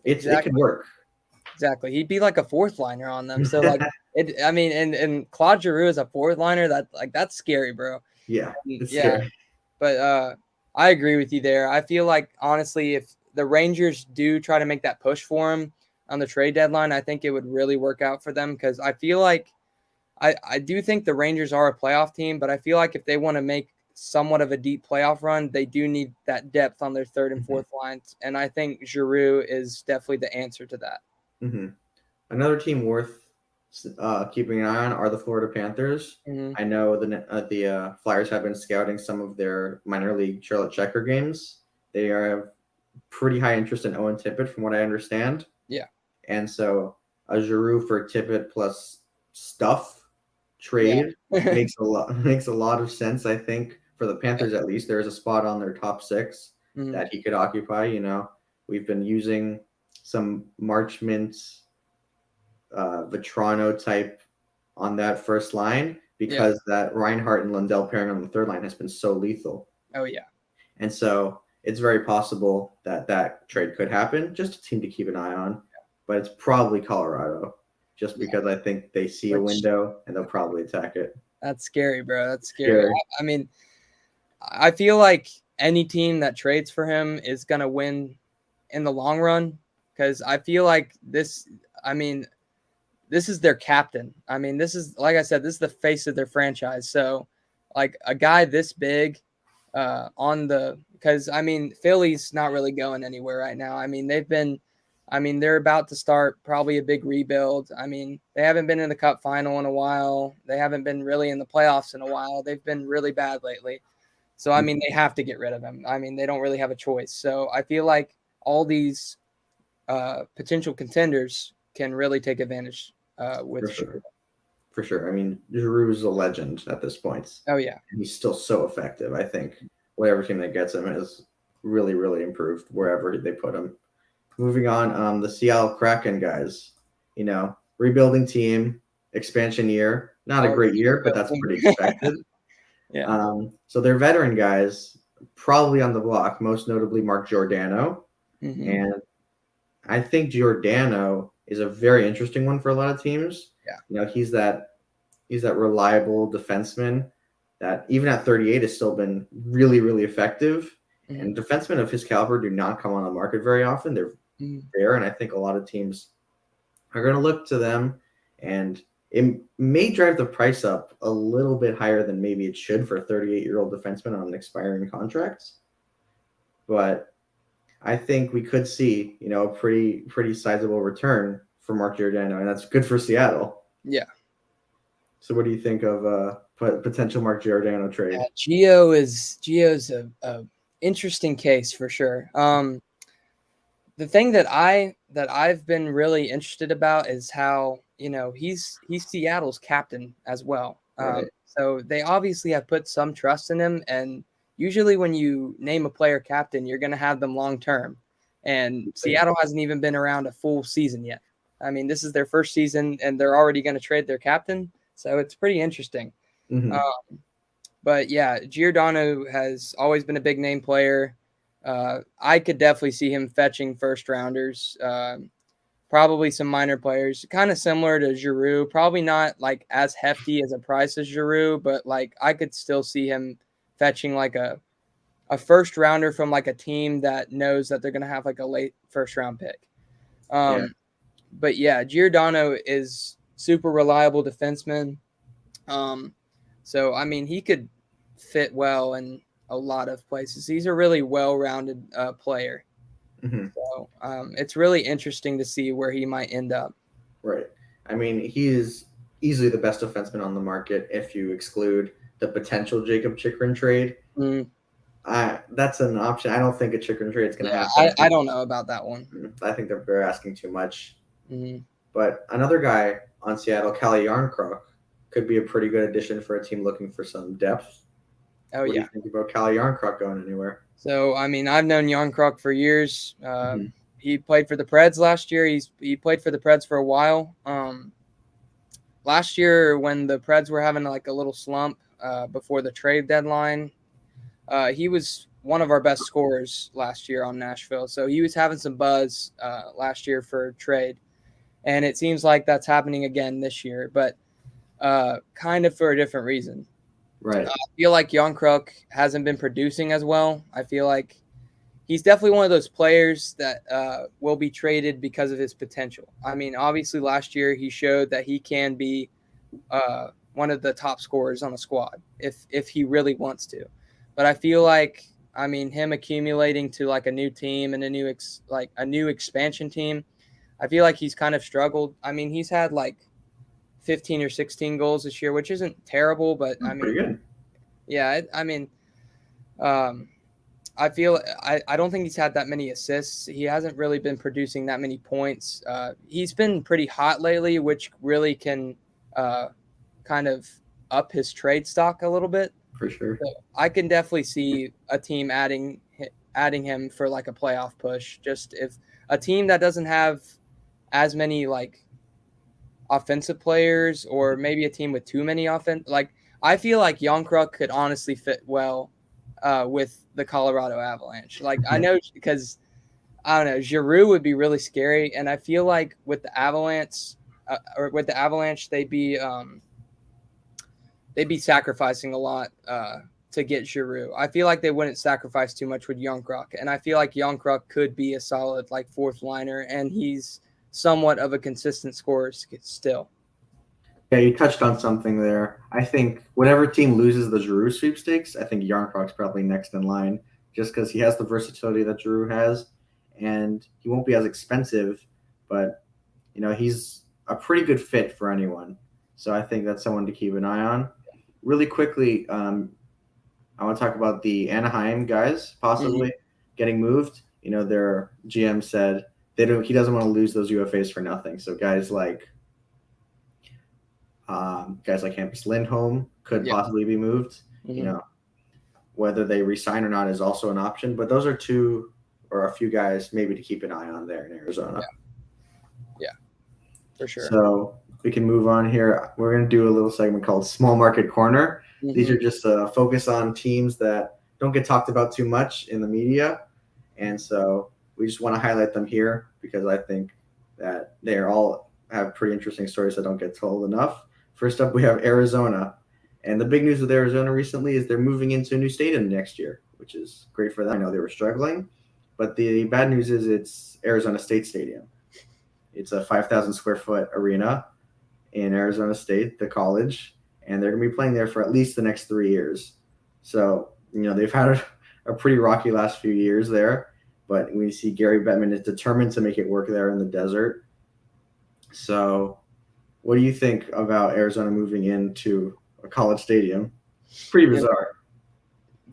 it could work. Exactly, he'd be like a fourth liner on them. So and Claude Giroux is a fourth liner. That's scary, bro. Yeah, it's scary. But I agree with you there. I feel like honestly, if the Rangers do try to make that push for him on the trade deadline, I think it would really work out for them because I feel like I do think the Rangers are a playoff team, but I feel like if they want to make somewhat of a deep playoff run, they do need that depth on their third and fourth lines, and I think Giroux is definitely the answer to that. Another team worth keeping an eye on are the Florida Panthers. I know the Flyers have been scouting some of their minor league Charlotte Checker games. They have pretty high interest in Owen Tippett, from what I understand. Yeah, and so a Giroux for Tippett plus stuff trade makes a lot of sense. I think for the Panthers, at least, there's a spot on their top six that he could occupy. We've been using some March Mints, Vetrano type on that first line because that Reinhart and Lundell pairing on the third line has been so lethal. Oh yeah. And so it's very possible that trade could happen. Just a team to keep an eye on. But it's probably Colorado, just because I think they see a window and they'll probably attack it. That's scary, bro. That's scary. Sure. I mean, I feel like any team that trades for him is going to win in the long run, because I feel like this is their captain. I mean, this is, like I said, this is the face of their franchise. So, like, a guy this big because, I mean, Philly's not really going anywhere right now. I mean, they're about to start probably a big rebuild. I mean, they haven't been in the Cup final in a while. They haven't been really in the playoffs in a while. They've been really bad lately. So, I mean, they have to get rid of him. I mean, they don't really have a choice. So, I feel like all these potential contenders can really take advantage with Giroux. For sure. I mean, Giroux is a legend at this point. Oh, yeah. He's still so effective. I think whatever team that gets him has really, really improved wherever they put him. Moving on, the Seattle Kraken guys, rebuilding team, expansion year. Not a great year, but that's pretty expected. Yeah. So they're veteran guys, probably on the block, most notably Mark Jordano. Mm-hmm. And I think Jordano is a very interesting one for a lot of teams. Yeah. He's that reliable defenseman that even at 38 has still been really, really effective. Mm-hmm. And defensemen of his caliber do not come on the market very often. They're there, and I think a lot of teams are going to look to them, and it may drive the price up a little bit higher than maybe it should for a 38-year-old defenseman on an expiring contract. But I think we could see, a pretty sizable return for Mark Giordano, and that's good for Seattle. Yeah. So what do you think of potential Mark Giordano trade? Gio's a interesting case for sure. The thing that I've been really interested about is how, he's Seattle's captain as well. Right. So they obviously have put some trust in him, and usually when you name a player captain, you're going to have them long term. And Seattle hasn't even been around a full season yet. I mean, this is their first season, and they're already going to trade their captain. So it's pretty interesting. Mm-hmm. But yeah, Giordano has always been a big name player. I could definitely see him fetching first rounders, probably some minor players, kind of similar to Giroux. Probably not like as hefty as a price as Giroux, but like I could still see him fetching like a first rounder from like a team that knows that they're going to have like a late first round pick. But yeah, Giordano is super reliable defenseman. So I mean, he could fit well in a lot of places. He's a really well-rounded player. Mm-hmm. So it's really interesting to see where he might end up. Right. I mean, he is easily the best defenseman on the market if you exclude the potential Jacob Chikrin trade. That's an option. I don't think a Chikrin trade is going to happen. I don't know about that one. I think they're asking too much. Mm-hmm. But another guy on Seattle, Calle Jarnkrok, could be a pretty good addition for a team looking for some depth. Oh, what yeah. do you think about Calle Jarnkrok going anywhere? So, I mean, I've known Jarnkrok for years. He played for the Preds last year. He played for the Preds for a while. Last year, when the Preds were having like a little slump before the trade deadline, he was one of our best scorers last year on Nashville. So he was having some buzz last year for trade. And it seems like that's happening again this year, but kind of for a different reason. Right. I feel like Jarnkrok hasn't been producing as well. I feel like he's definitely one of those players that will be traded because of his potential. I mean, obviously last year he showed that he can be one of the top scorers on the squad if he really wants to. But I feel like, I mean, him accumulating to like a new team and a new expansion team, I feel like he's kind of struggled. I mean, he's had like 15 or 16 goals this year, which isn't terrible, but I mean, pretty good. Yeah, I mean, I feel I don't think he's had that many assists. He hasn't really been producing that many points. He's been pretty hot lately, which really can kind of up his trade stock a little bit. For sure. So I can definitely see a team adding him for like a playoff push. Just if a team that doesn't have as many like offensive players, or maybe a team with too many offense. Like I feel like Jarnkrok could honestly fit well with the Colorado Avalanche. Like I know because I don't know, Giroux would be really scary, and I feel like with the Avalanche they'd be sacrificing a lot to get Giroux. I feel like they wouldn't sacrifice too much with Youngkruk, and I feel like Youngkruk could be a solid like fourth liner, and he's somewhat of a consistent scorer still. Yeah, you touched on something there. I think whatever team loses the Giroux sweepstakes, I think Yarncrock's probably next in line, just because he has the versatility that Giroux has, and he won't be as expensive, but he's a pretty good fit for anyone. So I think that's someone to keep an eye on. Really quickly, I want to talk about the Anaheim guys possibly getting moved. Their GM said he doesn't want to lose those UFAs for nothing. So guys like Hampus Lindholm could possibly be moved. Whether they resign or not is also an option. But those are two or a few guys maybe to keep an eye on there in Arizona. Yeah, for sure. So we can move on here. We're going to do a little segment called Small Market Corner. These are just a focus on teams that don't get talked about too much in the media. And so we just want to highlight them here because I think that they all have pretty interesting stories that don't get told enough. First up, we have Arizona. And the big news with Arizona recently is they're moving into a new stadium next year, which is great for them. I know they were struggling. But the bad news is it's Arizona State Stadium. It's a 5,000 square foot arena in Arizona State, the college, and they're going to be playing there for at least the next 3 years. So, they've had a pretty rocky last few years there, but we see Gary Bettman is determined to make it work there in the desert. So what do you think about Arizona moving into a college stadium? It's pretty bizarre.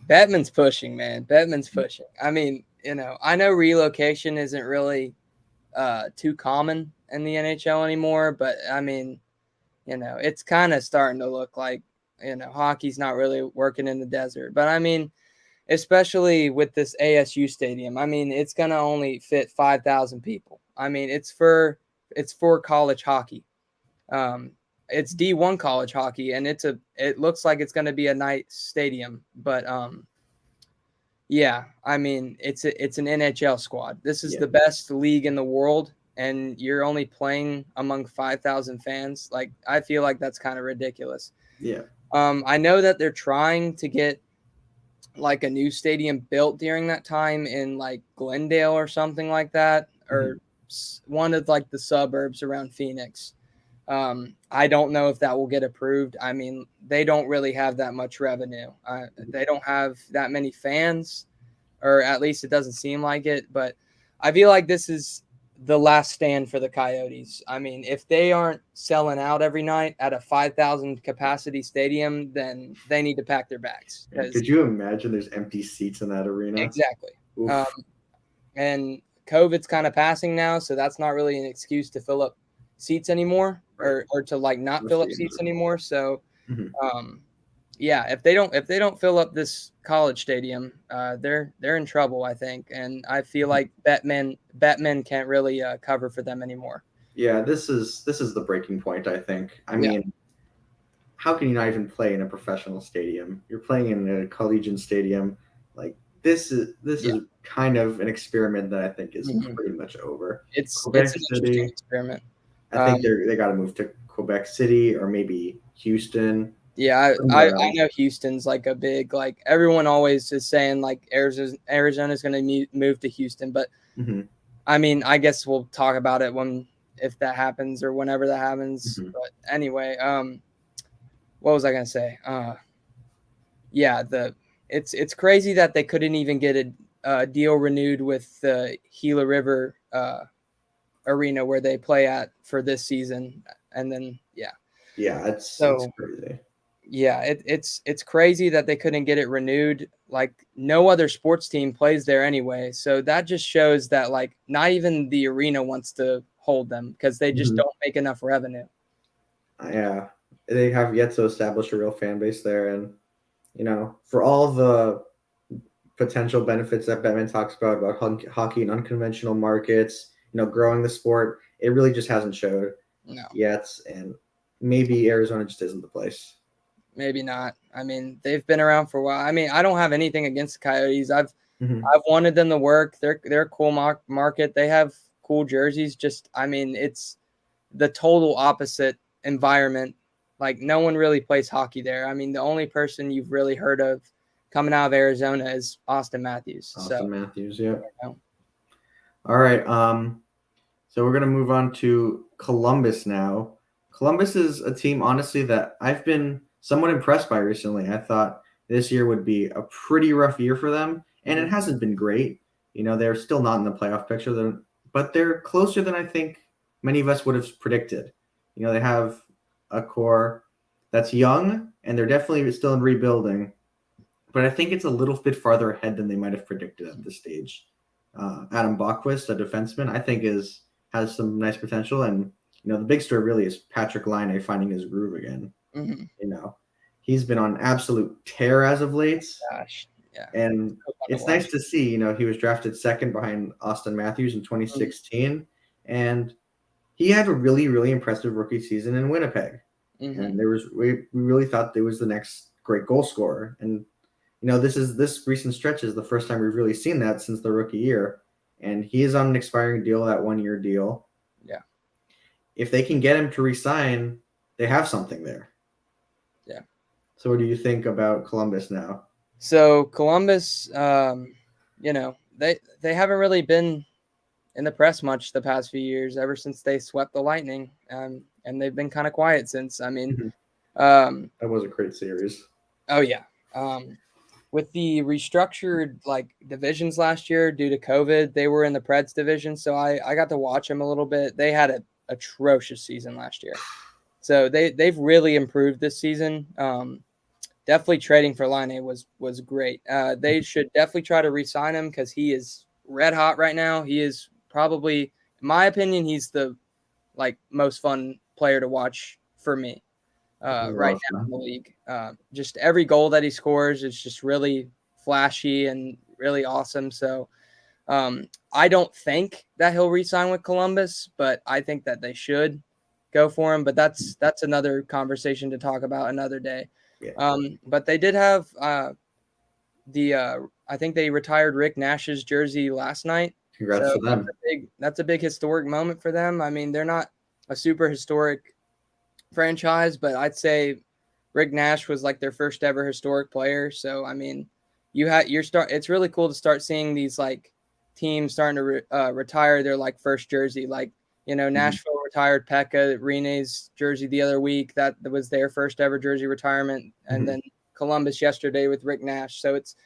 Bettman's pushing, man. Bettman's pushing. I mean, I know relocation isn't really too common in the NHL anymore, but I mean, it's kind of starting to look like, hockey's not really working in the desert. But I mean, especially with this ASU stadium, I mean, it's going to only fit 5,000 people. I mean, it's for college hockey. It's D1 college hockey, and it looks like it's going to be a nice stadium, but yeah, I mean, it's an NHL squad. This is the best league in the world, and you're only playing among 5,000 fans. Like, I feel like that's kind of ridiculous. Yeah. I know that they're trying to get like a new stadium built during that time in like Glendale or something like that, or one of like the suburbs around Phoenix. I don't know if that will get approved. I mean, they don't really have that much revenue. They don't have that many fans, or at least it doesn't seem like it. But I feel like this is the last stand for the Coyotes. I mean, if they aren't selling out every night at a 5,000 capacity stadium, then they need to pack their bags. Could you imagine there's empty seats in that arena? Exactly. And COVID's kind of passing now, so that's not really an excuse to fill up seats anymore, or to like not fill up seats anymore. So yeah, if they don't fill up this college stadium, they're in trouble, I think. And I feel like Bettman can't really cover for them anymore. Yeah, this is the breaking point, I think. I mean, how can you not even play in a professional stadium? You're playing in a collegiate stadium. Like, this is kind of an experiment that I think is pretty much over. It's an interesting experiment. I think they got to move to Quebec City or maybe Houston. Yeah, I know Houston's like a big, like, everyone always is saying like Arizona's going to move to Houston, but I mean, I guess we'll talk about it if that happens or whenever that happens. But anyway, what was I going to say? Yeah, it's crazy that they couldn't even get a deal renewed with the Gila River arena where they play at for this season, and then it's crazy. Yeah, it's crazy that they couldn't get it renewed. Like, no other sports team plays there anyway, so that just shows that like not even the arena wants to hold them because they just don't make enough revenue. Yeah, they have yet to establish a real fan base there, and for all the potential benefits that Bettman talks about hockey and unconventional markets, growing the sport, it really just hasn't showed yet, and maybe Arizona just isn't the place. maybe not. I mean, they've been around for a while. I mean, I don't have anything against the Coyotes. Mhm. I've wanted them to work. They're a cool market. They have cool jerseys. Just, I mean, it's the total opposite environment. Like, no one really plays hockey there. I mean, the only person you've really heard of coming out of Arizona is Austin Matthews. Austin Matthews, yeah. You know. All right. So we're gonna move on to Columbus now. Columbus is a team, honestly, that I've been somewhat impressed by recently. I thought this year would be a pretty rough year for them, and it hasn't been great. They're still not in the playoff picture, but they're closer than I think many of us would have predicted. They have a core that's young, and they're definitely still in rebuilding, but I think it's a little bit farther ahead than they might have predicted at this stage. Adam Bacquist, a defenseman, I think has some nice potential, and the big story really is Patrick Laine finding his groove again. Mm-hmm. He's been on absolute tear as of late. Gosh, yeah. And it's nice to see, he was drafted second behind Austin Matthews in 2016, and he had a really, really impressive rookie season in Winnipeg. And we really thought there was the next great goal scorer. And this recent stretch is the first time we've really seen that since the rookie year. And he is on an expiring deal, that 1-year deal. Yeah. If they can get him to resign, they have something there. Yeah. So what do you think about Columbus now? So Columbus, they haven't really been in the press much the past few years, ever since they swept the Lightning. And they've been kind of quiet since. I mean, that was a great series. Oh, yeah. With the restructured divisions last year due to COVID, they were in the Preds division. So I got to watch them a little bit. They had an atrocious season last year. So they've really improved this season. Definitely trading for Laine was great. They should definitely try to re-sign him because he is red hot right now. He is probably, in my opinion, he's the most fun player to watch for me. Right now in the league. Just every goal that he scores is just really flashy and really awesome. So I don't think that he'll re-sign with Columbus, but I think that they should go for him. But that's another conversation to talk about another day. Yeah. But they did have I think they retired Rick Nash's jersey last night. Congrats to them. That's a big historic moment for them. I mean, they're not a super historic franchise, but I'd say Rick Nash was their first ever historic player. So I mean, it's really cool to start seeing these teams starting to retire their first jersey. Nashville retired Pekka Rinne's jersey the other week. That was their first ever jersey retirement, and then Columbus yesterday with Rick Nash. So it's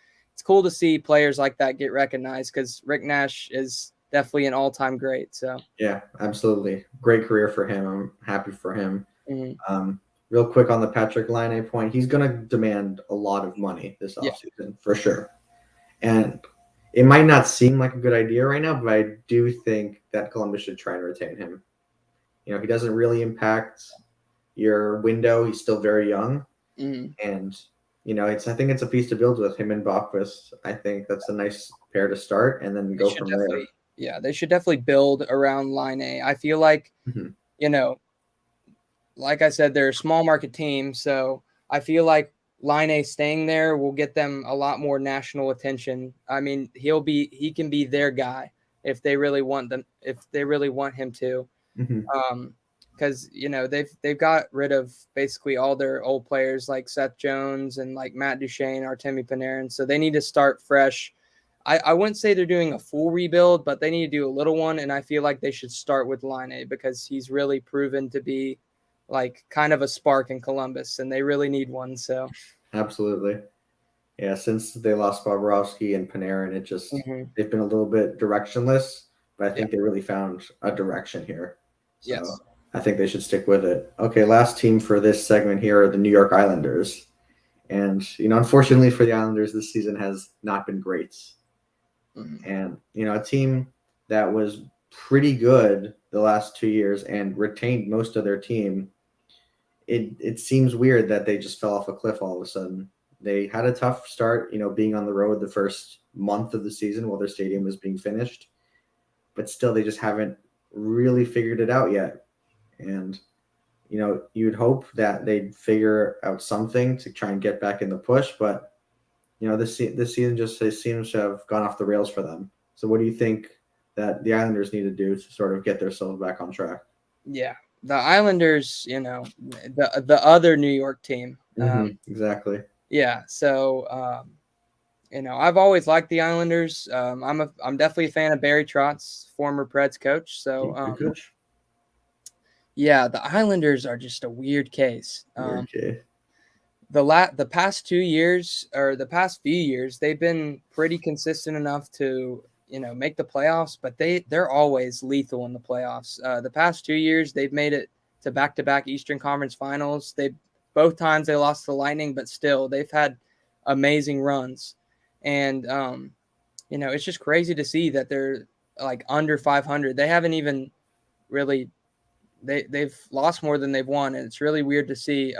cool to see players like that get recognized because Rick Nash is definitely an all-time great. So yeah, absolutely, great career for him. I'm happy for him. Mm-hmm. Real quick on the Patrick Laine point, he's going to demand a lot of money this offseason for sure. And it might not seem like a good idea right now, but I do think that Columbus should try and retain him. He doesn't really impact your window. He's still very young. And, I think it's a piece to build with him and Bacquist. I think that's a nice pair to start and then go from there. Yeah, they should definitely build around Laine. I feel like, like I said, they're a small market team, so I feel like Laine staying there will get them a lot more national attention. I mean, he can be their guy if they really want him to. Because they've got rid of basically all their old players like Seth Jones and Matt Duchene, Artemi Panarin, so they need to start fresh. I wouldn't say they're doing a full rebuild, but they need to do a little one, and I feel like they should start with Laine because he's really proven to be kind of a spark in Columbus, and they really need one. So absolutely. Yeah, since they lost Bobrovsky and Panarin, it just they've been a little bit directionless, but I think they really found a direction here. So yes. I think they should stick with it. Okay, last team for this segment here are the New York Islanders. And, unfortunately for the Islanders, this season has not been great. And, a team that was pretty good the last 2 years and retained most of their team, it seems weird that they just fell off a cliff all of a sudden. They had a tough start, being on the road the first month of the season while their stadium was being finished. But still, they just haven't really figured it out yet. And, you'd hope that they'd figure out something to try and get back in the push, but this season just seems to have gone off the rails for them. So what do you think that the Islanders need to do to sort of get themselves back on track? Yeah, the Islanders, the other New York team. Exactly. Yeah, so I've always liked the Islanders. I'm definitely a fan of Barry Trotz, former Preds coach. So Good coach. Yeah, the Islanders are just a weird case. Weird case. The past 2 years or the past few years, they've been pretty consistent enough to make the playoffs, but they're always lethal in the playoffs. The past 2 years, they've made it to back-to-back Eastern Conference Finals. Both times they lost to the Lightning, but still they've had amazing runs. And it's just crazy to see that they're like under 500. They haven't even really they've lost more than they've won, and it's really weird to see.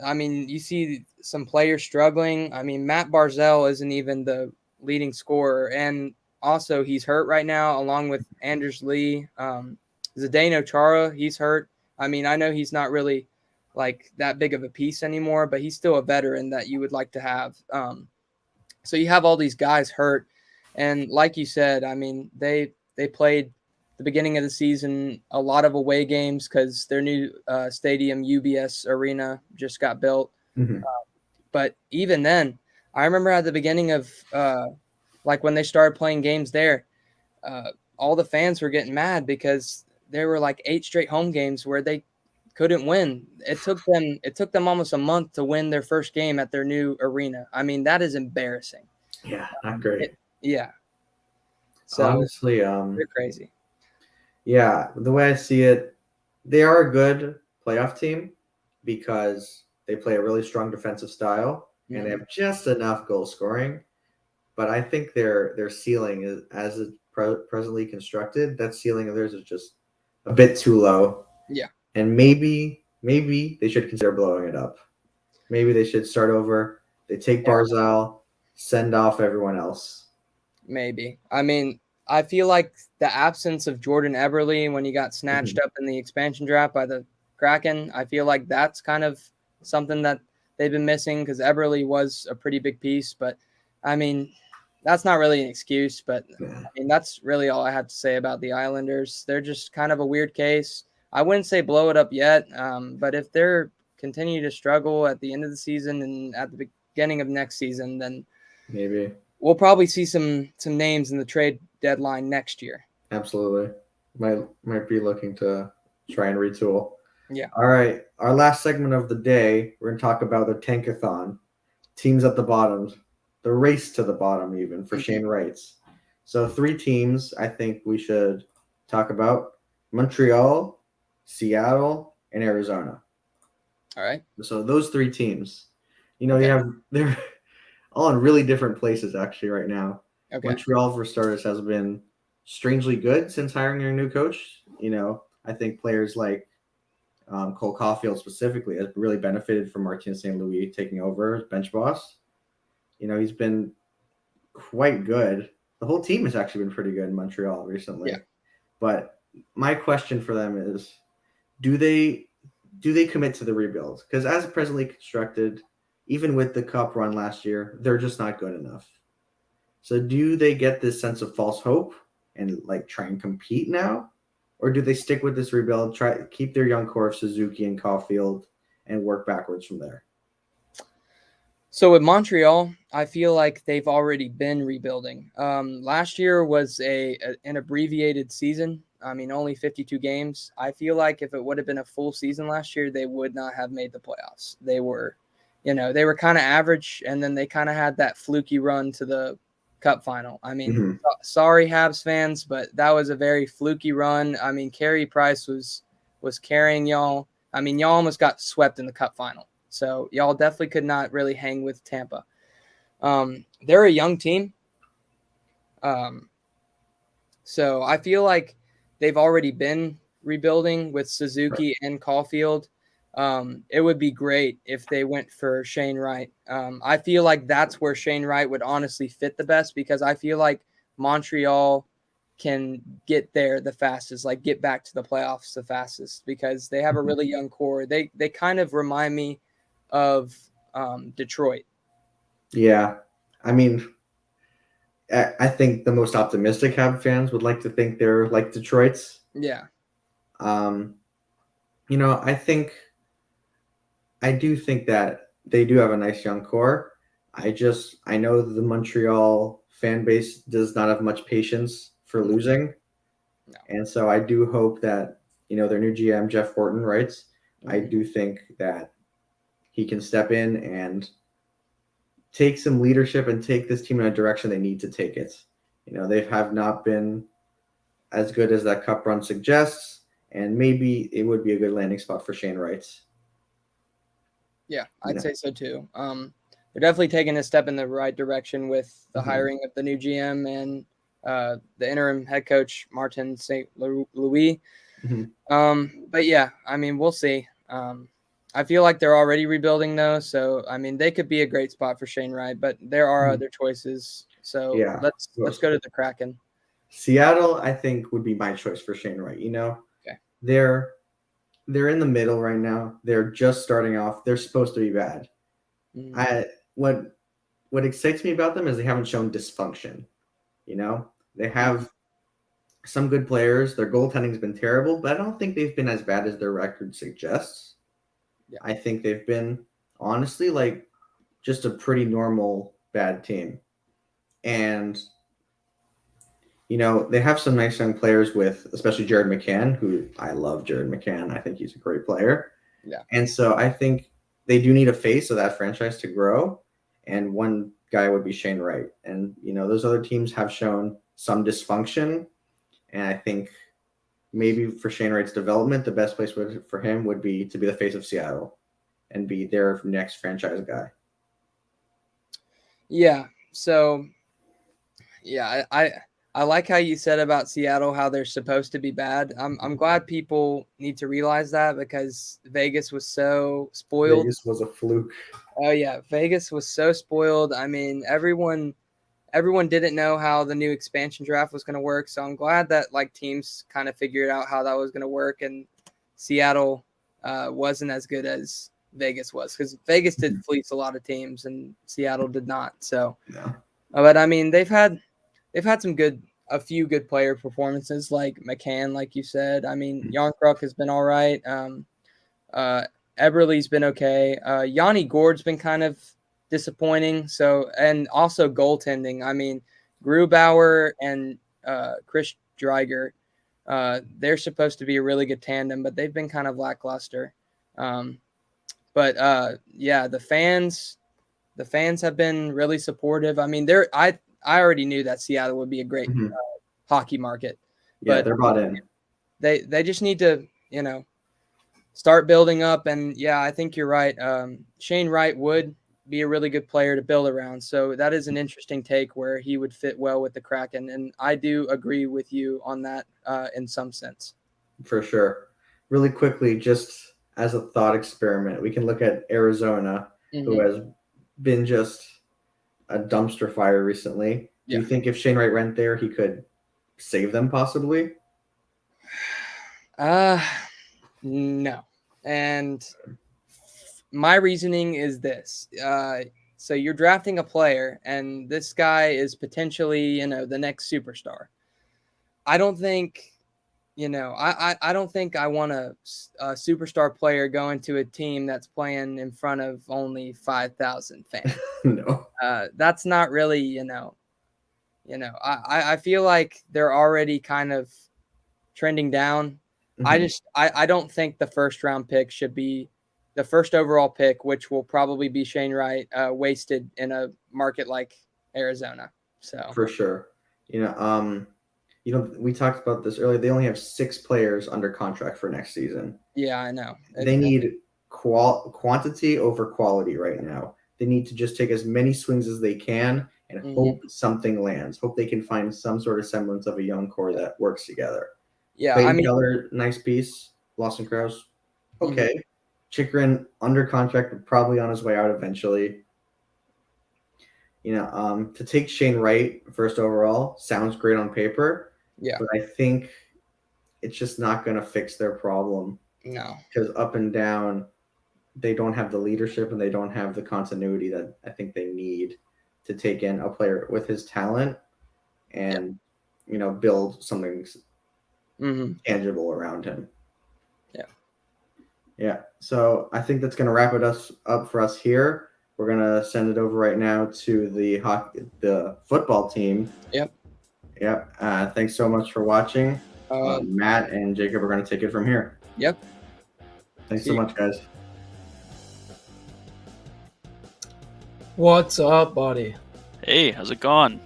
I mean, you see some players struggling. I mean, Matt Barzal isn't even the leading scorer, and also he's hurt right now, along with Anders Lee. Zdeno Chara, he's hurt. I mean, I know he's not really like that big of a piece anymore, but he's still a veteran that you would like to have. So you have all these guys hurt, and like you said, I mean, they played the beginning of the season a lot of away games because their new stadium, UBS Arena, just got built. But even then, I remember at the beginning of like when they started playing games there, all the fans were getting mad because there were like 8 straight home games where they couldn't win. It took them almost a month to win their first game at their new arena. I mean, that is embarrassing. Yeah, not great. Yeah. So honestly, they're crazy. Yeah, the way I see it, they are a good playoff team because they play a really strong defensive style and they have just enough goal scoring. But I think their ceiling is, as it's presently constructed, that ceiling of theirs is just a bit too low. Yeah. And maybe they should consider blowing it up. Maybe they should start over. They take Barzal, send off everyone else. Maybe. I mean, I feel like the absence of Jordan Eberle when he got snatched up in the expansion draft by the Kraken, I feel like that's kind of something that they've been missing because Eberle was a pretty big piece. But, I mean, that's not really an excuse. But, I mean, that's really all I have to say about the Islanders. They're just kind of a weird case. I wouldn't say blow it up yet, but if they're continue to struggle at the end of the season and at the beginning of next season, then maybe we'll probably see some names in the trade deadline next year. Absolutely. Might be looking to try and retool. Yeah. All right. Our last segment of the day, we're going to talk about the tankathon. Teams at the bottom, the race to the bottom even for Shane Wrights. So 3 teams I think we should talk about: Montreal, Seattle, and Arizona. All right. So those 3 teams, they're all in really different places actually right now. Okay. Montreal, for starters, has been strangely good since hiring their new coach. I think players like Cole Caulfield specifically has really benefited from Martin St. Louis taking over as bench boss. He's been quite good. The whole team has actually been pretty good in Montreal recently. Yeah. But my question for them is, do they commit to the rebuild? Because as presently constructed, even with the cup run last year, they're just not good enough. So do they get this sense of false hope and try and compete now? Or do they stick with this rebuild, try to keep their young core of Suzuki and Caulfield and work backwards from there? So with Montreal, I feel like they've already been rebuilding. Last year was an abbreviated season. I mean, only 52 games. I feel like if it would have been a full season last year, they would not have made the playoffs. They were kind of average, and then they kind of had that fluky run to the Cup final. I mean, sorry, Habs fans, but that was a very fluky run. I mean, Carey Price was carrying y'all. I mean, y'all almost got swept in the Cup final. So y'all definitely could not really hang with Tampa. They're a young team. So I feel like they've already been rebuilding with Suzuki and Caulfield. It would be great if they went for Shane Wright. I feel like that's where Shane Wright would honestly fit the best because I feel like Montreal can get there the fastest, like get back to the playoffs the fastest, because they have a really young core. They kind of remind me of Detroit. Yeah. I mean, I think the most optimistic Habs fans would like to think they're like Detroit's. Yeah. You know, I do think that they do have a nice young core. I know the Montreal fan base does not have much patience for losing. No. And so I do hope that, their new GM, Jeff Horton, writes, I do think that he can step in and take some leadership and take this team in a direction they need to take it. They have not been as good as that cup run suggests, and maybe it would be a good landing spot for Shane Wright. Yeah, I'd say so too. They're definitely taking a step in the right direction with the hiring of the new GM and the interim head coach, Martin St. Louis. But yeah, I mean, we'll see. I feel like they're already rebuilding though. So, I mean, they could be a great spot for Shane Wright, but there are other choices. So Yeah, let's go to the Kraken. Seattle, I think, would be my choice for Shane Wright. Okay. They're in the middle right now. They're just starting off. They're supposed to be bad. What excites me about them is they haven't shown dysfunction. They have some good players. Their goaltending's been terrible, but I don't think they've been as bad as their record suggests. Yeah. I think they've been, honestly, like just a pretty normal bad team. And they have some nice young players with, especially Jared McCann, who I love Jared McCann. I think he's a great player. Yeah. And so I think they do need a face of that franchise to grow. And one guy would be Shane Wright. And, those other teams have shown some dysfunction. And I think maybe for Shane Wright's development, the best place for him would be to be the face of Seattle and be their next franchise guy. Yeah. So, yeah, I like how you said about Seattle, how they're supposed to be bad. I'm glad people need to realize that, because Vegas was so spoiled. Vegas was a fluke. Oh yeah, Vegas was so spoiled. I mean, everyone didn't know how the new expansion draft was going to work. So I'm glad that teams kind of figured out how that was going to work, and Seattle wasn't as good as Vegas was, because Vegas did fleece a lot of teams and Seattle did not. So, yeah. But I mean, they've had a few good player performances, like McCann, like you said. I mean, Yarncroc has been all right. Eberle's been okay. Yanni Gord's been kind of disappointing. So, and also goaltending. I mean, Grubauer and Chris Dreiger, they're supposed to be a really good tandem, but they've been kind of lackluster. But the fans have been really supportive. I mean, I already knew that Seattle would be a great hockey market. Yeah, but they're bought in. They just need to, start building up. And yeah, I think you're right. Shane Wright would be a really good player to build around. So that is an interesting take where he would fit well with the Kraken. And I do agree with you on that in some sense. For sure. Really quickly, just as a thought experiment, we can look at Arizona, who has been just a dumpster fire recently. Do you think if Shane Wright went there, he could save them possibly? No. And my reasoning is this. So you're drafting a player, and this guy is potentially, the next superstar. I don't think, I don't think I want a superstar player going to a team that's playing in front of only 5,000 fans. No. That's not really, I feel like they're already kind of trending down. I don't think the first round pick should be the first overall pick, which will probably be Shane Wright, wasted in a market like Arizona. So for sure. We talked about this earlier. They only have 6 players under contract for next season. Yeah, I know. They need quantity over quality right now. They need to just take as many swings as they can and hope something lands. Hope they can find some sort of semblance of a young core that works together. Yeah, Clayton Keller, nice piece. Lawson Krause, okay. Chychrun under contract, but probably on his way out eventually. To take Shane Wright first overall sounds great on paper. Yeah. But I think it's just not going to fix their problem No. because up and down, they don't have the leadership and they don't have the continuity that I think they need to take in a player with his talent and, build something tangible around him. Yeah. Yeah. So I think that's going to wrap it up for us here. We're going to send it over right now to the football team. Yep. Yep. Thanks so much for watching. Matt and Jacob are going to take it from here. Yep. Thanks so much, guys. What's up, buddy? Hey, how's it going?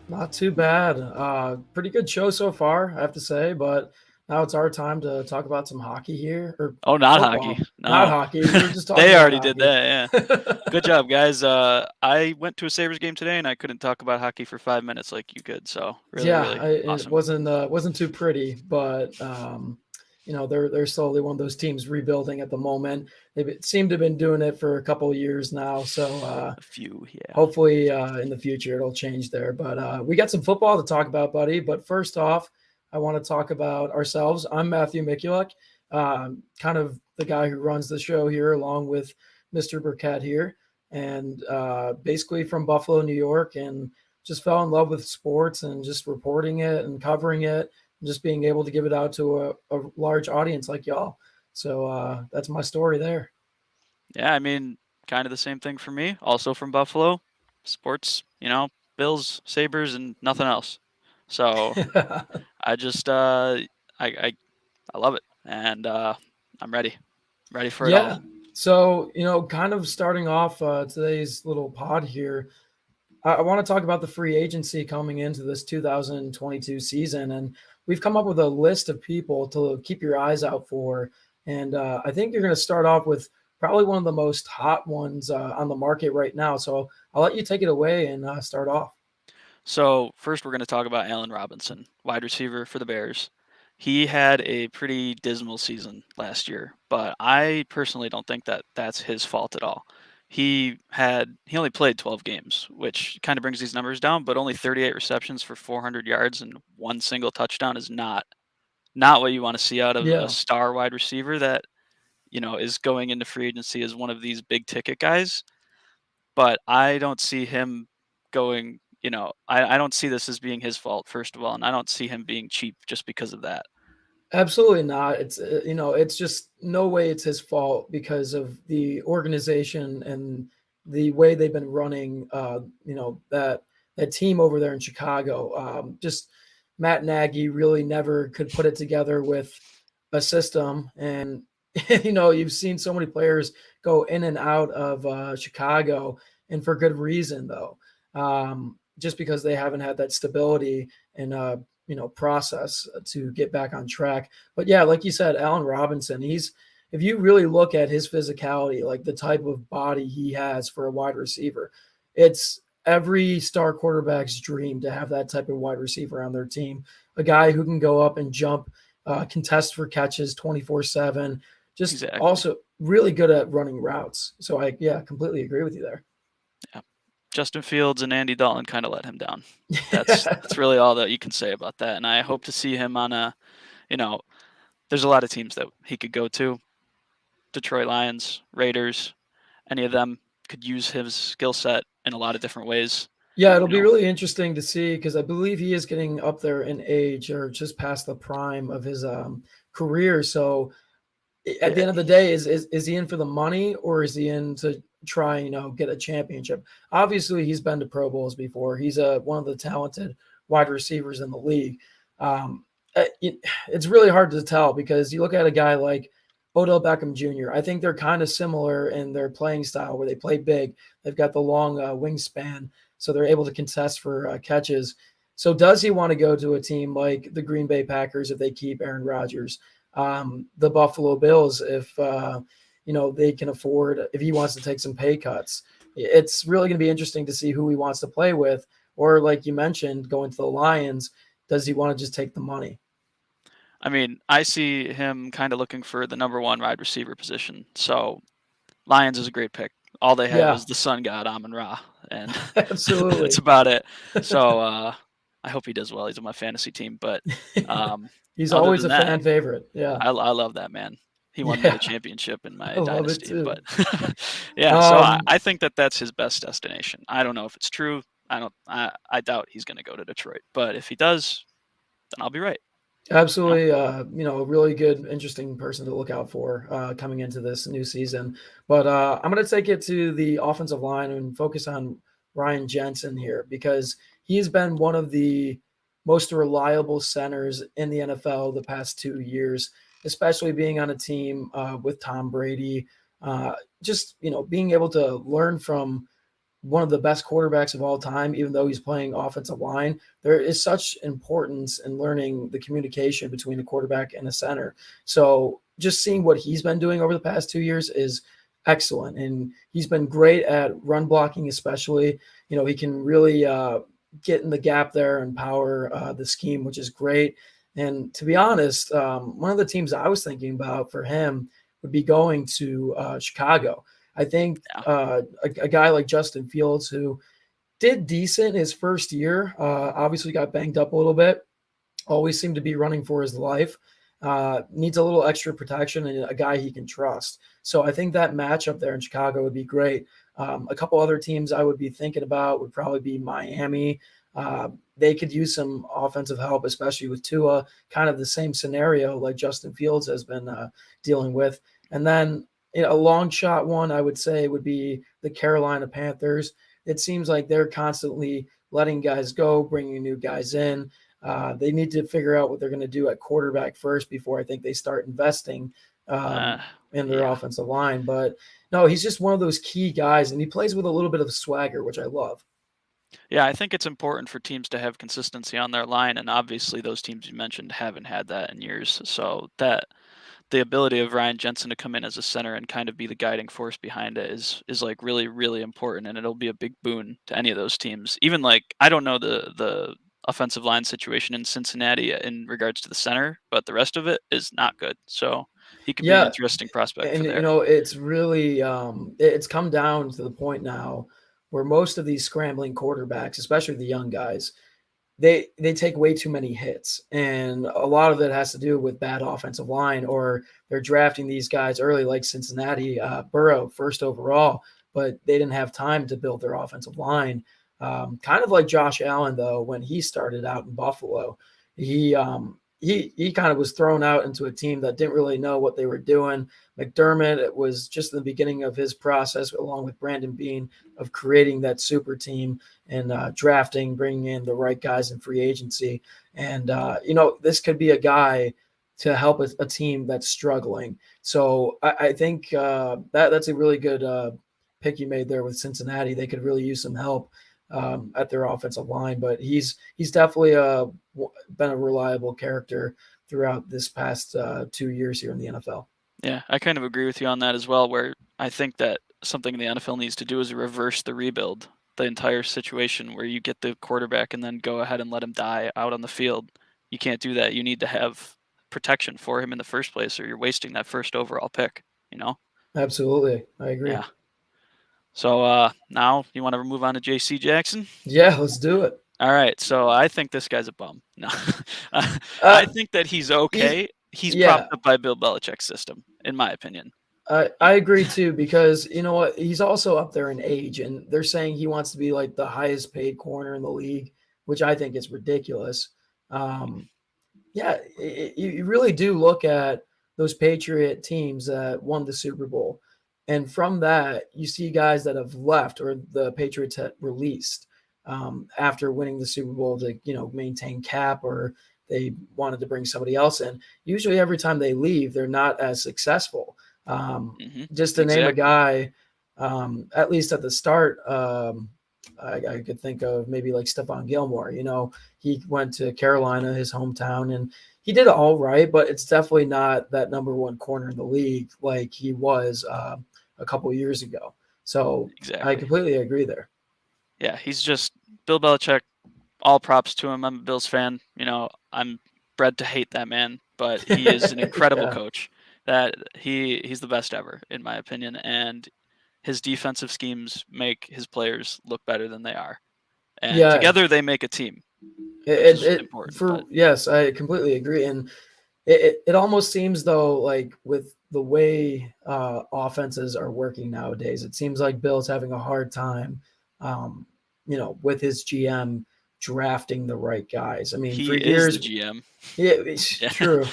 Not too bad. Pretty good show so far, I have to say. But now it's our time to talk about some hockey here. Oh, not football. hockey. No. Not hockey. We were just talking They about already hockey. did that, yeah. Good job, guys. I went to a Sabres game today, and I couldn't talk about hockey for 5 minutes like you could. So really, really awesome. It wasn't too pretty, but they're slowly one of those teams rebuilding at the moment. They seem to have been doing it for a couple of years now. So a few, yeah. Hopefully in the future it'll change there. But we got some football to talk about, buddy. But first off, I want to talk about ourselves. I'm Matthew Mikulak, kind of the guy who runs the show here along with Mr. Burkett here, and basically from Buffalo, New York, and just fell in love with sports and just reporting it and covering it and just being able to give it out to a large audience like y'all. So that's my story there. Yeah, I mean, kind of the same thing for me. Also from Buffalo, sports, Bills, Sabres, and nothing else. So I just I love it, and I'm ready for it all. So kind of starting off today's little pod here, I want to talk about the free agency coming into this 2022 season, and we've come up with a list of people to keep your eyes out for. And I think you're going to start off with probably one of the most hot ones on the market right now. So I'll let you take it away and start off. So first we're going to talk about Allen Robinson, wide receiver for the Bears. He had a pretty dismal season last year, but I personally don't think that that's his fault at all. He only played 12 games, which kind of brings these numbers down, but only 38 receptions for 400 yards and one single touchdown is not what you want to see out of a star wide receiver that, is going into free agency as one of these big ticket guys. But I don't see him going, I don't see this as being his fault, first of all, and I don't see him being cheap just because of that. Absolutely not. It's it's just no way it's his fault because of the organization and the way they've been running that team over there in Chicago. Just Matt Nagy really never could put it together with a system, and you've seen so many players go in and out of Chicago, and for good reason though. Just because they haven't had that stability and process to get back on track. But yeah, like you said, Allen Robinson, if you really look at his physicality, like the type of body he has for a wide receiver, it's every star quarterback's dream to have that type of wide receiver on their team. A guy who can go up and jump, contest for catches 24/7, just also really good at running routes. So I completely agree with you there. Yeah. Justin Fields and Andy Dalton kind of let him down. That's really all that you can say about that. And I hope to see him on there's a lot of teams that he could go to. Detroit Lions, Raiders, any of them could use his skill set in a lot of different ways. Yeah, it'll be really interesting to see because I believe he is getting up there in age or just past the prime of his career. So at the end of the day, is he in for the money or is he in to try, get a championship? Obviously, he's been to Pro Bowls before. He's one of the talented wide receivers in the league. It's really hard to tell because you look at a guy like Odell Beckham Jr. I think they're kind of similar in their playing style where they play big. They've got the long wingspan, so they're able to contest for catches. So does he want to go to a team like the Green Bay Packers if they keep Aaron Rodgers? The Buffalo Bills, if they can afford, if he wants to take some pay cuts. It's really going to be interesting to see who he wants to play with. Or like you mentioned, going to the Lions, does he want to just take the money? I mean, I see him kind of looking for the number one wide receiver position. So Lions is a great pick. All they have is the sun god, Amon-Ra. And absolutely, that's about it. So I hope he does well. He's on my fantasy team, but He's other always a than that, fan favorite. Yeah, I love that man. He won me yeah, the championship in I my love it dynasty, too. but yeah. So Um, I think that that's his best destination. I don't know if it's true. I doubt he's going to go to Detroit, but if he does, then I'll be right. Absolutely, a really good, interesting person to look out for coming into this new season. But I'm going to take it to the offensive line and focus on Ryan Jensen here because he's been one of the most reliable centers in the NFL the past 2 years, especially being on a team with Tom Brady. Just being able to learn from one of the best quarterbacks of all time, even though he's playing offensive line. There is such importance in learning the communication between a quarterback and a center. So just seeing what he's been doing over the past 2 years is excellent. And he's been great at run blocking, especially. He can really get in the gap there and power the scheme, which is great. And to be honest, one of the teams I was thinking about for him would be going to Chicago. I think a guy like Justin Fields, who did decent his first year, obviously got banged up a little bit, always seemed to be running for his life, needs a little extra protection and a guy he can trust. So I think that matchup there in Chicago would be great. A couple other teams I would be thinking about would probably be Miami. They could use some offensive help, especially with Tua, kind of the same scenario like Justin Fields has been dealing with. And then a long shot one I would say would be the Carolina Panthers. It seems like they're constantly letting guys go, bringing new guys in. They need to figure out what they're going to do at quarterback first before I think they start investing in their offensive line. But no, he's just one of those key guys, and he plays with a little bit of swagger, which I love. Yeah, I think it's important for teams to have consistency on their line, and obviously those teams you mentioned haven't had that in years. So that the ability of Ryan Jensen to come in as a center and kind of be the guiding force behind it is like really, really important, and it'll be a big boon to any of those teams. Even like I don't know the offensive line situation in Cincinnati in regards to the center, but the rest of it is not good. So he could be an interesting prospect for and there. it's really it's come down to the point now where most of these scrambling quarterbacks, especially the young guys, they take way too many hits, and a lot of it has to do with bad offensive line, or they're drafting these guys early, like Cincinnati, Burrow first overall, but they didn't have time to build their offensive line. Kind of like Josh Allen, though, when he started out in Buffalo, he kind of was thrown out into a team that didn't really know what they were doing. McDermott, it was just the beginning of his process, along with Brandon Beane, of creating that super team and drafting, bringing in the right guys in free agency. And, this could be a guy to help a team that's struggling. So I think that's a really good pick you made there with Cincinnati. They could really use some help at their offensive line, but he's definitely been a reliable character throughout this past 2 years here in the NFL. Yeah, I kind of agree with you on that as well, where I think that something the NFL needs to do is reverse the rebuild, the entire situation where you get the quarterback and then go ahead and let him die out on the field. You can't do that. You need to have protection for him in the first place, or you're wasting that first overall pick, Absolutely. I agree. Yeah. So now you want to move on to J.C. Jackson? Yeah, let's do it. All right. So I think this guy's a bum. No, I think that he's okay. He's propped up by Bill Belichick's system, in my opinion. I agree too, because you know what? He's also up there in age, and they're saying he wants to be like the highest paid corner in the league, which I think is ridiculous. You really do look at those Patriot teams that won the Super Bowl. And from that, you see guys that have left or the Patriots had released after winning the Super Bowl to, maintain cap, or they wanted to bring somebody else in. Usually every time they leave, they're not as successful. Just to name a guy, at least at the start, I could think of maybe like Stephon Gilmore. He went to Carolina, his hometown, and he did all right, but it's definitely not that number one corner in the league like he was a couple of years ago. So exactly. I completely agree there. Yeah, he's just Bill Belichick. All props to him. I'm a Bills fan. I'm bred to hate that man, but he is an incredible coach. That he's the best ever, in my opinion, and his defensive schemes make his players look better than they are. And together they make a team. which is important. Yes, I completely agree. And it almost seems though, like with the way offenses are working nowadays, it seems like Bill's having a hard time, with his GM drafting the right guys. I mean, He for is years, the GM. Yeah.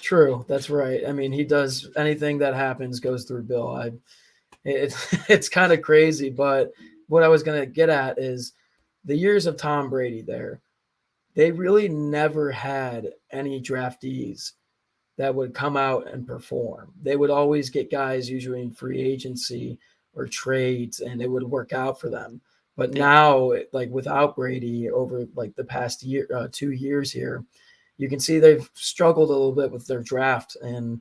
True. That's right. I mean, he does anything that happens goes through Bill. It's kind of crazy, but what I was going to get at is the years of Tom Brady there. They really never had any draftees that would come out and perform. They would always get guys usually in free agency or trades, and it would work out for them. But now, like without Brady over like the past year, 2 years here, you can see they've struggled a little bit with their draft, and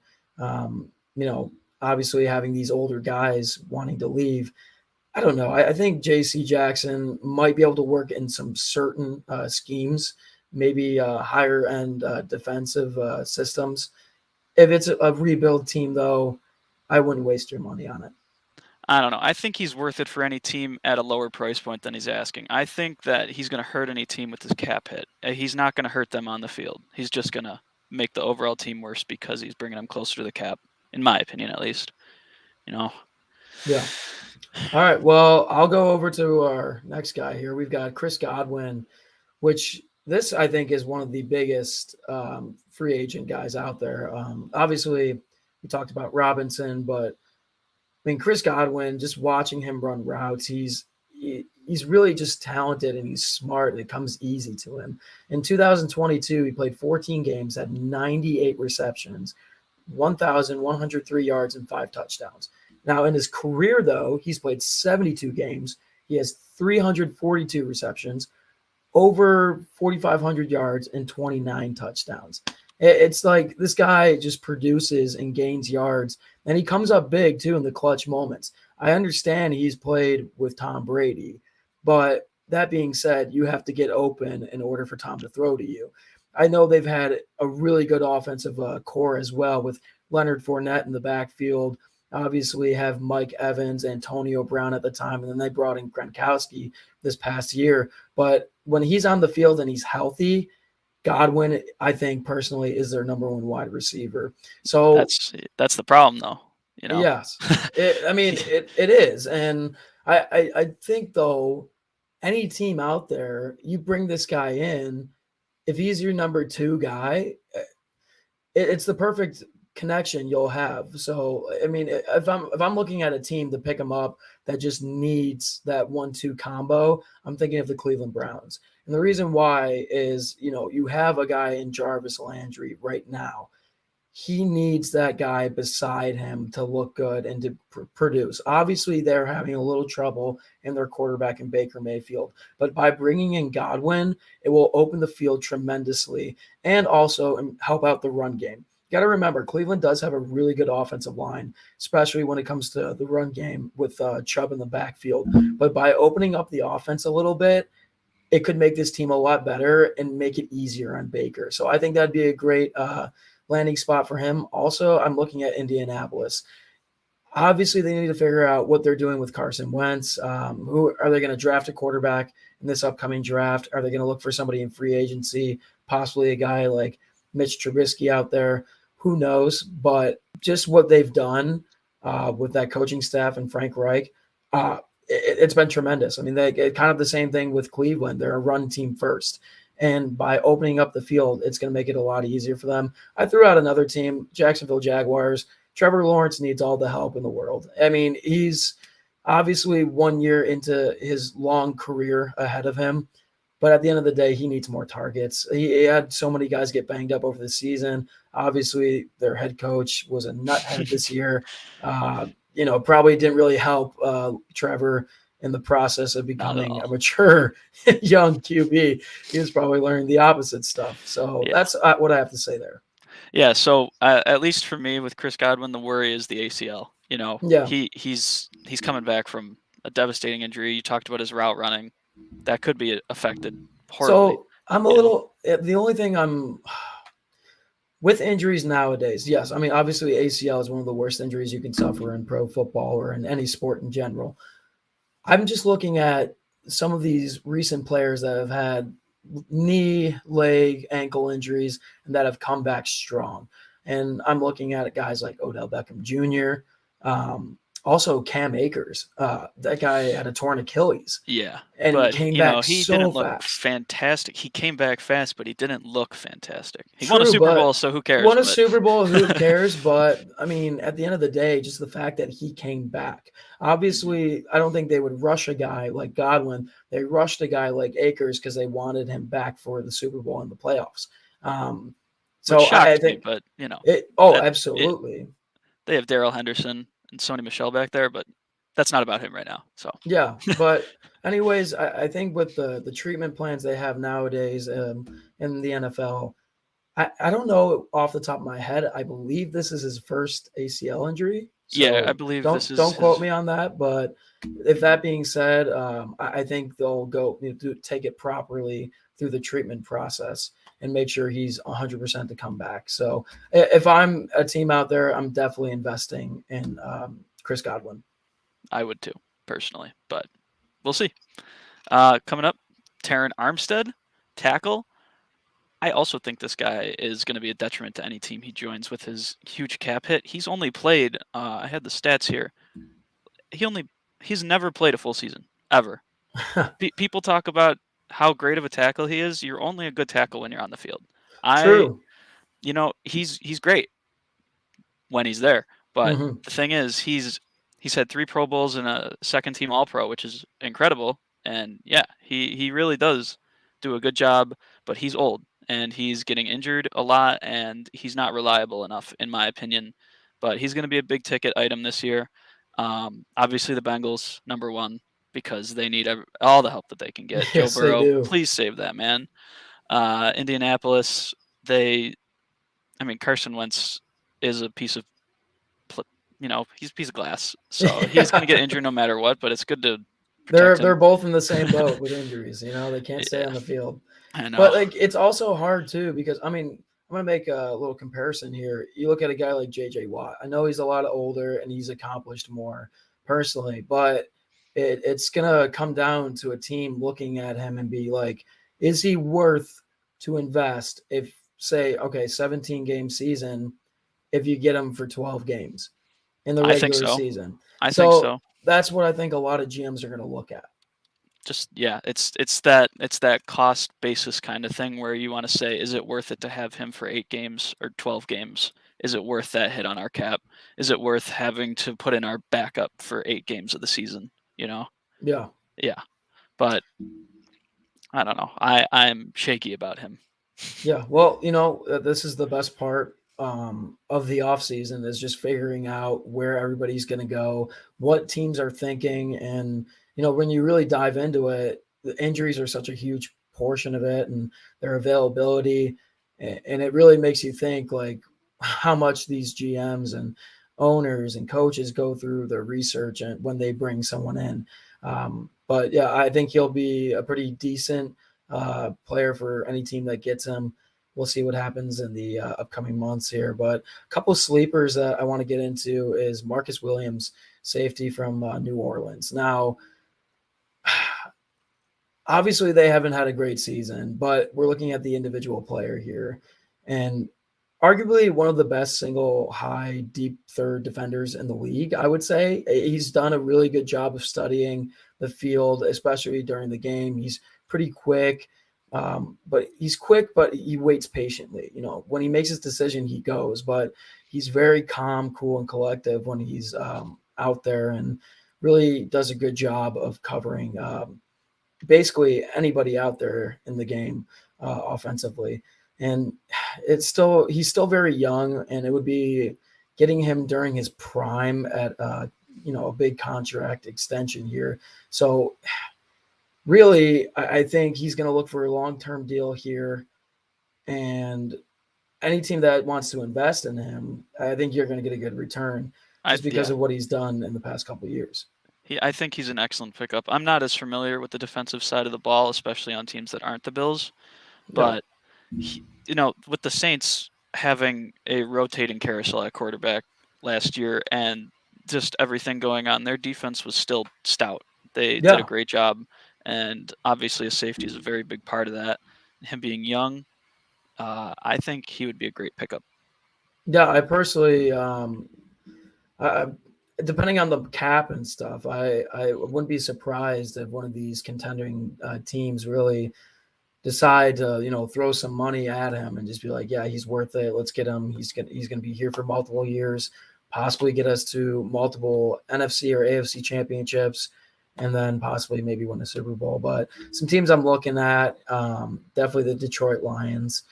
obviously having these older guys wanting to leave. I don't know. I think J.C. Jackson might be able to work in some certain schemes, maybe higher end defensive systems. If it's a rebuild team, though, I wouldn't waste your money on it. I don't know. I think he's worth it for any team at a lower price point than he's asking. I think that he's going to hurt any team with his cap hit. He's not going to hurt them on the field. He's just going to make the overall team worse because he's bringing them closer to the cap, in my opinion, at least. Yeah. All right. Well, I'll go over to our next guy here. We've got Chris Godwin, which this I think is one of the biggest free agent guys out there. Obviously, we talked about Robinson, but I mean, Chris Godwin, just watching him run routes, he's really just talented and he's smart and it comes easy to him. In 2022, he played 14 games, had 98 receptions, 1,103 yards, and 5 touchdowns. Now, in his career, though, he's played 72 games. He has 342 receptions, over 4,500 yards, and 29 touchdowns. It's like this guy just produces and gains yards, and he comes up big, too, in the clutch moments. I understand he's played with Tom Brady, but that being said, you have to get open in order for Tom to throw to you. I know they've had a really good offensive core as well with Leonard Fournette in the backfield. Obviously have Mike Evans, Antonio Brown at the time, and then they brought in Gronkowski this past year. But when he's on the field and he's healthy, Godwin, I think personally, is their number one wide receiver. So that's the problem, though. Yes, it is, and I think though, any team out there, you bring this guy in, if he's your number 2 guy, it's the perfect connection you'll have. So I mean, if I'm looking at a team to pick him up that just needs that 1-2 combo, I'm thinking of the Cleveland Browns. And the reason why is, you have a guy in Jarvis Landry right now. He needs that guy beside him to look good and to produce. Obviously, they're having a little trouble in their quarterback in Baker Mayfield. But by bringing in Godwin, it will open the field tremendously and also help out the run game. You got to remember, Cleveland does have a really good offensive line, especially when it comes to the run game with Chubb in the backfield. But by opening up the offense a little bit, it could make this team a lot better and make it easier on Baker. So I think that'd be a great landing spot for him. Also, I'm looking at Indianapolis. Obviously, they need to figure out what they're doing with Carson Wentz. Who are they going to draft a quarterback in this upcoming draft? Are they going to look for somebody in free agency, possibly a guy like Mitch Trubisky out there? Who knows? But just what they've done with that coaching staff and Frank Reich, it's been tremendous. I mean, they kind of the same thing with Cleveland. They're a run team first. And by opening up the field, it's going to make it a lot easier for them. I threw out another team, Jacksonville Jaguars. Trevor Lawrence needs all the help in the world. I mean, he's obviously 1 year into his long career ahead of him. But at the end of the day, he needs more targets. He had so many guys get banged up over the season. Obviously, their head coach was a nuthead this year. Probably didn't really help Trevor in the process of becoming a mature young QB. He was probably learning the opposite stuff. So that's what I have to say there. Yeah, so at least for me with Chris Godwin, the worry is the ACL. He's coming back from a devastating injury. You talked about his route running. That could be affected horribly. So I'm the only thing I'm with injuries nowadays. Yes. I mean, obviously ACL is one of the worst injuries you can suffer in pro football or in any sport in general. I'm just looking at some of these recent players that have had knee, leg, ankle injuries and that have come back strong. And I'm looking at guys like Odell Beckham Jr., also Cam Akers. That guy had a torn Achilles. Yeah, and but came he back didn't so look fast. fantastic. He came back fast, but he didn't look fantastic. He won a True, Super but Bowl, so who cares? Won a But Super Bowl, who cares? But I mean, at the end of the day, just the fact that he came back. Obviously, I don't think they would rush a guy like Godwin. They rushed a guy like Akers because they wanted him back for the Super Bowl and the playoffs. So which shocked I me, think but it. Oh, that- absolutely. they have Darrell Henderson and Sony Michel back there, but that's not about him right now. So Yeah, but anyways, I think with the treatment plans they have nowadays in the NFL, I don't know off the top of my head. I believe this is his first ACL injury. yeah, I So believe don't this is don't quote his- me on that. But if that being said, I think they'll go take it properly through the treatment process and make sure he's 100% to come back. So if I'm a team out there, I'm definitely investing in Chris Godwin. I would too, personally, but we'll see. Coming up, Terran Armstead, tackle. I also think this guy is going to be a detriment to any team he joins with his huge cap hit. He's only played, I had the stats here. He's never played a full season, ever. People talk about how great of a tackle he is. You're only a good tackle when you're on the field. True. He's great when he's there. But Mhm. the thing is, he's had 3 Pro Bowls and a second team All Pro, which is incredible. And yeah, he really does do a good job, but he's old and he's getting injured a lot and he's not reliable enough, in my opinion. But he's going to be a big ticket item this year. Obviously, the Bengals, number 1, because they need all the help that they can get. Yes, Joe they Burrow, do. please save that man. Indianapolis, Carson Wentz is a piece of, he's a piece of glass. So he's going to get injured no matter what, but it's good to protect him. They're both in the same boat with injuries. They can't stay Yeah. on the field. I know. But it's also hard too because I'm gonna make a little comparison here. You look at a guy like JJ Watt. I know he's a lot older and he's accomplished more personally, but it's gonna come down to a team looking at him and be like, is he worth to invest if say, okay, 17 game season, if you get him for 12 games in the I think regular so. season. I think so. That's what I think a lot of GMs are gonna look at. Just it's that cost basis kind of thing where you want to say, is it worth it to have him for 8 games or 12 games? Is it worth that hit on our cap? Is it worth having to put in our backup for 8 games of the season? Yeah. Yeah. But I don't know. I'm shaky about him. Yeah. Well, this is the best part of the offseason is just figuring out where everybody's going to go, what teams are thinking. And, when you really dive into it, the injuries are such a huge portion of it and their availability. And it really makes you think like how much these GMs and owners and coaches go through their research and when they bring someone in. But yeah, I think he'll be a pretty decent player for any team that gets him. We'll see what happens in the upcoming months here. But a couple sleepers that I want to get into is Marcus Williams, safety from New Orleans. Now, obviously they haven't had a great season, but we're looking at the individual player here. And arguably one of the best single high, deep third defenders in the league, I would say. He's done a really good job of studying the field, especially during the game. He's pretty quick. But he waits patiently. When he makes his decision, he goes. But he's very calm, cool, and collective when he's out there and really does a good job of covering basically anybody out there in the game offensively. And he's still very young, and it would be getting him during his prime at a big contract extension here. So really, I think he's going to look for a long-term deal here. And any team that wants to invest in him, I think you're going to get a good return just because of what he's done in the past couple of years. I think he's an excellent pickup. I'm not as familiar with the defensive side of the ball, especially on teams that aren't the Bills. But, with the Saints having a rotating carousel at quarterback last year and just everything going on, their defense was still stout. They did a great job. And obviously a safety is a very big part of that. him being young, I think he would be a great pickup. Yeah, I personally, depending on the cap and stuff, I wouldn't be surprised if one of these contending teams really decide to throw some money at him and just be like, yeah, he's worth it. Let's get him. He's gonna be here for multiple years, possibly get us to multiple NFC or AFC championships, and then possibly maybe win a Super Bowl. But some teams I'm looking at, definitely the Detroit Lions.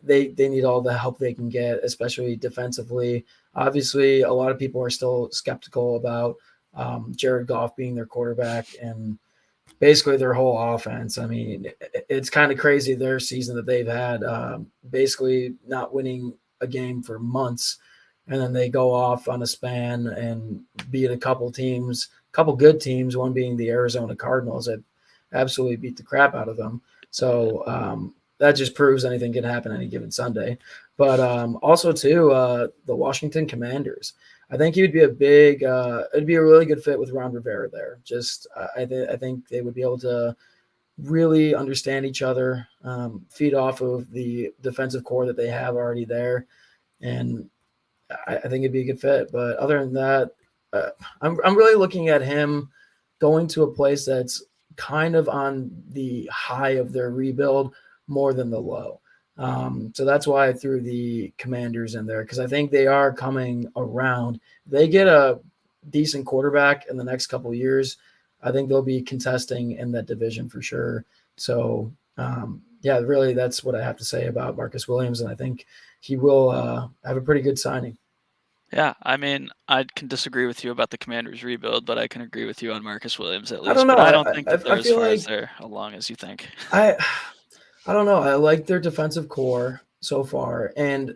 They need all the help they can get, especially defensively. Obviously, a lot of people are still skeptical about Jared Goff being their quarterback and basically their whole offense. I mean, it's kind of crazy their season that they've had, basically not winning a game for months, and then they go off on a span and beat a couple good teams, one being the Arizona Cardinals that absolutely beat the crap out of them. So that just proves anything can happen any given Sunday. But also too, the Washington Commanders. I think he would be it'd be a really good fit with Ron Rivera there. Just I think they would be able to really understand each other, feed off of the defensive core that they have already there, and I think it'd be a good fit. But other than that, I'm really looking at him going to a place that's kind of on the high of their rebuild more than the low. So that's why I threw the Commanders in there, because I think they are coming around. If they get a decent quarterback in the next couple of years, I think they'll be contesting in that division for sure. So, yeah, really, that's what I have to say about Marcus Williams, and I think he will have a pretty good signing. Yeah, I mean, I can disagree with you about the Commanders rebuild, but I can agree with you on Marcus Williams at least. I don't know. But I don't think that they're I as feel far like as they're along as you think. I don't know. I like their defensive core so far, and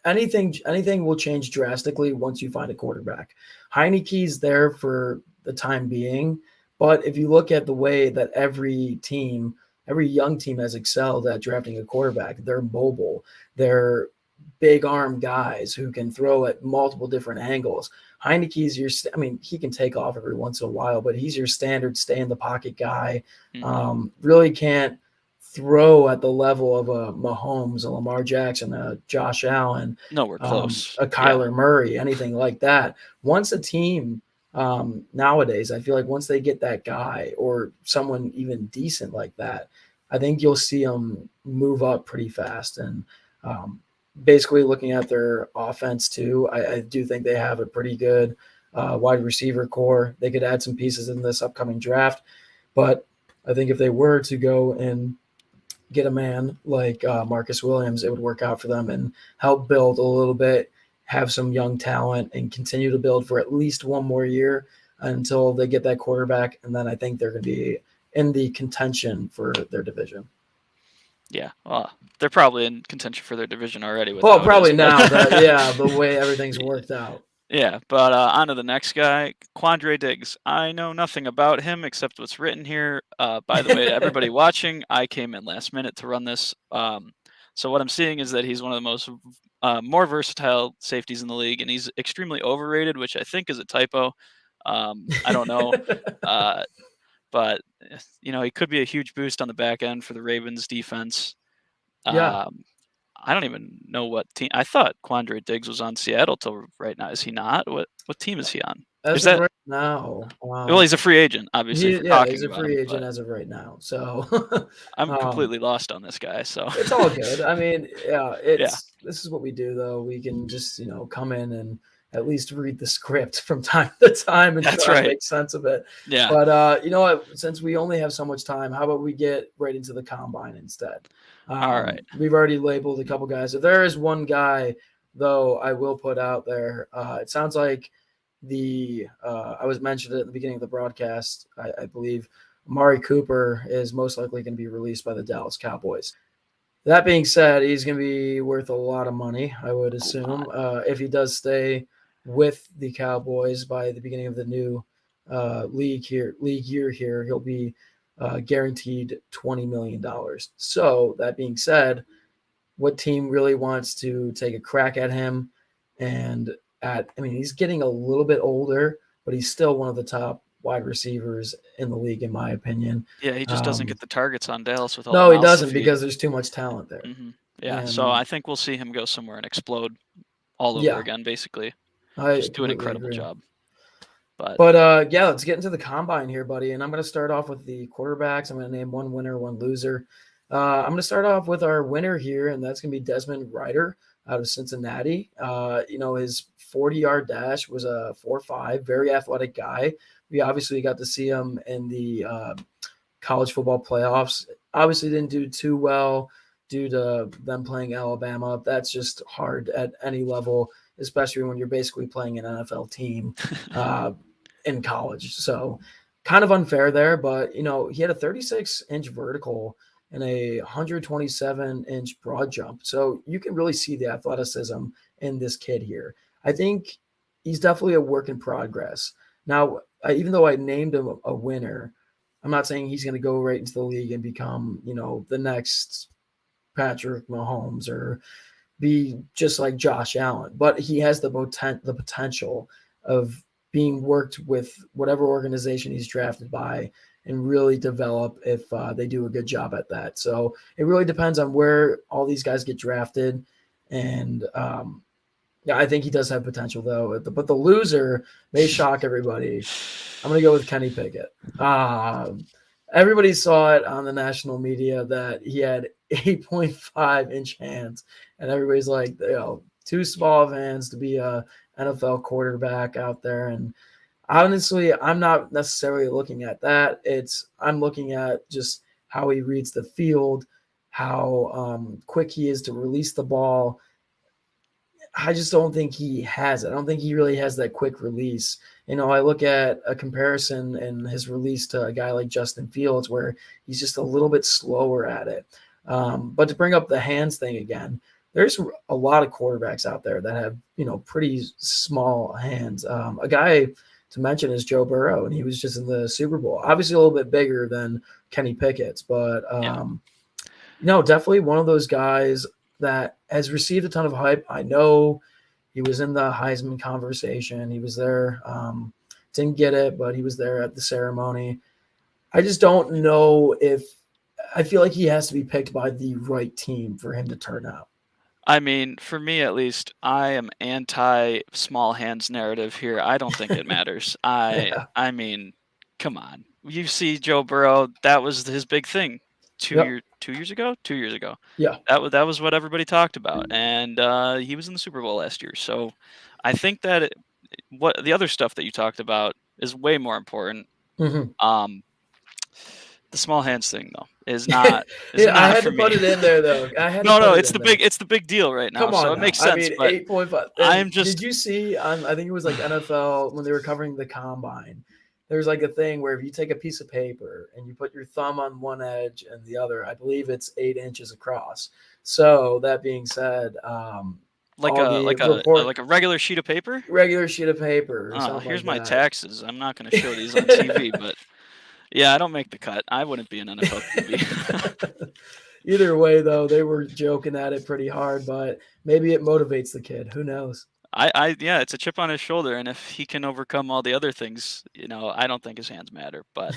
anything will change drastically once you find a quarterback. Heineke's there for the time being, but if you look at the way that every young team has excelled at drafting a quarterback, they're mobile. They're big arm guys who can throw at multiple different angles. Heineke's he can take off every once in a while, but he's your standard stay in the pocket guy. Mm-hmm. Really can't throw at the level of a Mahomes, a Lamar Jackson, a Josh Allen, Nowhere close. a Kyler Murray, anything like that. Once a team nowadays, I feel like once they get that guy or someone even decent like that, I think you'll see them move up pretty fast. And basically looking at their offense too, I do think they have a pretty good wide receiver core. They could add some pieces in this upcoming draft, but I think if they were to go and get a man like Marcus Williams, it would work out for them and help build a little bit, have some young talent, and continue to build for at least one more year until they get that quarterback. And then I think they're going to be in the contention for their division. Yeah, well, they're probably in contention for their division already. Well, probably now that the way everything's worked out. Yeah, but on to the next guy, Quandre Diggs. I know nothing about him except what's written here. By the way, to everybody watching, I came in last minute to run this. So what I'm seeing is that he's one of the most more versatile safeties in the league, and he's extremely overrated, which I think is a typo. I don't know. But, he could be a huge boost on the back end for the Ravens defense. Yeah. I don't even know what team. I thought Quandre Diggs was on Seattle till right now. Is he not? What team is he on? Right now. Well, he's a free agent, obviously. He's a free agent as of right now. So I'm completely lost on this guy. So it's all good. I mean, this is what we do, though. We can just come in and at least read the script from time to time and try to make sense of it. Yeah. But you know what? Since we only have so much time, how about we get right into the combine instead? All right. We've already labeled a couple guys. If there is one guy, though, I will put out there. It sounds like I was mentioned at the beginning of the broadcast. I believe Amari Cooper is most likely going to be released by the Dallas Cowboys. That being said, he's going to be worth a lot of money, I would assume, if he does stay with the Cowboys by the beginning of the new league year here. He'll be guaranteed $20 million. So that being said, what team really wants to take a crack at him? And he's getting a little bit older, but he's still one of the top wide receivers in the league, in my opinion. Yeah, he just doesn't get the targets on Dallas with all No, the he mouths to doesn't, feed. because there's too much talent there. Yeah, so And I think we'll see him go somewhere and explode all over Yeah. again, basically. I Just do an completely incredible agree. job. But yeah, let's get into the combine here, buddy. And I'm going to start off with the quarterbacks. I'm going to name one winner, one loser. I'm going to start off with our winner here, and that's going to be Desmond Ryder out of Cincinnati. His 40-yard dash was a 4.5, very athletic guy. We obviously got to see him in the college football playoffs. Obviously didn't do too well due to them playing Alabama. That's just hard at any level, especially when you're basically playing an NFL team in college. So kind of unfair there, but, he had a 36-inch vertical and a 127-inch broad jump. So you can really see the athleticism in this kid here. I think he's definitely a work in progress. Now, even though I named him a winner, I'm not saying he's going to go right into the league and become, the next Patrick Mahomes or be just like Josh Allen, but he has the potential of being worked with whatever organization he's drafted by and really develop if they do a good job at that. So it really depends on where all these guys get drafted. And I think he does have potential, though. But the loser may shock everybody. I'm going to go with Kenny Pickett. Everybody saw it on the national media that he had 8.5-inch hands, and everybody's like, too small of hands to be a NFL quarterback out there. And honestly, I'm not necessarily looking at that. I'm looking at just how he reads the field, how quick he is to release the ball. I just don't think he has it. I don't think he really has that quick release. I look at a comparison in his release to a guy like Justin Fields, where he's just a little bit slower at it. But to bring up the hands thing again, there's a lot of quarterbacks out there that have, pretty small hands. A guy to mention is Joe Burrow, and he was just in the Super Bowl. Obviously a little bit bigger than Kenny Pickett's, but, definitely one of those guys that has received a ton of hype. I know he was in the Heisman conversation. He was there. Didn't get it, but he was there at the ceremony. I just don't know I feel like he has to be picked by the right team for him to turn out. I mean, for me at least, I am anti small hands narrative here. I don't think it matters. Yeah. I mean, come on. You see Joe Burrow, that was his big thing. 2 years ago. Yeah. That was what everybody talked about, and he was in the Super Bowl last year. So I think that what the other stuff that you talked about is way more important. Mm-hmm. The small hands thing, though, is not. I had to put it in there, though. It's the big deal right now. Come on, so it makes sense. I mean, 8.5. Did you see? I think it was like NFL when they were covering the combine. There's like a thing where if you take a piece of paper and you put your thumb on one edge and the other, I believe it's 8 inches across. So that being said, like a regular sheet of paper. Regular sheet of paper. Here's my taxes. I'm not going to show these on TV, but yeah, I don't make the cut. I wouldn't be an NFL TV. Either way, though, they were joking at it pretty hard, but maybe it motivates the kid. Who knows? It's a chip on his shoulder, and if he can overcome all the other things, I don't think his hands matter. But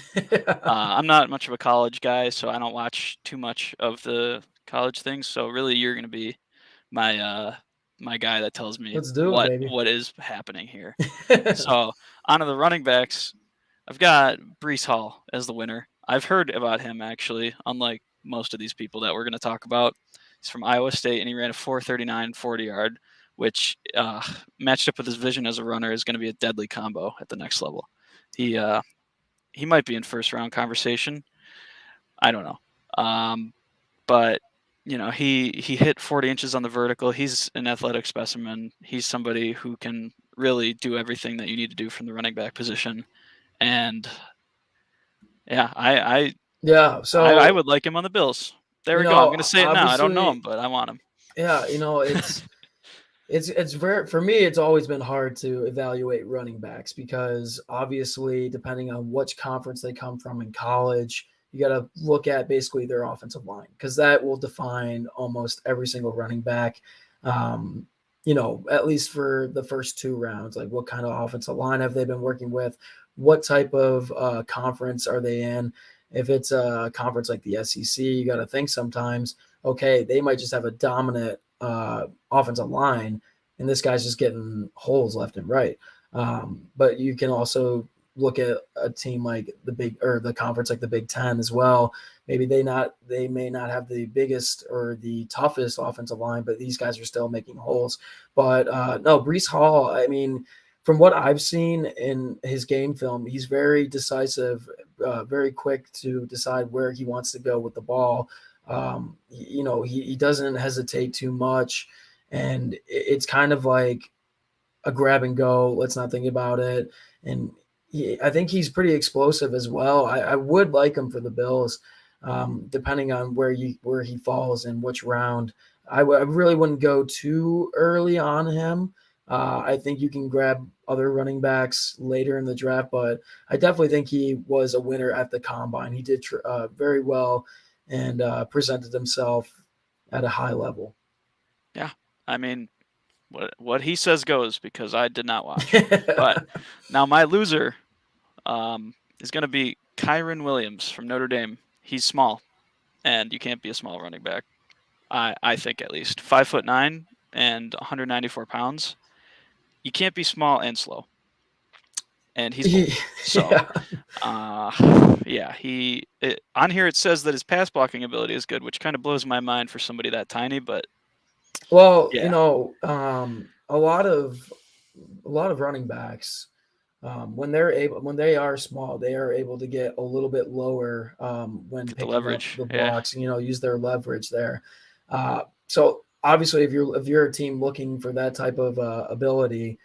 I'm not much of a college guy, so I don't watch too much of the college things. So really, you're going to be my my guy that tells me what is happening here. So onto the running backs, I've got Breece Hall as the winner. I've heard about him actually, unlike most of these people that we're going to talk about. He's from Iowa State, and he ran a 4.39 40-yard. Which matched up with his vision as a runner is going to be a deadly combo at the next level. He might be in first round conversation. I don't know. But he hit 40 inches on the vertical. He's an athletic specimen. He's somebody who can really do everything that you need to do from the running back position. And I would like him on the Bills. There we go. I'm going to say it now. I don't know him, but I want him. Yeah, it's very, for me, it's always been hard to evaluate running backs because obviously depending on which conference they come from in college, you got to look at basically their offensive line because that will define almost every single running back, at least for the first 2 rounds, like what kind of offensive line have they been working with? what type of conference are they in. If it's a conference like the SEC, you got to think sometimes, okay, they might just have a dominant offensive line, and this guy's just getting holes left and right. But you can also look at a team like the conference like the Big Ten as well. Maybe they may not have the biggest or the toughest offensive line, but these guys are still making holes. But no, Breece Hall, I mean, from what I've seen in his game film, he's very decisive, very quick to decide where he wants to go with the ball. He doesn't hesitate too much, and it's kind of like a grab and go. Let's not think about it. And I think he's pretty explosive as well. I would like him for the Bills, depending on where he falls in which round. I really wouldn't go too early on him. I think you can grab other running backs later in the draft, but I definitely think he was a winner at the combine. He did very well and presented himself at a high level. Yeah, I mean, what he says goes, because I did not watch. But now my loser is going to be Kyron Williams from Notre Dame. He's small, and you can't be a small running back. I think at least 5'9" and 194 pounds. You can't be small and slow. And he's bold. So, on here it says that his pass blocking ability is good, which kind of blows my mind for somebody that tiny. But well, yeah. A lot of running backs, when they are small, they are able to get a little bit lower when Get the picking leverage. up the blocks. Use their leverage there. So obviously, if you're a team looking for that type of ability,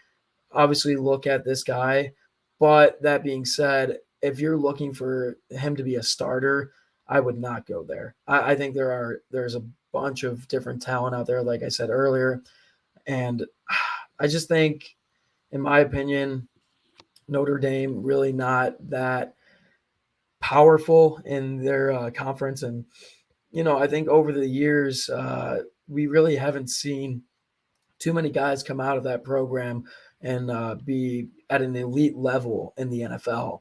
obviously look at this guy. But that being said, if you're looking for him to be a starter, I would not go there. I think there's a bunch of different talent out there, like I said earlier, and I just think, in my opinion, Notre Dame really not that powerful in their conference, and I think over the years we really haven't seen too many guys come out of that program and be at an elite level in the NFL.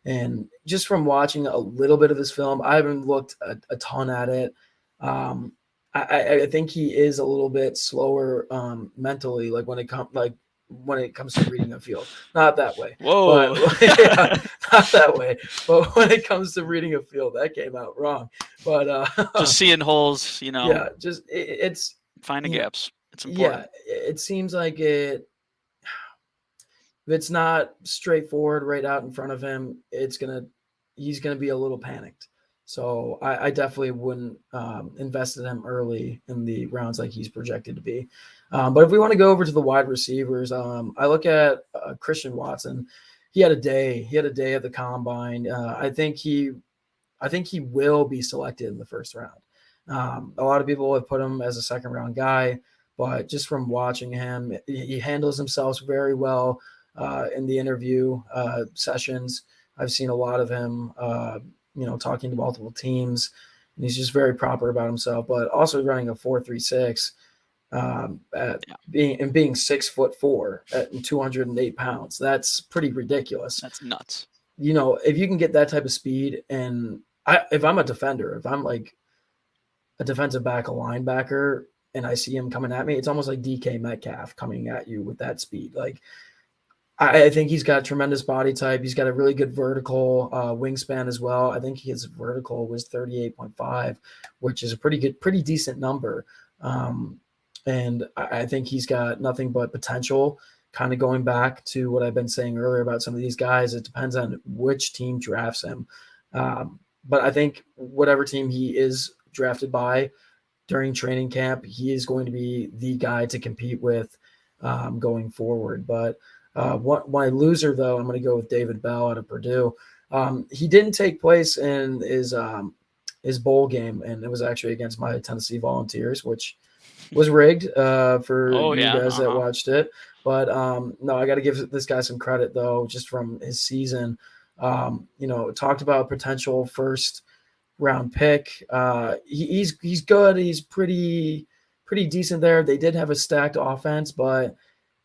And just from watching a little bit of this film, I haven't looked a ton at it. I think he is a little bit slower mentally, like when it comes to reading a field. Not that way. Whoa. But, not that way. But when it comes to reading a field, that came out wrong. But just seeing holes, Yeah, just it's finding gaps. It's important. Yeah, it seems like if it's not straightforward right out in front of him, he's gonna be a little panicked. So I definitely wouldn't invest in him early in the rounds like he's projected to be. But if we want to go over to the wide receivers, I look at Christian Watson. He had a day at the combine. I think he will be selected in the first round. A lot of people have put him as a second round guy, but just from watching him, he handles himself very well in the interview sessions. I've seen a lot of him, talking to multiple teams, and he's just very proper about himself, but also running a 4.36, being 6'4" at 208 pounds. That's pretty ridiculous. That's nuts. If you can get that type of speed, and if I'm a defender, if I'm like a defensive back, a linebacker, and I see him coming at me, it's almost like DK Metcalf coming at you with that speed. Like, I think he's got a tremendous body type. He's got a really good vertical wingspan as well. I think his vertical was 38.5, which is a pretty decent number. And I think he's got nothing but potential. Kind of going back to what I've been saying earlier about some of these guys, it depends on which team drafts him. But I think whatever team he is drafted by during training camp, he is going to be the guy to compete with going forward. But my loser, though, I'm going to go with David Bell out of Purdue. He didn't take place in his bowl game, and it was actually against my Tennessee Volunteers, which was rigged for you guys that watched it. But no, I got to give this guy some credit, though, just from his season. Talked about potential first round pick. He's good. He's pretty decent there. They did have a stacked offense, but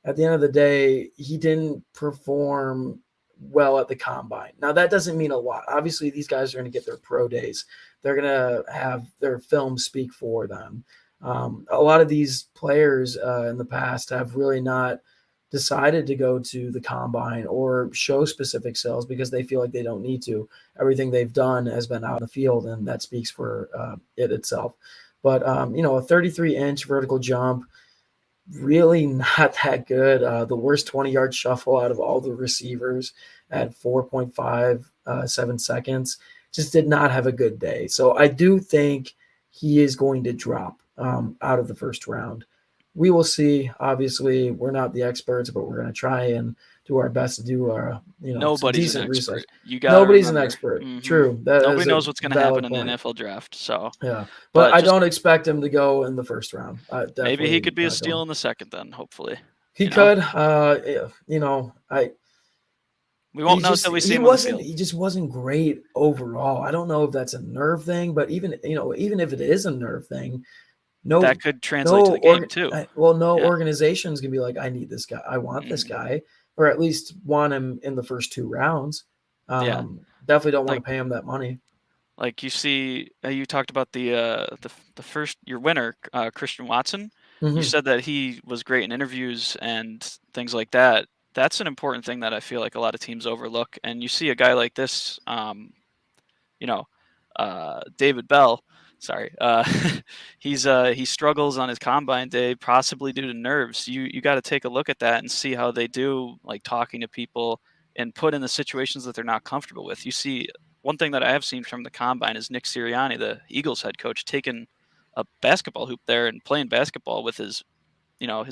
at the end of the day, he didn't perform well at the combine. Now, that doesn't mean a lot. Obviously, these guys are going to get their pro days. They're going to have their film speak for them. A lot of these players in the past have really not decided to go to the combine or show specific skills because they feel like they don't need to. Everything they've done has been out in the field, and that speaks for it itself. But, a 33-inch vertical jump, really not that good. The worst 20-yard shuffle out of all the receivers at 4.57 seconds. Just did not have a good day. So I do think he is going to drop out of the first round. We will see. Obviously, we're not the experts, but we're going to try and do our best to do our, Nobody's decent an research. expert. Nobody's an expert. Mhm. True. Nobody knows what's going to happen in the NFL draft. So yeah, but I just- don't expect him to go in the first round. maybe he could be a Definitely steal don't. in the second. Then hopefully He you know? could. We won't know until we see him on the field. He just wasn't great overall. I don't know if that's a nerve thing, but even if it is a nerve thing, That could translate to the game too. No Yeah. organization's gonna be like, I need this guy. I want this guy, or at least want him in the first 2 rounds. Yeah. Definitely don't want Like- to pay him that money. Like you see, you talked about the first your winner, Christian Watson. You Mhm. said that he was great in interviews and things like that. That's an important thing that I feel like a lot of teams overlook. And you see a guy like this, David Bell. Sorry, he struggles on his combine day, possibly due to nerves. You got to take a look at that and see how they do, like talking to people and put in the situations that they're not comfortable with. You see, one thing that I have seen from the combine is Nick Sirianni, the Eagles head coach, taking a basketball hoop there and playing basketball with his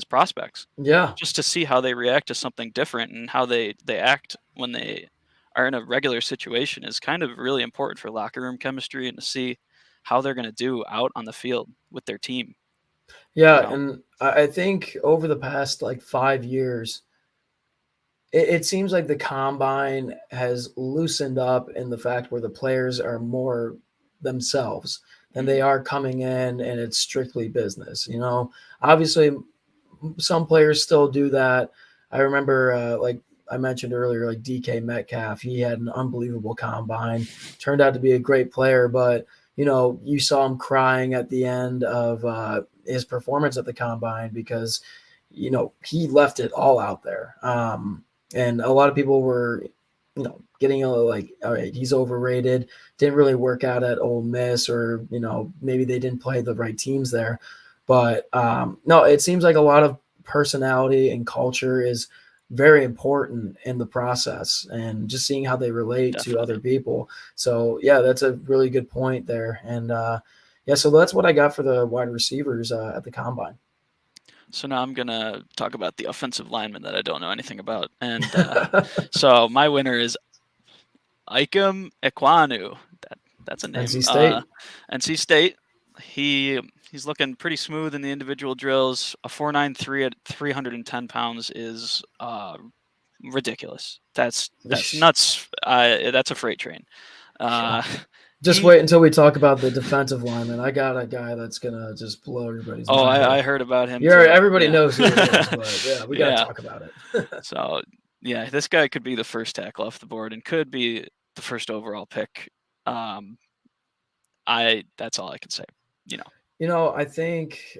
prospects, Yeah. just to see how they react to something different and how they act when they are in a regular situation is kind of really important for locker room chemistry and to see how they're going to do out on the field with their team. Yeah, You know? and I think over the past 5 years, it seems like the combine has loosened up in the fact where the players are more themselves than they are coming in and it's strictly business. Obviously, some players still do that. I remember, like I mentioned earlier, like DK Metcalf, he had an unbelievable combine, turned out to be a great player, but you saw him crying at the end of his performance at the combine because, he left it all out there. And a lot of people were, getting like, all right, he's overrated, didn't really work out at Ole Miss, or, maybe they didn't play the right teams there. But no, it seems like a lot of personality and culture is very important in the process, and just seeing how they relate to other people. So yeah, that's a really good point there. And so that's what I got for the wide receivers at the combine. So now I'm going to talk about the offensive lineman that I don't know anything about. And so my winner is Ikem Ekwonu. That's a name. NC State. NC State. He's looking pretty smooth in the individual drills. A 4.93 at 310 pounds is ridiculous. That's nuts. That's a freight train. Just wait until we talk about the defensive lineman. I got a guy that's gonna just blow everybody's mind. I heard about him. Everybody knows who it is, but yeah, we gotta talk about it. So yeah, this guy could be the first tackle off the board and could be the first overall pick. That's all I can say. I think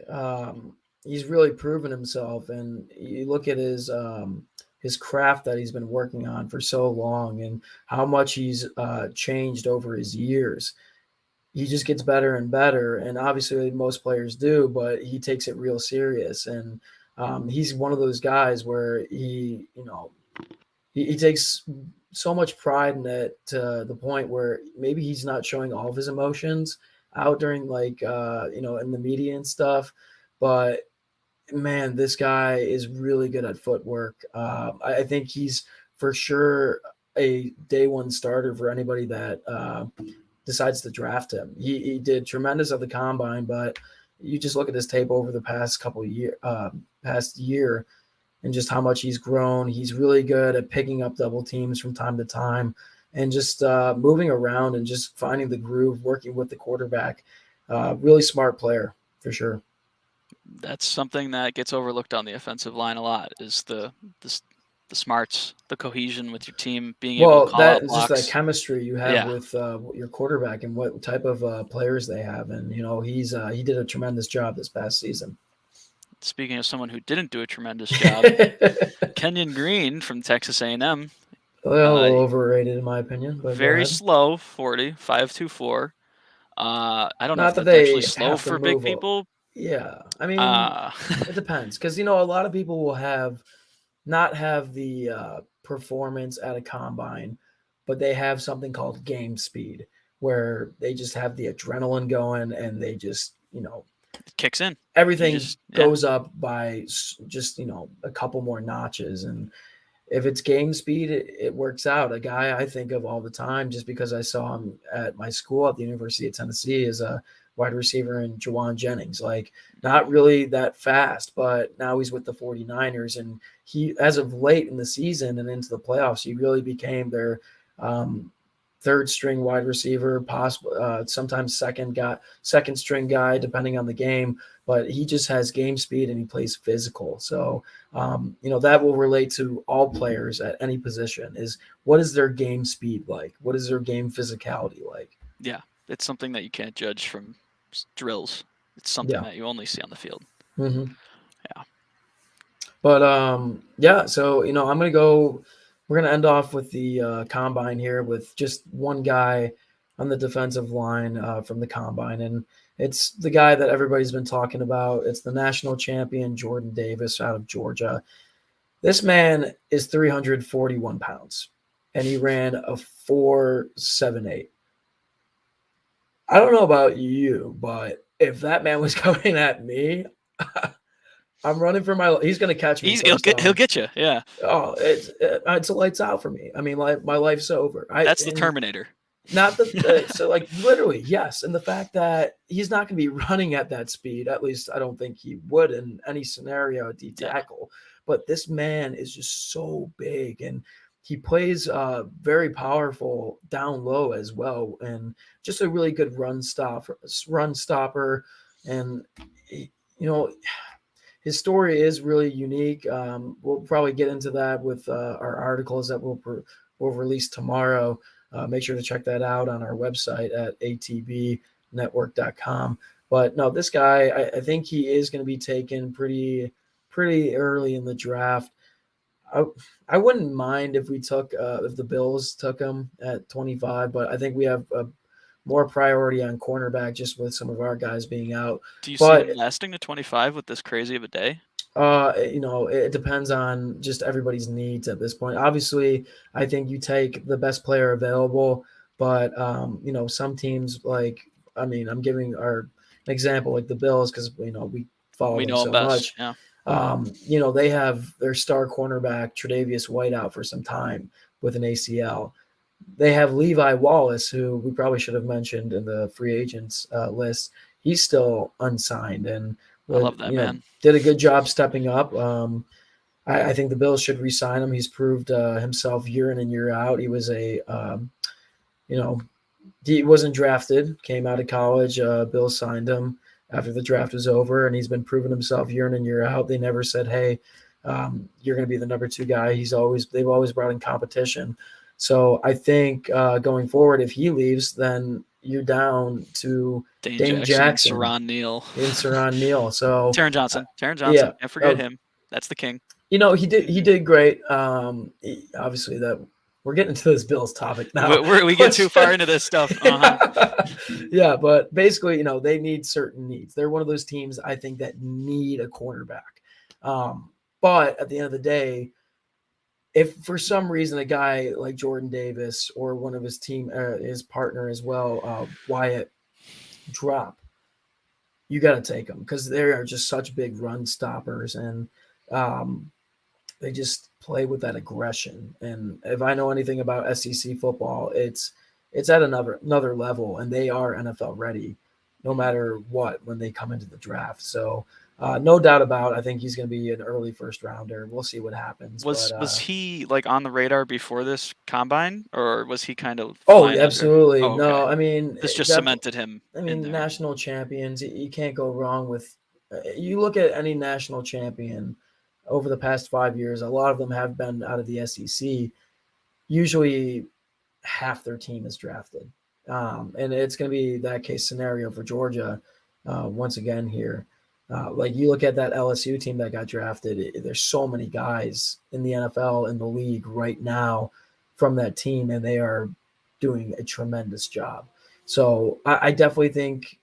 he's really proven himself, and you look at his craft that he's been working on for so long and how much he's changed over his years. He just gets better and better, and obviously most players do, but he takes it real serious. And he's one of those guys where he takes so much pride in it to the point where maybe he's not showing all of his emotions out during in the media and stuff, but man, this guy is really good at footwork. I think he's for sure a day one starter for anybody that decides to draft him. He did tremendous at the combine, but you just look at his tape over the past past year, and just how much he's grown. He's really good at picking up double teams from time to time and just moving around and just finding the groove, working with the quarterback. Really smart player for sure. That's something that gets overlooked on the offensive line a lot, is the the smarts, the cohesion with your team, being able Well, to call that out is just that blocks. chemistry you have Yeah. with your quarterback and what type of players they have, and he did a tremendous job this past season. Speaking of someone who didn't do a tremendous job, Kenyon Green from Texas A&M, A little overrated in my opinion, but go very ahead. slow, 40, 5.24. I don't know Not if that that's actually they slow have to for big move. people. Yeah, I mean, Uh, it depends because a lot of people will not have the performance at a combine, but they have something called game speed, where they just have the adrenaline going and they just it kicks in. everything just- yeah. goes up by just a couple more notches. And if it's game speed, it works out. A guy I think of all the time, just because I saw him at my school at the University of Tennessee, is a wide receiver in Jawan Jennings. Like, not really that fast, but now he's with the 49ers. And he, as of late in the season and into the playoffs, he really became their third string wide receiver, possible sometimes second string guy, depending on the game. But he just has game speed and he plays physical. So that will relate to all players at any position. Is what is their game speed like? What is their game physicality like? Yeah, it's something that you can't judge from drills. It's something that you only see on the field. Mm-hmm. Yeah. But so I'm gonna go. We're gonna end off with the combine here with just one guy on the defensive line from the combine, and it's the guy that everybody's been talking about. It's the national champion Jordan Davis out of Georgia. This man is 341 pounds, and he ran a 4.78. I don't know about you, but if that man was coming at me, I'm running for my life. He's going to catch me. He'll get you. Yeah. Oh, it's lights out for me. I mean, my life's over. That's the Terminator. Not so like literally, yes. And the fact that he's not going to be running at that speed, at least I don't think he would in any scenario at D tackle. But this man is just so big, and he plays very powerful down low as well, and just a really good run stopper. And his story is really unique. We'll probably get into that with our articles that we'll release tomorrow. Make sure to check that out on our website at atbnetwork.com. But no, this guy, I think he is going to be taken pretty early in the draft. I wouldn't mind if if the Bills took him at 25, but I think we have a more priority on cornerback just with some of our guys being out. Do you see him lasting to 25 with this crazy of a day? It depends on just everybody's needs at this point. Obviously, I think you take the best player available, but some teams I'm giving an example like the Bills because we follow them so much. Yeah. They have their star cornerback Tre'Davious White out for some time with an ACL. They have Levi Wallace, who we probably should have mentioned in the free agents list. He's still unsigned, and I love that man. Did a good job stepping up. I think the Bills should re-sign him. He's proved himself year in and year out. He was he wasn't drafted, came out of college. Bills signed him after the draft was over, and he's been proving himself year in and year out. They never said, "Hey, you're going to be the number 2 guy." They've always brought in competition. So I think going forward, if he leaves, then you're down to Dane Jackson, Saran Neal. So Taron Johnson. Can't forget him. That's the king. He did great. Obviously, that we're getting into this Bills topic now. We get too far into this stuff. Yeah, but basically, they need certain needs. They're one of those teams I think that need a cornerback. But at the end of the day, if for some reason a guy like Jordan Davis or one of his partner as well, Wyatt, drop, you got to take them because they are just such big run stoppers, and they just play with that aggression. And if I know anything about SEC football, it's at another level, and they are NFL ready no matter what when they come into the draft. So no doubt about it, I think he's going to be an early first rounder. We'll see what happens. Was he on the radar before this combine, or was he kind of? Oh, absolutely. Okay. No, I mean, this just cemented him. I mean, national champions, you can't go wrong with. You look at any national champion, over the past 5 years, a lot of them have been out of the SEC. Usually half their team is drafted. And it's going to be that case scenario for Georgia once again here. Like you look at that LSU team that got drafted, there's so many guys in the NFL, in the league right now from that team, and they are doing a tremendous job. So I definitely think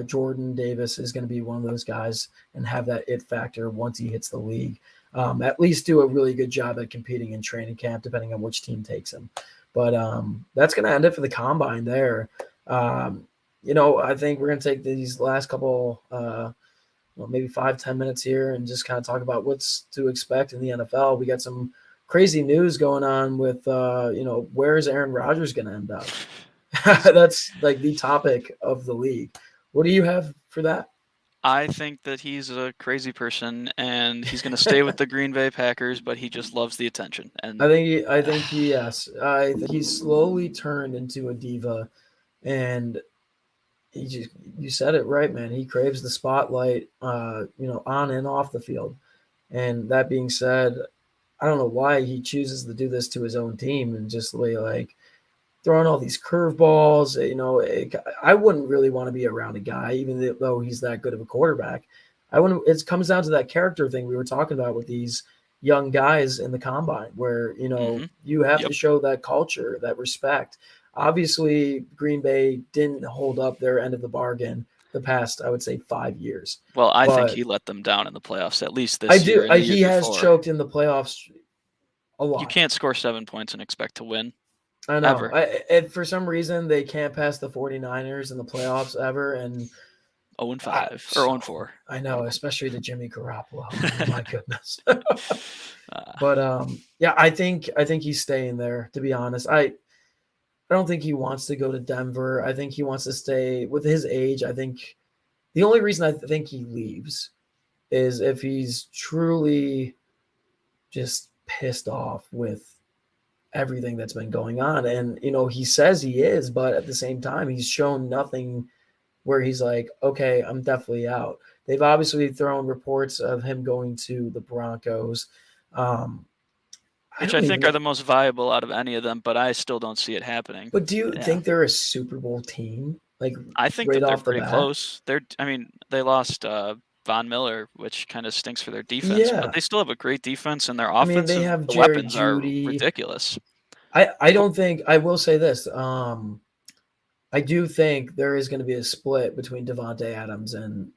Jordan Davis is going to be one of those guys and have that it factor once he hits the league. At least do a really good job at competing in training camp, depending on which team takes him. But that's going to end it for the combine there. I think we're going to take these last couple, maybe 5-10 minutes here and just kind of talk about what's to expect in the NFL. We got some crazy news going on with, where is Aaron Rodgers going to end up? That's like the topic of the league. What do you have for that? I think that he's a crazy person, and he's going to stay with the Green Bay Packers, but he just loves the attention. And I think he slowly turned into a diva, and you said it right, man. He craves the spotlight, on and off the field. And that being said, I don't know why he chooses to do this to his own team and just like throwing all these curveballs. I wouldn't really want to be around a guy, even though he's that good of a quarterback. It comes down to that character thing we were talking about with these young guys in the combine, where you have to show that culture, that respect. Obviously, Green Bay didn't hold up their end of the bargain the past, I would say, 5 years. Well, I think he let them down in the playoffs, at least this year. He has choked in the playoffs a lot. You can't score 7 points and expect to win. I know. And for some reason, they can't pass the 49ers in the playoffs ever. And 0-5 or 0-4. I know, especially to Jimmy Garoppolo. Oh, my goodness. But I think he's staying there, to be honest. I don't think he wants to go to Denver. I think he wants to stay with his age. I think the only reason I think he leaves is if he's truly just pissed off with everything that's been going on. And, he says he is, but at the same time, he's shown nothing where he's like, okay, I'm definitely out. They've obviously thrown reports of him going to the Broncos. Which I think are the most viable out of any of them, but I still don't see it happening. But do you think they're a Super Bowl team? Like, I think that they're pretty close. They lost Von Miller, which kind of stinks for their defense, but they still have a great defense, and their offensive weapons are ridiculous. I don't think – I will say this. I do think there is going to be a split between Davante Adams and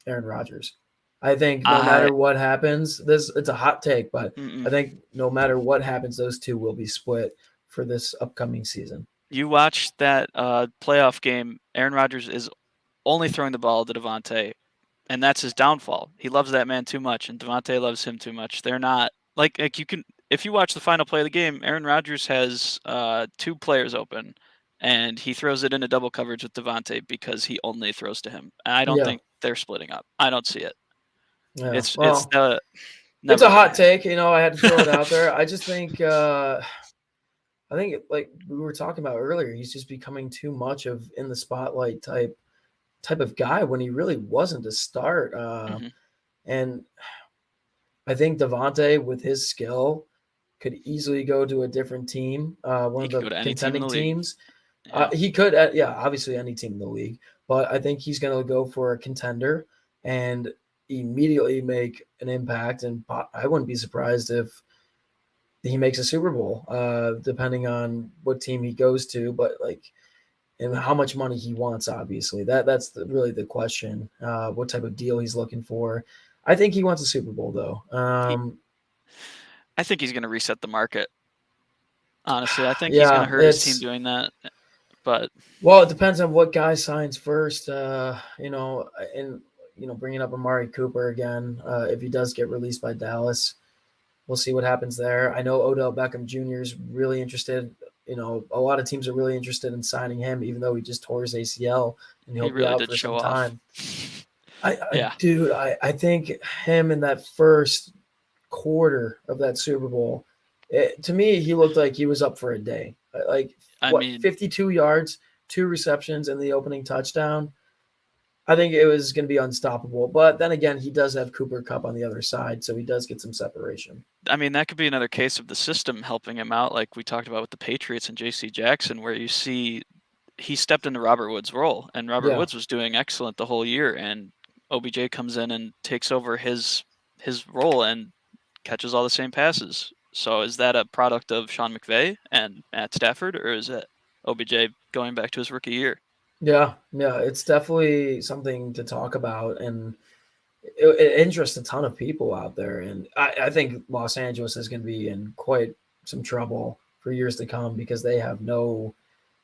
Aaron Rodgers. I think no matter what happens, it's a hot take, but I think no matter what happens, those two will be split for this upcoming season. You watch that playoff game, Aaron Rodgers is only throwing the ball to Davante, and that's his downfall. He loves that man too much, and Davante loves him too much. They're not like you can if you watch the final play of the game, Aaron Rodgers has 2 players open, and he throws it into double coverage with Davante because he only throws to him. And I don't think they're splitting up. I don't see it. Yeah. It's a hot take. I had to throw it out there. I just think like we were talking about earlier, he's just becoming too much of in the spotlight type of guy when he really wasn't to start. And I think Davante, with his skill, could easily go to a different team, one of the contending teams. He could, obviously any team in the league, but I think he's going to go for a contender and immediately make an impact. And I wouldn't be surprised if he makes a Super Bowl, depending on what team he goes to, but and how much money he wants. Obviously, that's really the question. What type of deal he's looking for. I think he wants a Super Bowl, though. I think he's going to reset the market. Honestly, I think he's going to hurt his team doing that. But it depends on what guy signs first. Bringing up Amari Cooper again, if he does get released by Dallas, we'll see what happens there. I know Odell Beckham Jr. is really interested. A lot of teams are really interested in signing him, even though he just tore his ACL and he'll be out for some time. I think him in that first quarter of that Super Bowl, to me, he looked like he was up for a day. 52 yards, 2 receptions, and the opening touchdown. I think it was going to be unstoppable. But then again, he does have Cooper Kupp on the other side, so he does get some separation. I mean, that could be another case of the system helping him out, like we talked about with the Patriots and J.C. Jackson, where you see he stepped into Robert Woods' role, and Robert Woods was doing excellent the whole year, and OBJ comes in and takes over his role and catches all the same passes. So is that a product of Sean McVay and Matt Stafford, or is it OBJ going back to his rookie year? Yeah, it's definitely something to talk about, and it interests a ton of people out there. And I think Los Angeles is going to be in quite some trouble for years to come because they have no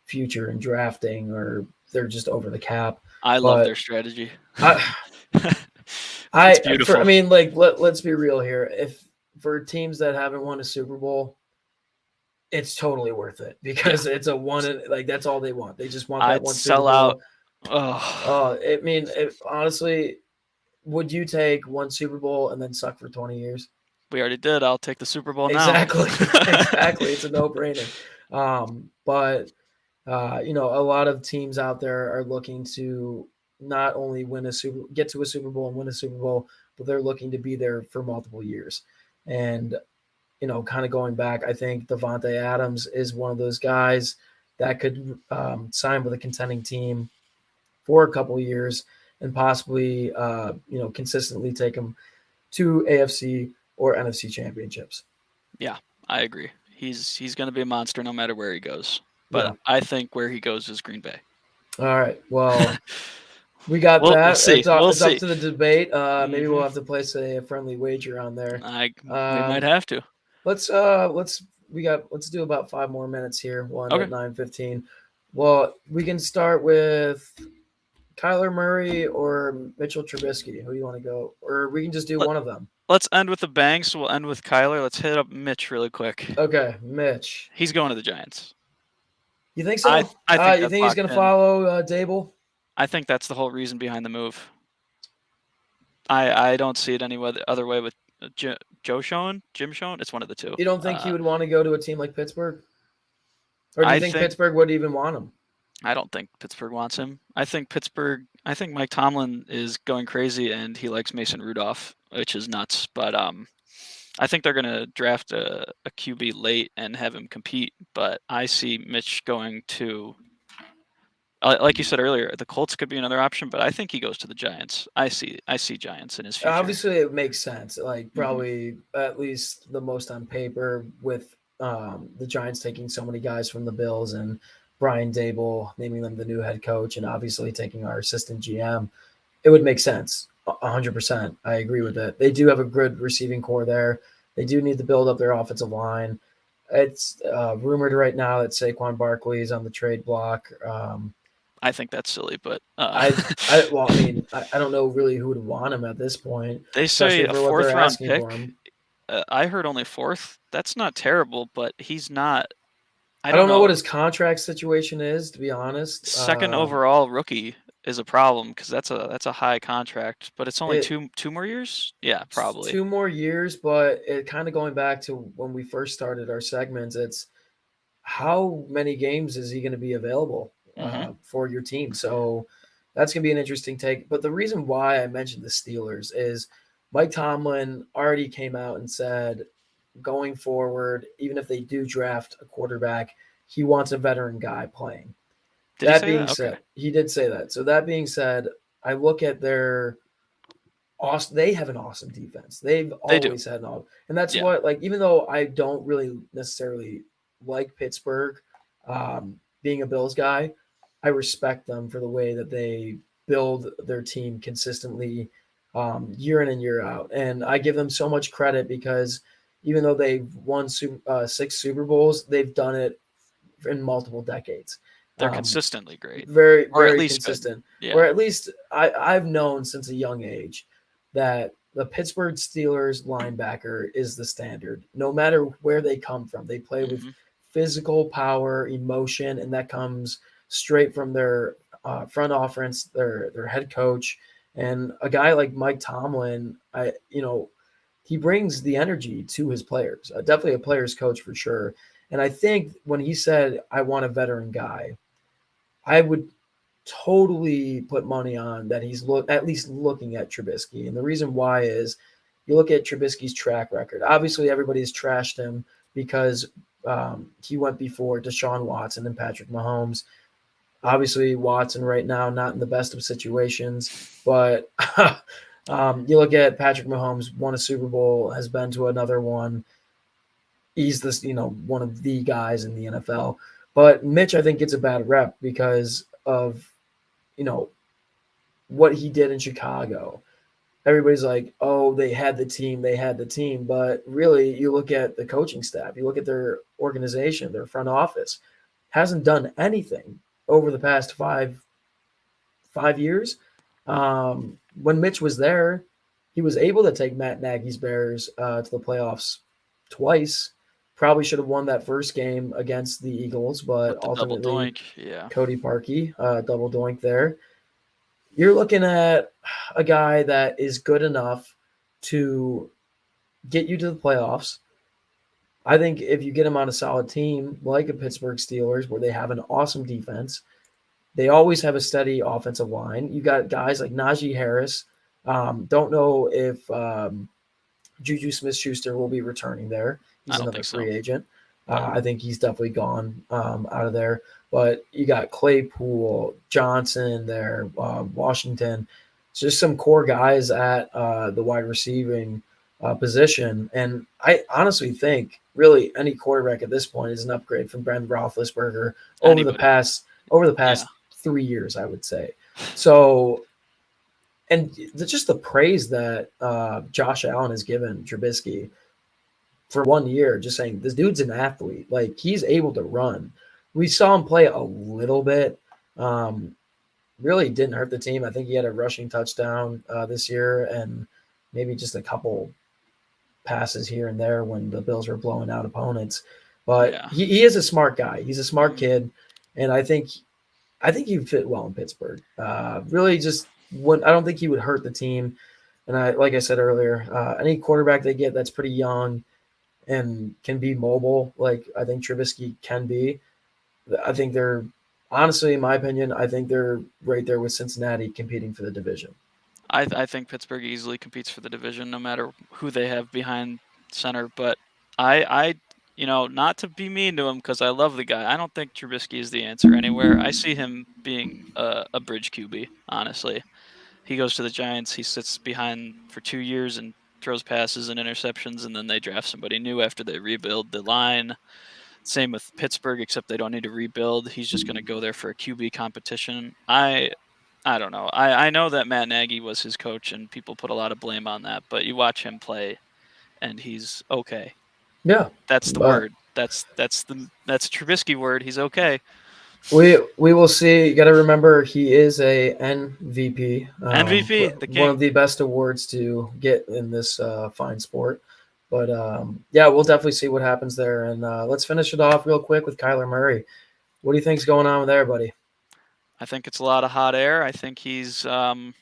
future in drafting, or they're just over the cap. I love their strategy. It's beautiful. Let's be real here. If for teams that haven't won a Super Bowl, it's totally worth it because it's a one. Like that's all they want. They just want that one Super Bowl. Out. Honestly, would you take one Super Bowl and then suck for 20 years? We already did. I'll take the Super Bowl now. Exactly. It's a no-brainer. But a lot of teams out there are looking to not only get to a Super Bowl and win a Super Bowl, but they're looking to be there for multiple years. And kind of going back, I think Davante Adams is one of those guys that could sign with a contending team for a couple of years and possibly, consistently take them to AFC or NFC championships. Yeah, I agree. He's going to be a monster no matter where he goes. But I think where he goes is Green Bay. All right. Well, we got that. We'll see. It's up to the debate. Maybe we'll have to place a friendly wager on there. We might have to. Let's do about 5 more minutes here. At 9:15. Well, we can start with Kyler Murray or Mitchell Trubisky. Who do you want to go? Or we can just do one of them. Let's end with a bang. So we'll end with Kyler. Let's hit up Mitch really quick. Okay, Mitch. He's going to the Giants. You think so? I think you think he's going to follow Dable? I think that's the whole reason behind the move. I don't see it any other way with Jim Schoen. It's one of the two. You don't think he would want to go to a team like Pittsburgh? Or do you think Pittsburgh would even want him? I don't think Pittsburgh wants him. I think Mike Tomlin is going crazy and he likes Mason Rudolph, which is nuts. But I think they're going to draft a QB late and have him compete. But I see Mitch going to, like you said earlier, the Colts could be another option, but I think he goes to the Giants. I see Giants in his future. Obviously, it makes sense. Like probably at least the most on paper with the Giants taking so many guys from the Bills and Brian Dable naming them the new head coach and obviously taking our assistant GM. It would make sense. 100%. I agree with it. They do have a good receiving core there. They do need to build up their offensive line. It's rumored right now that Saquon Barkley is on the trade block. I think that's silly, but I don't know really who would want him at this point. They say a 4th round pick. I heard only 4th. That's not terrible, but he's not. I don't know what his contract situation is, to be honest. 2nd overall rookie is a problem because that's a high contract, but it's only two more years. Yeah, probably 2 more years. But it kind of going back to when we first started our segments, it's how many games is he going to be available for your team? So that's going to be an interesting take. But the reason why I mentioned the Steelers is Mike Tomlin already came out and said, going forward, even if they do draft a quarterback, he wants a veteran guy playing. Did that he say being that? said, Okay. He did say that. So that being said, I look at their awesome. They have an awesome defense. They've always had an awesome, and that's what, like, even though I don't really necessarily like Pittsburgh, being a Bills guy, I respect them for the way that they build their team consistently, year in and year out, and I give them so much credit because even though they've won 6 Super Bowls, they've done it in multiple decades. They're consistently great. Very, or very at least consistent. Yeah. Or at least I've known since a young age that the Pittsburgh Steelers linebacker is the standard. No matter where they come from, they play with physical power, emotion, and that comes straight from their front offense, their head coach. And a guy like Mike Tomlin, he brings the energy to his players. Definitely a player's coach for sure. And I think when he said, I want a veteran guy, I would totally put money on that he's at least looking at Trubisky. And the reason why is you look at Trubisky's track record. Obviously, everybody's trashed him because he went before Deshaun Watson and Patrick Mahomes. Obviously, Watson right now not in the best of situations, but you look at Patrick Mahomes, won a Super Bowl, has been to another one. He's this, one of the guys in the NFL. But Mitch, I think, gets a bad rep because of, what he did in Chicago. Everybody's like, oh, they had the team. But really, you look at the coaching staff, you look at their organization, their front office, hasn't done anything over the past five years. When Mitch was there, he was able to take Matt Nagy's Bears to the playoffs twice. Probably should have won that first game against the Eagles, but ultimately double doink, yeah. Cody Parkey, double doink there. You're looking at a guy that is good enough to get you to the playoffs. I think if you get him on a solid team like a Pittsburgh Steelers where they have an awesome defense, they always have a steady offensive line. You got guys like Najee Harris. Don't know if Juju Smith-Schuster will be returning there. He's another free agent. I think he's definitely gone out of there. But you got Claypool, Johnson there, Washington. It's just some core guys at the wide receiving position. And I honestly think really any quarterback at this point is an upgrade from Ben Roethlisberger over the past 3 years, I would say. So, and just the praise that Josh Allen has given Trubisky for 1 year, just saying this dude's an athlete. Like, he's able to run. We saw him play a little bit. Really didn't hurt the team. I think he had a rushing touchdown this year and maybe just a couple passes here and there when the Bills were blowing out opponents. But he is a smart guy. He's a smart kid, and I think he would fit well in Pittsburgh. Really, I don't think he would hurt the team. And like I said earlier, any quarterback they get that's pretty young and can be mobile, like I think Trubisky can be, I think they're honestly, in my opinion, I think they're right there with Cincinnati competing for the division. I think Pittsburgh easily competes for the division no matter who they have behind center. But I not to be mean to him because I love the guy. I don't think Trubisky is the answer anywhere. I see him being a bridge QB, honestly. He goes to the Giants. He sits behind for 2 years and throws passes and interceptions, and then they draft somebody new after they rebuild the line. Same with Pittsburgh, except they don't need to rebuild. He's just going to go there for a QB competition. I don't know. I know that Matt Nagy was his coach, and people put a lot of blame on that. But you watch him play, and he's okay. Yeah, that's the word. That's Trubisky word. He's okay. We will see. You got to remember he is a MVP. MVP, the king. One of the best awards to get in this fine sport. But we'll definitely see what happens there. And let's finish it off real quick with Kyler Murray. What do you think's going on there, buddy? I think it's a lot of hot air. I think he's he's a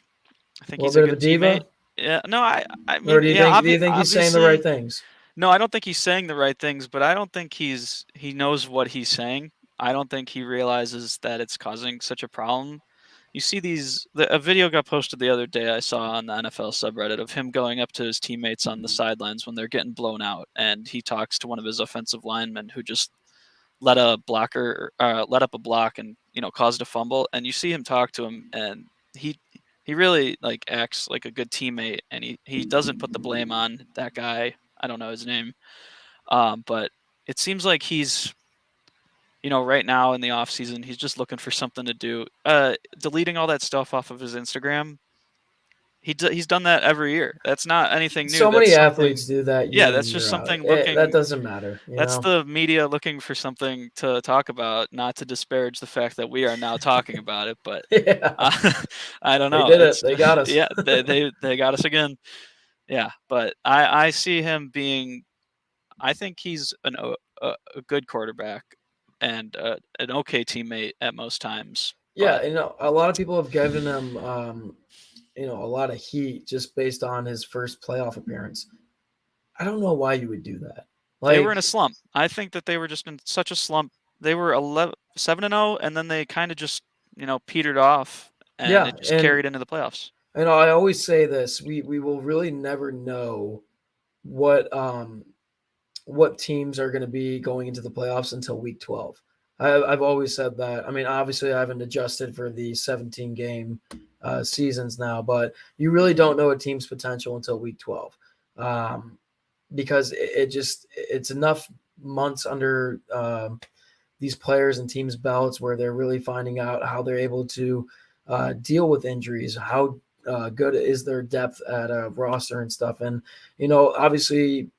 bit good of a diva. Teammate. Yeah, no, I mean, or do you think he's saying the right things? No, I don't think he's saying the right things, but I don't think he knows what he's saying. I don't think he realizes that it's causing such a problem. You see a video got posted the other day I saw on the NFL subreddit of him going up to his teammates on the sidelines when they're getting blown out, and he talks to one of his offensive linemen who just let up a block and caused a fumble, and you see him talk to him, and he really acts like a good teammate, and he doesn't put the blame on that guy. I don't know his name, but it seems like he's right now in the off season, he's just looking for something to do. Deleting all that stuff off of his Instagram. He's done that every year. That's not anything new. So many athletes do that. Yeah, that's just something that doesn't matter. That's the media looking for something to talk about, not to disparage the fact that we are now talking about it. But I don't know. They did it. They got us. Yeah, they got us again. Yeah, but I see him being. I think he's a good quarterback and an okay teammate at most times. Yeah, a lot of people have given him, a lot of heat just based on his first playoff appearance. I don't know why you would do that. They were in a slump. I think that they were just in such a slump. They were 7-0, and then they kind of just petered off, and Yeah, it just and carried into the playoffs. I always say this: we will really never know what teams are going to be going into the playoffs until week 12. I've always said that. I mean, obviously, I haven't adjusted for the 17 game seasons now, but you really don't know a team's potential until week 12, because it's enough months under these players and teams' belts where they're really finding out how they're able to deal with injuries, how good is their depth at a roster and stuff. And, obviously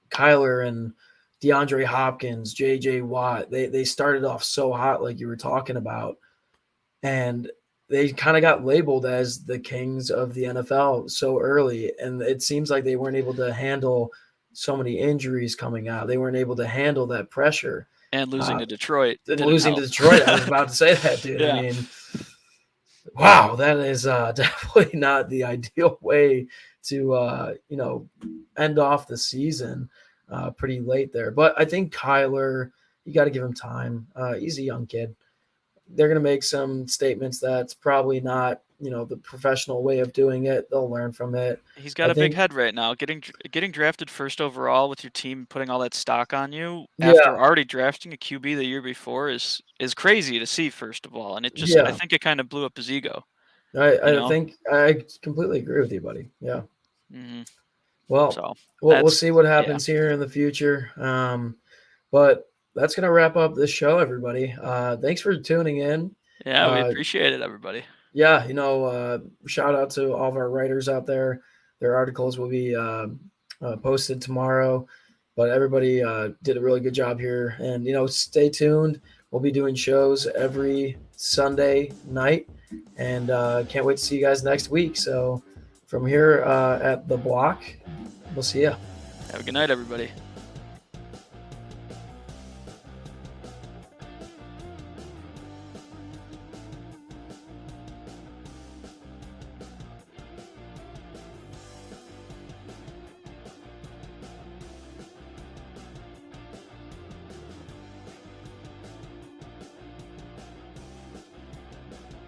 Kyler and DeAndre Hopkins, JJ Watt, they started off so hot, like you were talking about, and they kind of got labeled as the kings of the NFL so early. And it seems like they weren't able to handle so many injuries coming out. They weren't able to handle that pressure. And losing to Detroit. Losing to Detroit. I was about to say that, dude. Yeah. I mean, wow, that is definitely not the ideal way to, end off the season pretty late there. But I think Kyler, you got to give him time. He's a young kid. They're going to make some statements that's probably not, the professional way of doing it. They'll learn from it. He's got a big head right now. Getting drafted first overall with your team putting all that stock on you after already drafting a QB the year before is crazy to see, first of all. And it just, I think it kind of blew up his ego. I think I completely agree with you, buddy. Yeah. Mm-hmm. Well, we'll see what happens here in the future. But that's going to wrap up this show, everybody. Thanks for tuning in. Yeah, we appreciate it, everybody. Yeah, shout out to all of our writers out there. Their articles will be posted tomorrow. But everybody did a really good job here. And, stay tuned. We'll be doing shows every Sunday night. And can't wait to see you guys next week. So from here at the block, we'll see you. Have a good night, everybody.